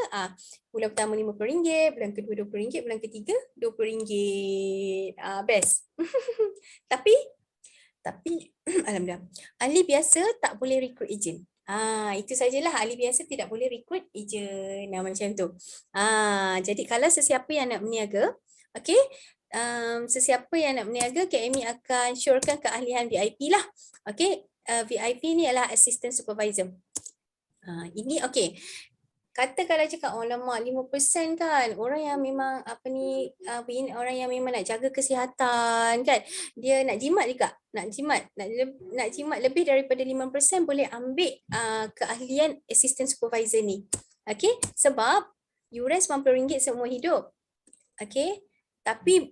B: Bulan pertama RM50, bulan kedua RM20, bulan ketiga RM20. Best. Tapi alhamdulillah, ahli biasa tak boleh recruit agent. Itu sajalah, ahli biasa tidak boleh recruit agent. Macam tu. Jadi kalau sesiapa yang nak berniaga, okey, sesiapa yang nak berniaga, Kak Amy akan syorkan keahlian VIP lah. Okey, VIP ni adalah assistant supervisor. Ini okey. Katakanlah cakap lemak 5% kan, orang yang memang orang yang memang nak jaga kesihatan kan, dia nak jimat juga, nak jimat lebih daripada 5% boleh ambil keahlian assistant supervisor ni. Okey, sebab yuran RM90 seumur hidup. Okey, tapi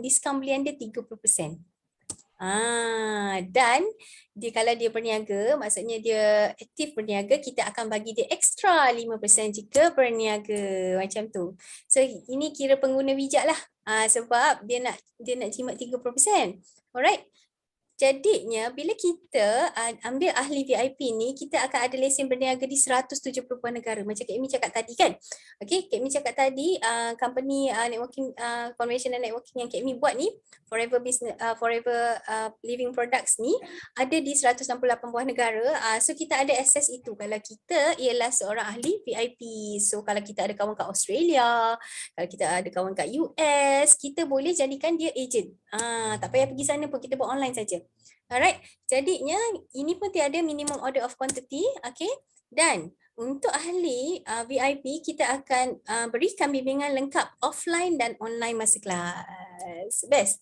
B: diskaun belian dia 30%. Dan kalau dia berniaga, maksudnya dia aktif berniaga, kita akan bagi dia extra 5% jika berniaga, macam tu. So ini kira pengguna bijak lah, sebab dia nak jimat 30%. Alright. Jadinya bila kita ambil ahli VIP ni, kita akan ada lesen berniaga di 170 negara. Macam Kak Amy cakap tadi kan. Okay, Kak Amy cakap tadi company networking, convention dan networking yang Kak Amy buat ni, Forever Living Products ni ada di 168 buah negara. So kita ada akses itu kalau kita ialah seorang ahli VIP. So kalau kita ada kawan kat Australia, kalau kita ada kawan kat US, kita boleh jadikan dia agent. Tak payah pergi sana pun, kita buat online saja. Alright, jadinya ini pun tiada minimum order of quantity, okay? Dan untuk ahli VIP, kita akan berikan bimbingan lengkap offline dan online masa kelas. Best.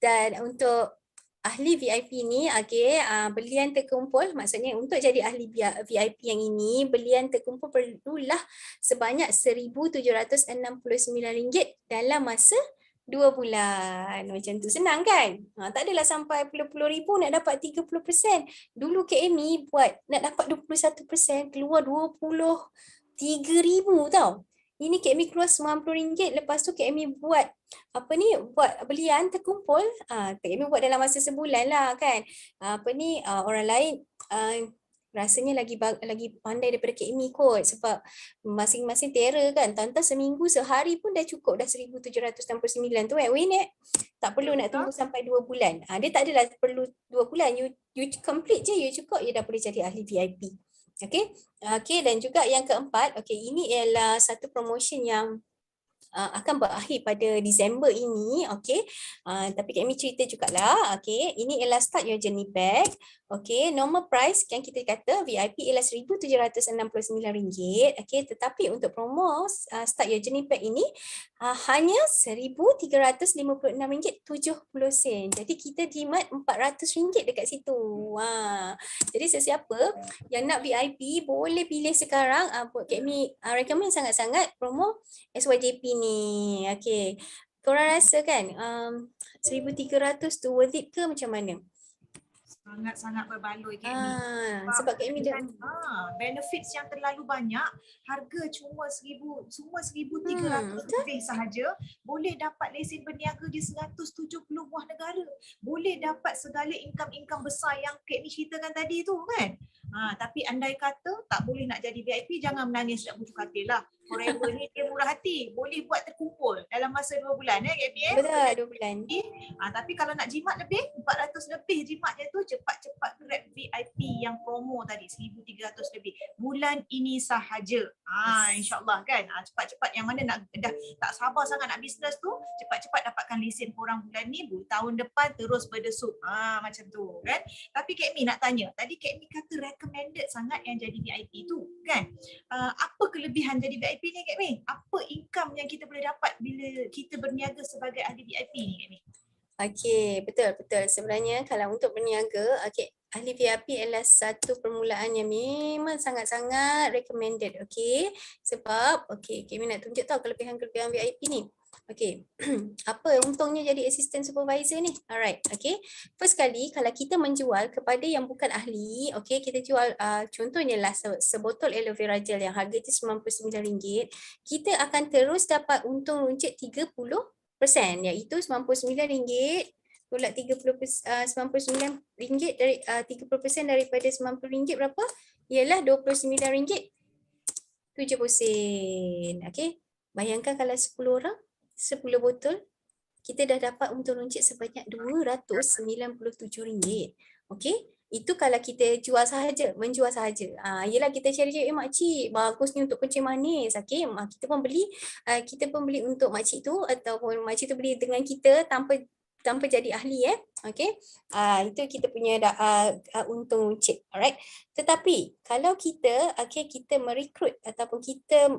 B: Dan untuk ahli VIP ni, okay, belian terkumpul, maksudnya untuk jadi ahli VIP yang ini, belian terkumpul perlulah sebanyak RM1,769 dalam masa 2 bulan. Macam tu, senang kan? Tak adalah sampai puluh-puluh ribu nak dapat 30%. Dulu Kak Amy buat nak dapat 21%, keluar 23,000 tau. Ini Kak Amy keluar RM90, lepas tu Kak Amy buat buat belian terkumpul. Kak Amy buat dalam masa sebulan lah kan. Orang lain rasanya lagi pandai daripada Kak Amy kot, sebab masing-masing terror kan. Tanta seminggu sehari pun dah cukup, dah 1,769 tu win tak perlu nak tunggu sampai 2 bulan. Dia tak adalah perlu 2 bulan, you complete je, you cukup, you dah boleh jadi ahli VIP. Okay, dan juga yang keempat, ini ialah satu promotion yang akan berakhir pada Disember ini, tapi Kak Amy cerita jugalah, ini ialah Start Your Journey Pack, normal price yang kita kata VIP ialah RM1,769, tetapi untuk promo Start Your Journey Pack ini hanya RM1,356.70. Jadi kita jimat RM400 dekat situ. Jadi sesiapa yang nak VIP boleh pilih sekarang. Kak Amy recommend sangat-sangat promo SYJP ni. Korang rasa kan 1,300 tu worth it ke macam mana?
A: Sangat-sangat berbaloi Kak Amy.
B: Sebab Kak Amy dah
A: benefits yang terlalu banyak, harga cuma 1,300 lebih sahaja, boleh dapat lesen berniaga di 170 buah negara. Boleh dapat segala income besar yang Kak Amy ceritakan tadi tu kan. Tapi andai kata tak boleh nak jadi VIP, jangan menangis nak bujuk katil lah. Forever ni dia murah hati, boleh buat terkumpul dalam masa 2 bulan Kak Amy.
B: Betul, 2 bulan.
A: Tapi kalau nak jimat lebih, 400 lebih jimatnya tu, cepat-cepat grab VIP yang promo tadi 1,300 lebih. Bulan ini sahaja. InsyaAllah kan. Cepat-cepat yang mana dah tak sabar sangat nak bisnes tu, cepat-cepat dapatkan lesen korang bulan ni, tahun depan terus berdesuk. Macam tu kan. Tapi Kak Amy nak tanya, tadi Kak Amy kata recommended sangat yang jadi VIP tu kan. Apa kelebihan jadi VIP ni Kak Amy? Apa income yang kita boleh dapat bila kita berniaga sebagai ahli VIP ni Kak Amy?
B: Betul. Sebenarnya kalau untuk berniaga, ahli VIP adalah satu permulaan yang memang sangat-sangat recommended. Sebab Kak Amy nak tunjuk tahu kelebihan-kelebihan VIP ni. Apa untungnya jadi assistant supervisor ni? Alright, first kali kalau kita menjual kepada yang bukan ahli, kita jual contohnya lah sebotol aloe vera gel yang harga itu RM99, kita akan terus dapat untung runcit 30%, iaitu RM99 pula RM99 dari 30% daripada RM90 berapa? Ialah RM29.70. Bayangkan kalau 10 orang 10 botol, kita dah dapat untung runcit sebanyak RM297. Itu kalau kita menjual sahaja. Yelah kita cari makcik, bagus ni untuk kencing manis. Kita pun beli untuk makcik tu, ataupun makcik tu beli dengan kita tanpa tanpa jadi ahli okey. Itu kita punya untung cik. Alright. Tetapi kalau kita kita merekrut ataupun kita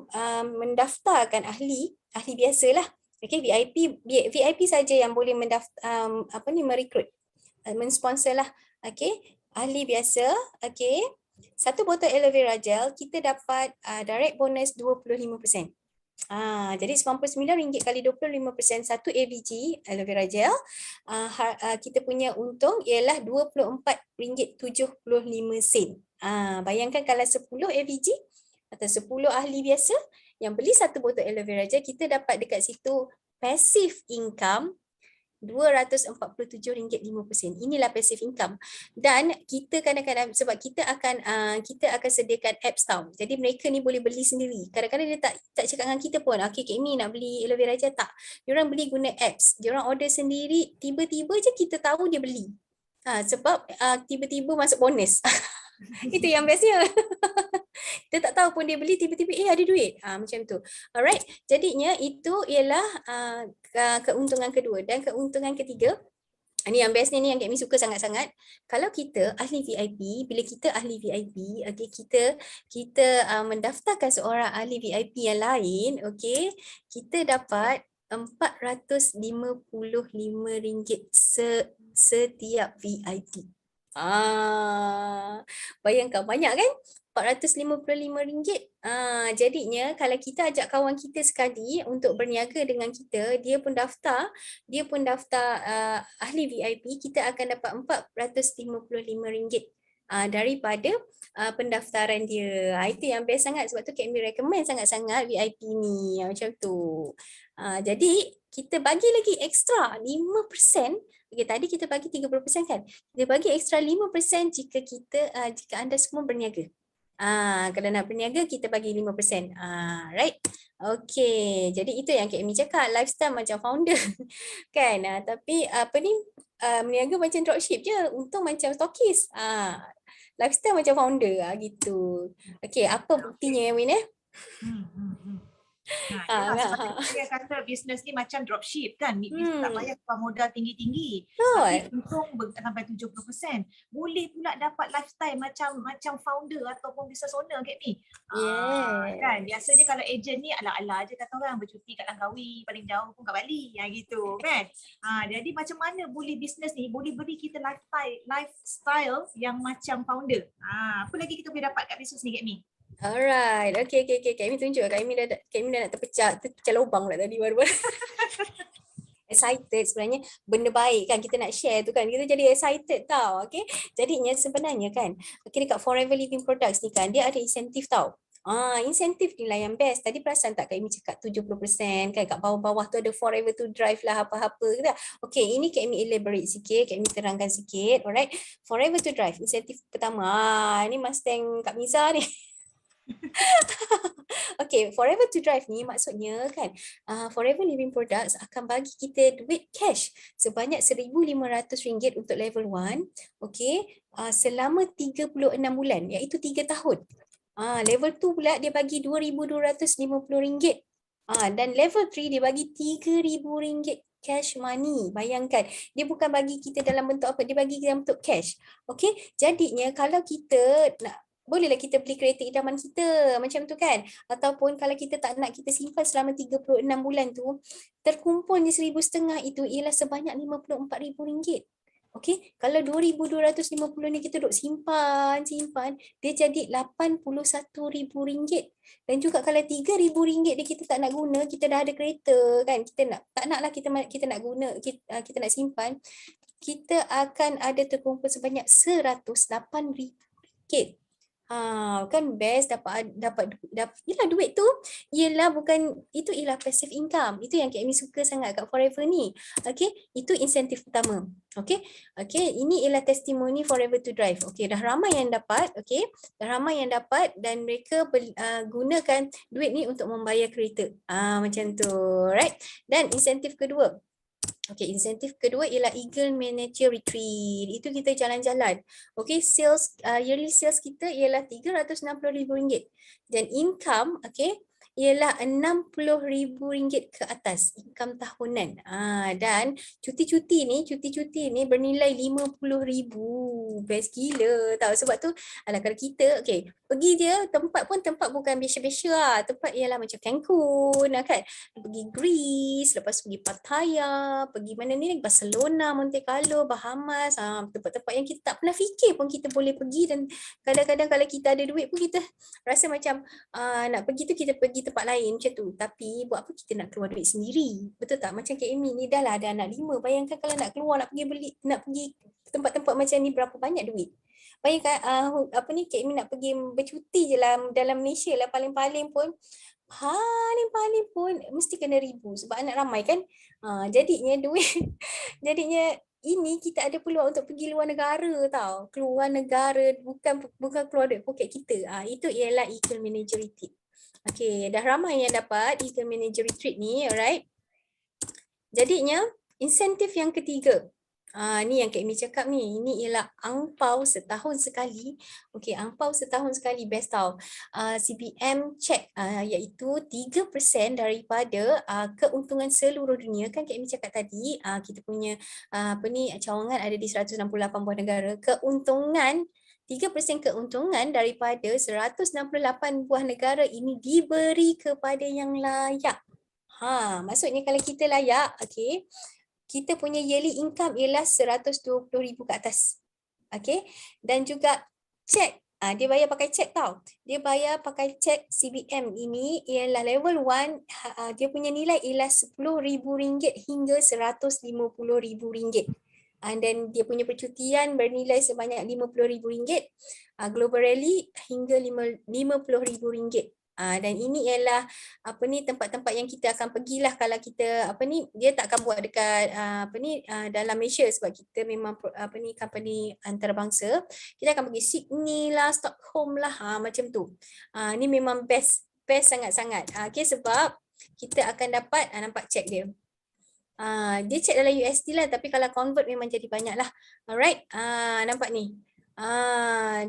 B: mendaftarkan ahli biasalah. Okey, VIP saja yang boleh merekrut, mensponsor lah. Okey, ahli biasa. Okey. 1 botol aloe vera gel kita dapat direct bonus 25%. Jadi RM99 kali 25% 1 AVG aloe vera gel, kita punya untung ialah RM24.75. Bayangkan kalau 10 AVG atau 10 ahli biasa yang beli 1 botol aloe vera gel, kita dapat dekat situ passive income RM247.5. Inilah passive income. Dan kita kadang-kadang sebab kita akan sediakan apps tau. Jadi mereka ni boleh beli sendiri. Kadang-kadang dia tak cakap dengan kita pun, okey Kak Amy nak beli aloe vera je tak. Diorang beli guna apps. Diorang order sendiri, tiba-tiba je kita tahu dia beli. Sebab tiba-tiba masuk bonus. Itu yang bestnya. Kita tak tahu pun dia beli, tiba-tiba ada duit. Macam tu. Alright. Jadinya itu ialah keuntungan kedua. Dan keuntungan ketiga, ini yang bestnya ni yang Kak Amy suka sangat-sangat. Kalau kita ahli VIP, bila kita ahli VIP, okey, kita mendaftarkan seorang ahli VIP yang lain, okey, kita dapat RM455 setiap VIP. Bayangkan banyak kan? RM455. Jadinya kalau kita ajak kawan kita sekali untuk berniaga dengan kita, dia pun daftar ahli VIP, kita akan dapat RM455 daripada pendaftaran dia. Itu yang best sangat, sebab tu Kak Amy recommend sangat-sangat VIP ni macam tu. Jadi kita bagi lagi ekstra 5%. Okay, tadi kita bagi 30% kan? Kita bagi ekstra 5% jika anda semua berniaga. Kalau nak berniaga kita bagi 5%. Right? Okay. Jadi itu yang Kak Amy cakap, lifestyle macam founder. Kan? Tapi berniaga macam dropship je, untung macam stokis. Lifestyle macam founder gitu. Okay, apa buktinya Win
A: Sebab saya kata bisnes ni macam dropship kan, tak payah keluar modal tinggi-tinggi,
B: tapi
A: untung sampai 70%. Boleh pula dapat lifestyle macam founder ataupun business owner Kak ni. Kan biasanya kalau agent ni ala-ala je kata orang, bercuti kat Langkawi, paling jauh pun kat Bali gitu kan. Jadi macam mana boleh bisnes ni boleh beri kita lifestyle yang macam founder. Apa lagi kita boleh dapat kat bisnes ni Kak Mi?
B: Alright, okay. Kak Amy tunjuk. Kak Amy dah nak terpecah lubang lah tadi baru-baru. Excited sebenarnya, benda baik kan kita nak share tu kan, kita jadi excited tau. Okay, jadinya sebenarnya kan, dekat Forever Living Products ni kan, dia ada insentif tau. Insentif ni lah yang best. Tadi perasan tak Kak Amy cakap 70% kan, kat bawah-bawah tu ada Forever to Drive lah, apa-apa gitu. Okay, ini Kak Amy elaborate sikit, Kak Amy terangkan sikit. Alright, Forever to Drive, insentif pertama. Ini Mustang Kak Miza ni. Okay, Forever to Drive ni maksudnya kan, Forever Living Products akan bagi kita duit cash sebanyak RM1,500 untuk level 1, okay, selama 36 bulan, iaitu 3 tahun. Level 2 pula dia bagi RM2,250. Dan level 3 dia bagi RM3,000 cash money. Bayangkan, dia bukan bagi kita dalam bentuk apa, dia bagi dalam bentuk cash. Okay, jadinya kalau kita nak, bolehlah kita beli kereta idaman kita macam tu kan, ataupun kalau kita tak nak, kita simpan selama 36 bulan tu, terkumpulnya RM1,500 itu ialah sebanyak RM54,000. Okey, kalau RM2,250 ni kita duk simpan, dia jadi RM81,000. Dan juga kalau RM3,000 dia kita tak nak guna, kita dah ada kereta kan, kita tak naklah kita nak guna, kita nak simpan, kita akan ada terkumpul sebanyak RM108,000. Kan best dapat ialah duit tu, ialah bukan, itu ialah passive income. Itu yang Kak Amy suka sangat kat Forever ni. Okey, itu insentif pertama. Okey, ini ialah testimoni Forever to Drive. Okey, dah ramai yang dapat, dan mereka gunakan duit ni untuk membayar kereta. Macam tu, right? Dan insentif kedua. Okay, insentif kedua ialah Eagle Miniature Retreat. Itu kita jalan-jalan. Okay, yearly sales kita ialah RM360,000. Dan income, ialah RM60,000 ke atas income tahunan. Dan cuti-cuti ni bernilai RM50,000. Best gila tahu. Sebab tu kalau kita pergi je tempat bukan biasa-biasa lah. Tempat ialah macam Cancun kan. Pergi Greece, lepas pergi Pattaya, pergi mana ni, Barcelona, Monte Carlo, Bahamas, tempat-tempat yang kita tak pernah fikir pun kita boleh pergi. Dan kadang-kadang kalau kita ada duit pun kita rasa macam nak pergi tu kita pergi tempat lain macam tu. Tapi buat apa kita nak keluar duit sendiri? Betul tak? Macam Kak Amy ni dah lah ada anak 5. Bayangkan kalau nak keluar, nak pergi tempat-tempat macam ni berapa banyak duit. Bayangkan Kak Amy nak pergi bercuti je lah dalam Malaysia lah, paling-paling pun mesti kena RM1,000 sebab anak ramai kan. Jadinya ini kita ada peluang untuk pergi luar negara tau. Keluar negara, bukan keluar duit poket kita. Itu ialah Eagle Manager Retreat. Dah ramai yang dapat Eagle Manager Retreat ni, alright. Jadinya insentif yang ketiga. Ni yang Kak Amy cakap ni. Ini ialah angpau setahun sekali. Angpau setahun sekali best tau. CBM check iaitu 3% daripada keuntungan seluruh dunia. Kan Kak Amy cakap tadi kita punya cawangan ada di 168 buah negara. Keuntungan 3% keuntungan daripada 168 buah negara ini diberi kepada yang layak. Maksudnya kalau kita layak, kita punya yearly income ialah 120,000 ke atas. Dan juga cek. Dia bayar pakai cek tau. Dia bayar pakai cek CBM ini ialah level 1. Dia punya nilai ialah RM10,000 hingga RM150,000. Dan dia punya percutian bernilai sebanyak RM50,000. Global Rally hingga RM50,000. Dan ini ialah tempat-tempat yang kita akan pergilah kalau kita dia tak akan buat dekat dalam Malaysia sebab kita memang company antarabangsa. Kita akan pergi Sydney lah, Stockholm lah, macam tu. Ni memang best sangat-sangat. Sebab kita akan dapat nampak cek dia. Dia cek dalam USD lah, tapi kalau convert memang jadi banyak lah. Alright, nampak ni.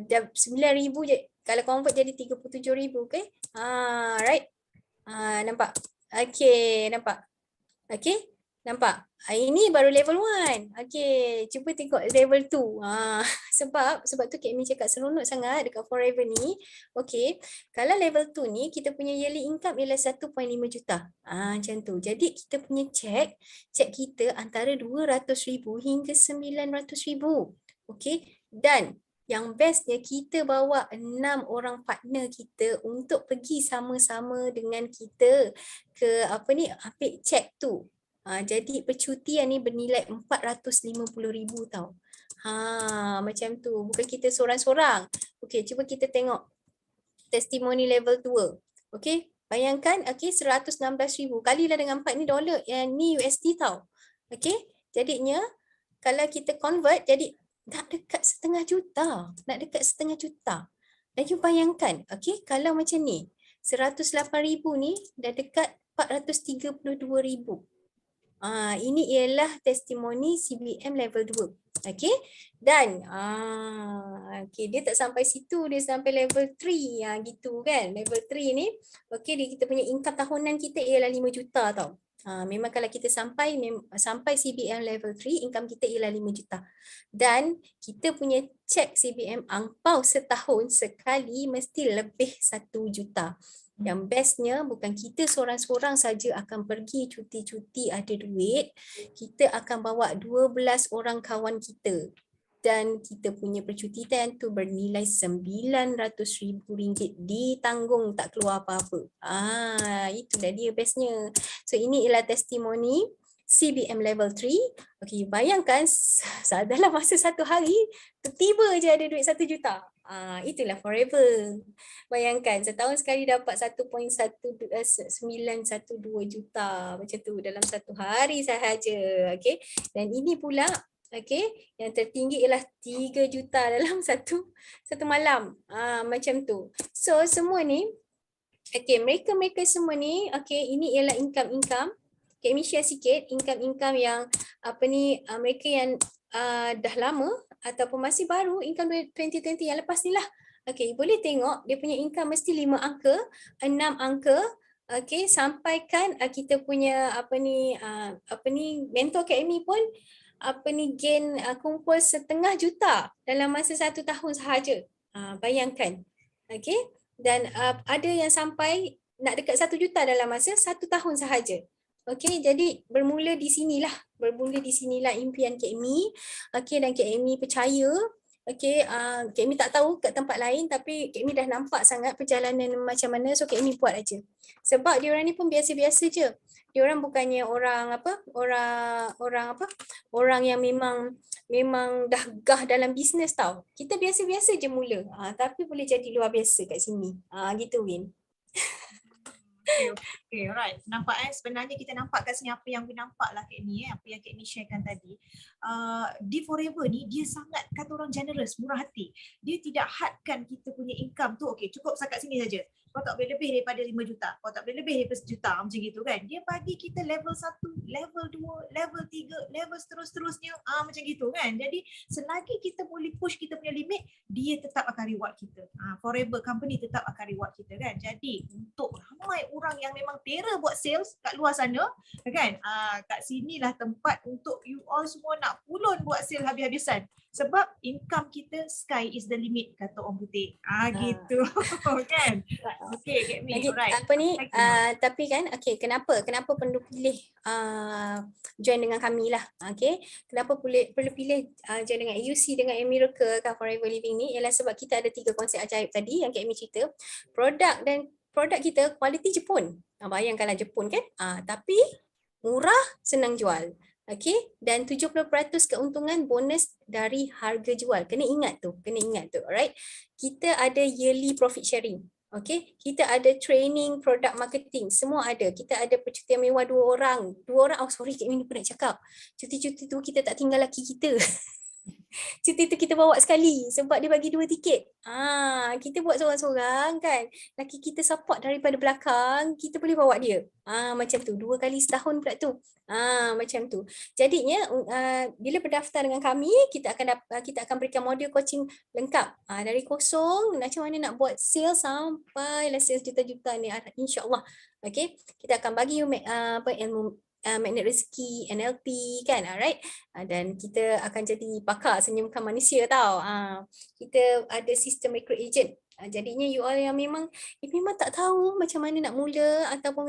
B: Dah 9,000 je. Kalau convert jadi 37,000, right? Nampak? Nampak? Nampak? Ini baru level 1. Cuba tengok level 2. Sebab tu Kak Amy cakap seronok sangat dekat Forever ni. Kalau level 2 ni kita punya yearly income ialah 1.5 juta. Macam tu. Jadi kita punya cek kita antara 200,000 hingga 900,000. Dan yang bestnya kita bawa 6 orang partner kita untuk pergi sama-sama dengan kita ke ambil cek tu. Jadi percutian ni bernilai 450,000 tau. Macam tu. Bukan kita seorang-seorang. Cuba kita tengok testimoni level 2. Bayangkan 116,000 kalilah dengan 4 ni dolar, ni USD tau. Jadinya kalau kita convert jadi nak dekat setengah juta. Dan you bayangkan, kalau macam ni, 108,000 ni dah dekat 432,000. Ini ialah testimoni CBM level 2. Dan dia tak sampai situ, dia sampai level 3 gitu kan. Level 3 ni, kita punya income tahunan kita ialah 5 juta tau. Memang kalau kita sampai CBM level 3, income kita ialah 5 juta. Dan kita punya cek CBM angpau setahun sekali mesti lebih 1 juta. Yang bestnya bukan kita seorang-seorang saja akan pergi cuti-cuti ada duit. Kita akan bawa 12 orang kawan kita. Dan kita punya percutian tu bernilai RM900,000 ditanggung, tak keluar apa-apa. Itulah dia bestnya. So ini ialah testimoni CBM level 3. Bayangkan dalam masa 1 hari tiba je ada duit 1 juta. Itulah Forever. Bayangkan setahun sekali dapat 1.912 juta macam tu dalam 1 hari sahaja. Dan ini pula yang tertinggi ialah 3 juta dalam satu malam. Macam tu. So semua ni mereka semua ni ini ialah income. Kak Amy share sikit income yang mereka yang dah lama ataupun masih baru, income 2020 yang lepas ni lah. Boleh tengok dia punya income mesti 5 angka, 6 angka, Okay, sampaikan kita punya mentor KMI pun gain kumpul 1/2 juta dalam masa 1 tahun sahaja. Bayangkan. Okay, dan ada yang sampai nak dekat 1 juta dalam masa 1 tahun sahaja. Okay, jadi bermula di sinilah impian KMI. Okay, dan KMI percaya. Okay, KMI tak tahu kat tempat lain, tapi KMI dah nampak sangat perjalanan macam mana, so KMI buat aja. Sebab diorang ni pun biasa-biasa je. Diorang bukannya orang yang memang dah gah dalam bisnes tau. Kita biasa-biasa je mula, tapi boleh jadi luar biasa kat sini. Gitu Win.
A: Okay, alright. Nampak sebenarnya kita nampak kat sini apa yang we nampak lah Kak Mi, apa yang Kak Mi sharekan tadi. Di Forever ni dia sangat kata orang generous, murah hati. Dia tidak hadkan kita punya income tu, okay cukup setakat sini saja. Kau tak boleh lebih daripada 5 juta, kau tak boleh lebih daripada 1 juta macam gitu kan. Dia bagi kita level 1, level 2, level 3, level seterusnya macam gitu kan. Jadi selagi kita boleh push kita punya limit, dia tetap akan reward kita. Forever company tetap akan reward kita kan. Jadi untuk ramai orang yang memang tera buat sales kat luar sana kan, kat sinilah tempat untuk you all semua nak pulun buat sale habis-habisan. Sebab income kita sky is the limit kata orang putih. Gitu kan. Okay, get me. Alright.
B: Tapi kan kenapa perlu pilih join dengan kami lah. Okay, kenapa perlu pilih join dengan AUC dengan Miracle kan Forever Living ni, ialah sebab kita ada 3 konsep ajaib tadi yang Kak Amy cerita. Produk kita kualiti Jepun. Bayangkanlah Jepun kan. Tapi murah, senang jual. Okay, dan 70% keuntungan bonus dari harga jual. Kena ingat tu. Alright. Kita ada yearly profit sharing. Okay, kita ada training product marketing. Semua ada. Kita ada percutian mewah 2 orang. Sorry Kak Min pernah cakap. Cuti-cuti tu kita tak tinggal laki kita. Cuti tu kita bawa sekali sebab dia bagi 2 tiket. Kita buat seorang-seorang kan. Laki kita support daripada belakang, kita boleh bawa dia. Macam tu. 2 kali setahun pula tu. Macam tu. Jadinya bila berdaftar dengan kami, kita akan berikan modul coaching lengkap. Dari kosong macam mana nak buat sales sampai lah sales juta-juta ni, insya-Allah. Okay, kita akan bagi ilmu magnet rezeki, NLP kan, alright. Dan kita akan jadi pakar senyumkan manusia tau. Kita ada sistem recruit agent. Jadinya you all yang memang tak tahu macam mana nak mula ataupun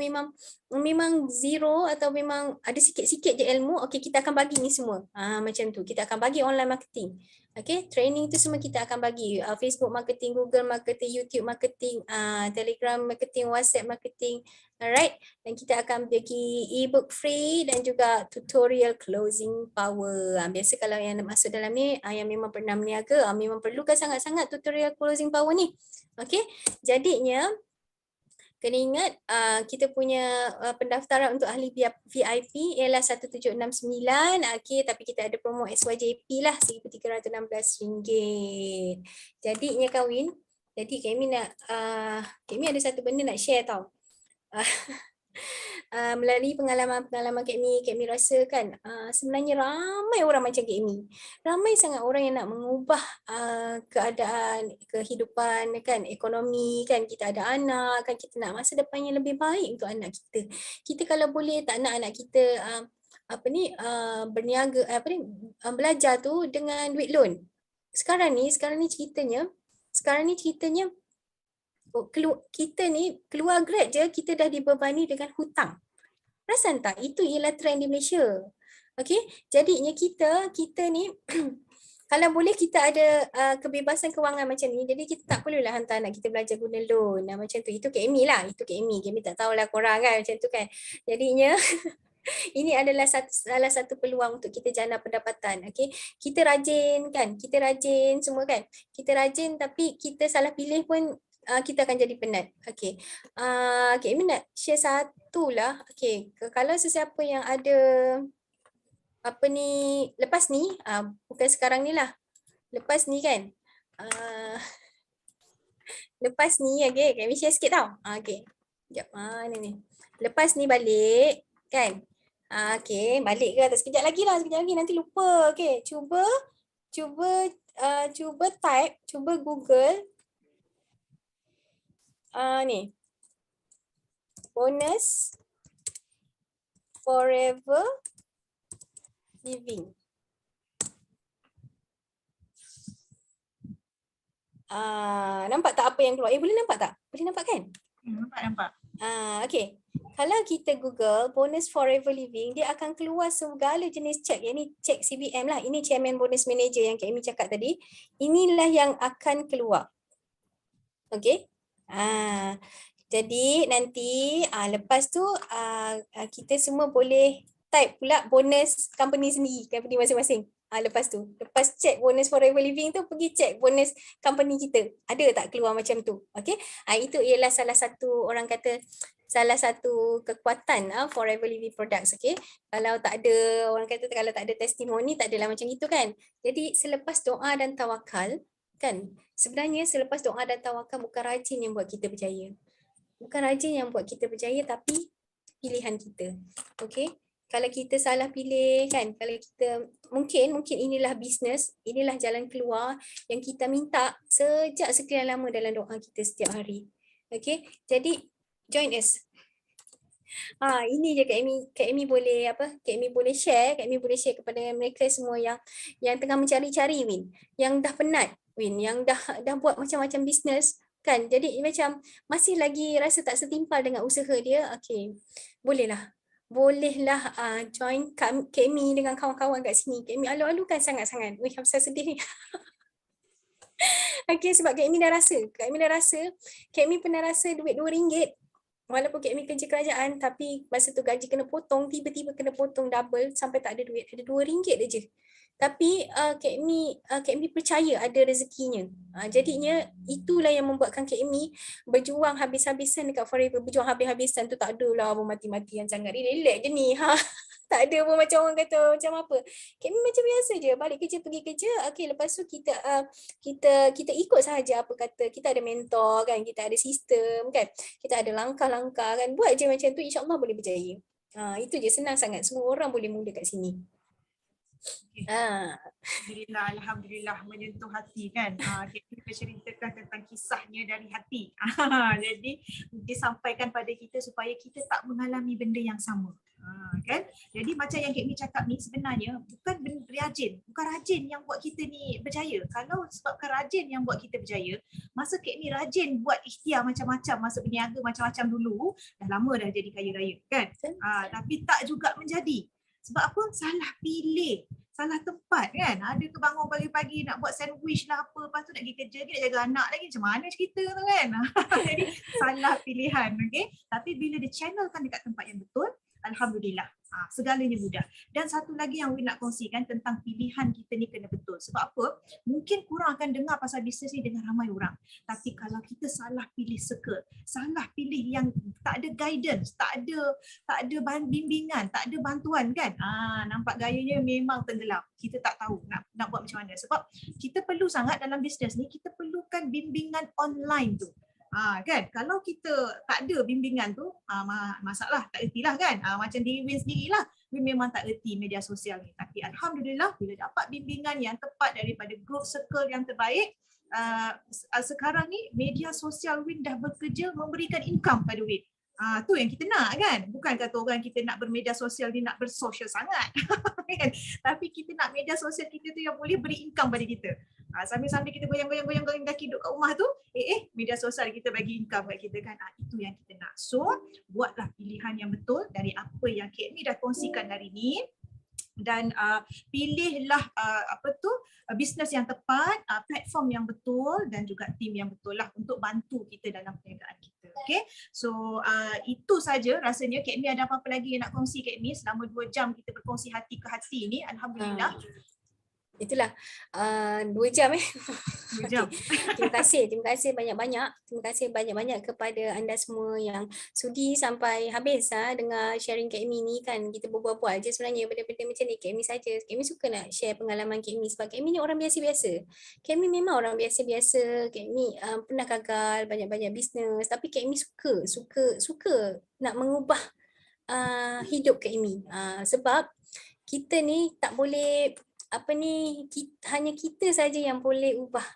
B: memang zero atau memang ada sikit-sikit je ilmu, okay, kita akan bagi ni semua. Macam tu. Kita akan bagi online marketing. Okay, training tu semua kita akan bagi. Facebook marketing, Google marketing, YouTube marketing, Telegram marketing, WhatsApp marketing. Alright, dan kita akan bagi ebook free dan juga tutorial closing power. Biasa kalau yang masuk dalam ni, yang memang pernah berniaga, memang perlukan sangat-sangat tutorial closing power ni. Okay, jadinya kena ingat kita punya pendaftaran untuk ahli VIP ialah 1769. Okay, tapi kita ada promo SYJP lah RM1,316. Jadinya kahwin. Jadi Kami ada satu benda nak share tau. Melalui pengalaman Kami rasa kan sebenarnya ramai orang macam Kami. Ramai sangat orang yang nak mengubah keadaan kehidupan kan, ekonomi kan, kita ada anak kan, kita nak masa depan yang lebih baik untuk anak kita. Kita kalau boleh tak nak anak kita berniaga belajar tu dengan duit loan. Sekarang ni ceritanya kita ni keluar grad je, kita dah dibebani dengan hutang. Perasan tak? Itu ialah trend di Malaysia. Okay, jadinya kita ni kalau boleh kita ada kebebasan kewangan macam ni, jadi kita tak perlulah hantar anak kita belajar guna loan. Macam tu. Itu KMI lah. KMI tak tahulah korang kan macam tu kan. Jadinya ini adalah salah satu peluang untuk kita jana pendapatan. Okay, kita rajin kan, semua kan. Kita rajin tapi kita salah pilih pun kita akan jadi penat. Okay, Kak nak share satu lah. Okay, kalau sesiapa yang ada lepas ni, bukan sekarang ni lah. Lepas ni kan, lepas ni, okay, Kak share sikit tau. Okay, sekejap, ni. Lepas ni balik kan. Okay, balik ke atas sekejap lagi nanti lupa. Okay, cuba type, cuba Google ni. Bonus Forever Living. Nampak tak apa yang keluar? Boleh nampak tak? Boleh nampak kan?
A: Nampak.
B: Okay. Kalau kita Google bonus forever living, dia akan keluar segala jenis cek. Yang ni cek CBM lah. Ini chairman bonus manager yang Kak Amy cakap tadi. Inilah yang akan keluar. Okay. Jadi nanti lepas tu kita semua boleh type pula bonus company sendiri, company masing-masing. Lepas check bonus forever living tu, pergi check bonus company kita. Ada tak keluar macam tu? Okay. Itu ialah salah satu, orang kata, salah satu kekuatan forever living products. Okay. Kalau tak ada, orang kata kalau tak ada testimoni, tak adalah macam itu kan. Jadi selepas doa dan tawakal, kan, sebenarnya selepas doa dan tawakal bukan rajin yang buat kita berjaya. Bukan rajin yang buat kita berjaya, tapi pilihan kita. Okay. Kalau kita salah pilih kan, kalau kita mungkin inilah bisnes, inilah jalan keluar yang kita minta sejak sekian lama dalam doa kita setiap hari. Okay, jadi join us. Ini je Kak Amy boleh Kak Amy boleh share kepada mereka semua yang tengah mencari-cari Win, yang dah penat Win, yang dah buat macam-macam bisnes kan. Jadi macam masih lagi rasa tak setimpal dengan usaha dia. Okay, bolehlah join Kak Amy dengan kawan-kawan kat sini. Kak Amy alu-alu kan sangat-sangat. Wih, Hamzah sedih ni. Okay, sebab Kak Amy dah rasa. Kak Amy pernah rasa duit RM2. Walaupun Kak Amy kerja kerajaan, tapi masa tu gaji kena potong, tiba-tiba kena potong double sampai tak ada duit. Ada RM2 je. Tapi Kak Amy percaya ada rezekinya. Jadinya itulah yang membuatkan Kak Amy berjuang habis-habisan dekat Forever. Berjuang habis-habisan tu tak adalah mati-matian sangat. Relax je ni. Tak ada pun macam orang kata macam apa. Kak Amy macam biasa je. Balik kerja, pergi kerja. Okay, lepas tu kita ikut sahaja apa kata. Kita ada mentor kan. Kita ada sistem kan. Kita ada langkah-langkah kan. Buat je macam tu, insyaAllah boleh berjaya. Itu je, senang sangat. Semua orang boleh mula kat sini.
A: Alhamdulillah menyentuh hati kan. Kita ceritakan tentang kisahnya dari hati. Jadi disampaikan pada kita supaya kita tak mengalami benda yang sama. Kan? Jadi macam yang Kak Mi cakap ni, sebenarnya bukan rajin yang buat kita ni berjaya. Kalau sebabkan rajin yang buat kita berjaya, masa Kak Mi rajin buat ikhtiar macam-macam, masa berniaga macam-macam dulu, dah lama dah jadi kaya raya kan. Tapi tak juga menjadi. Sebab apa? Salah pilih, salah tempat kan. Ada ke bangun pagi-pagi nak buat sandwich lah apa, lepas tu nak pergi kerja lagi, nak jaga anak lagi, macam mana cerita tu kan. Jadi salah pilihan. Okay? Tapi bila dia channelkan dekat tempat yang betul, alhamdulillah, segalanya mudah. Dan satu lagi yang Win nak kongsikan tentang pilihan kita ni kena betul. Sebab apa? Mungkin korang akan dengar pasal bisnes ni dengan ramai orang. Tapi kalau kita salah pilih circle, salah pilih yang tak ada guidance, tak ada bimbingan, tak ada bantuan kan? Nampak gayanya memang tenggelam. Kita tak tahu nak buat macam mana. Sebab kita perlu sangat dalam bisnes ni, kita perlukan bimbingan online tu. Kan, kalau kita tak ada bimbingan tu, masalah, tak erti lah kan. Macam diri Win sendirilah, Win memang tak erti media sosial ni. Tapi alhamdulillah bila dapat bimbingan yang tepat daripada group circle yang terbaik, sekarang ni media sosial Win dah bekerja memberikan income pada Win. Tu yang kita nak kan. Bukan kata orang kita nak bermedia sosial, dia nak bersosial sangat. Kan? Tapi kita nak media sosial kita tu yang boleh beri income pada kita. Sambil-sambil kita goyang-goyang kaki duduk kat rumah tu, media sosial kita bagi income kat kita kan. Itu yang kita nak. So, buatlah pilihan yang betul dari apa yang Kak Mi dah kongsikan hari ni. Dan pilihlah bisnes yang tepat, platform yang betul dan juga tim yang betul lah untuk bantu kita dalam perniagaan kita. Okay, so itu saja rasanya. Kak Mi ada apa-apa lagi yang nak kongsi Kak Mi selama 2 jam kita berkongsi hati ke hati ni? Alhamdulillah.
B: Itulah 2 jam
A: 2 jam.
B: Terima kasih banyak-banyak. Terima kasih banyak-banyak kepada anda semua yang sudi sampai habis dengar sharing Kak Mi ni kan. Kita berbual-bual je sebenarnya benda-benda macam ni. Kak Mi saja. Kak Mi suka nak share pengalaman Kak Mi sebab Kak Mi ni orang biasa-biasa. Kak Mi memang orang biasa-biasa. Kak Mi pernah gagal banyak-banyak bisnes, tapi Kak Mi suka nak mengubah hidup Kak Mi. Sebab kita ni tak boleh hanya kita saja yang boleh ubah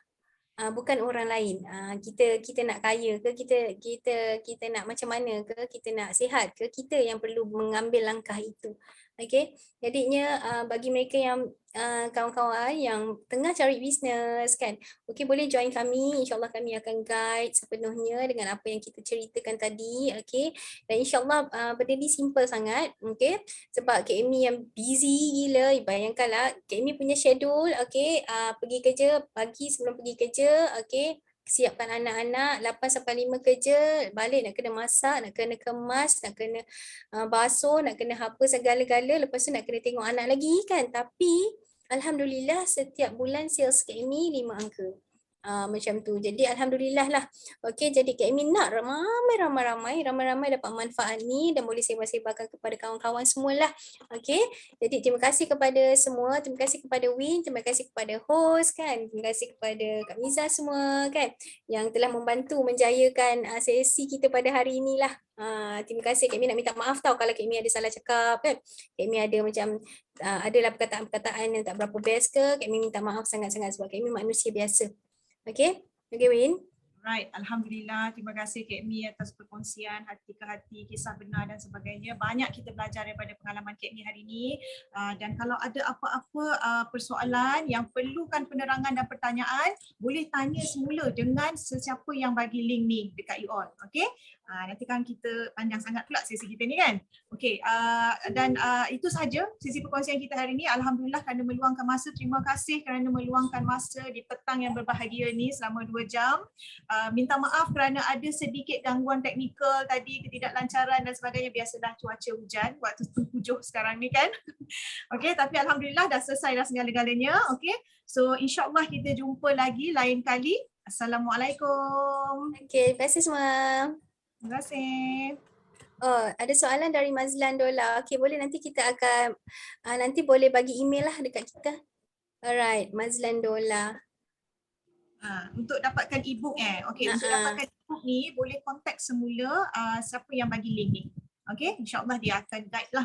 B: bukan orang lain. Kita nak kaya ke, kita nak macam mana ke, kita nak sihat ke, kita yang perlu mengambil langkah itu. Okey, jadinya bagi mereka yang kawan-kawan yang tengah cari bisnes kan, okey, boleh join kami. InsyaAllah kami akan guide sepenuhnya dengan apa yang kita ceritakan tadi. Okey, dan insyaAllah benda ni simple sangat. Okey, sebab Kak Amy yang busy gila, bayangkanlah Kak Amy punya schedule. Okey, pergi kerja pagi sebelum pergi kerja. Okey, siapkan anak-anak 8 sampai 5 kerja, balik nak kena masak, nak kena kemas, nak kena basuh, nak kena apa segala-gala, lepas tu nak kena tengok anak lagi kan. Tapi alhamdulillah setiap bulan sales Kak Amy 5 angka. Macam tu. Jadi alhamdulillah lah. Okey, jadi Kak Amy nak ramai-ramai dapat manfaat ni dan boleh sebar-sebarkan kepada kawan-kawan semualah. Okey. Jadi terima kasih kepada semua, terima kasih kepada Win, terima kasih kepada host kan, terima kasih kepada Kak Miza semua kan yang telah membantu menjayakan sesi kita pada hari inilah. Terima kasih. Kak Amy nak minta maaf tau kalau Kak Amy ada salah cakap kan. Kak Amy ada macam adalah perkataan-perkataan yang tak berapa best ke. Kak Amy minta maaf sangat-sangat sebab Kak Amy manusia biasa. Okay, Win.
A: Right, Alhamdulillah. Terima kasih Kak Mi atas perkongsian hati ke hati, kisah benar dan sebagainya. Banyak kita belajar daripada pengalaman Kak Mi hari ini. Dan kalau ada apa-apa persoalan yang perlukan penerangan dan pertanyaan, boleh tanya semula dengan sesiapa yang bagi link ni dekat you all. Okay? Nanti kan kita panjang sangat pula sesi kita ni kan. Okay, dan itu sahaja sesi perkongsian kita hari ini. Alhamdulillah kerana meluangkan masa. Terima kasih kerana meluangkan masa di petang yang berbahagia ni selama 2 jam. Minta maaf kerana ada sedikit gangguan teknikal tadi, ketidaklancaran dan sebagainya. Biasalah cuaca hujan waktu tengkujuh sekarang ni kan. Okay, tapi alhamdulillah dah selesai dah segala-galanya. Okay, so insyaAllah kita jumpa lagi lain kali. Assalamualaikum.
B: Okay, terima kasih semua.
A: Terima kasih.
B: Oh, ada soalan dari Mazlan Dola. Okay, boleh nanti kita akan nanti boleh bagi email lah dekat kita. Alright, Mazlan Dola.
A: Untuk dapatkan e-book okay, untuk dapatkan e-book ni boleh contact semula siapa yang bagi link ni. Okay, insyaAllah dia akan guide lah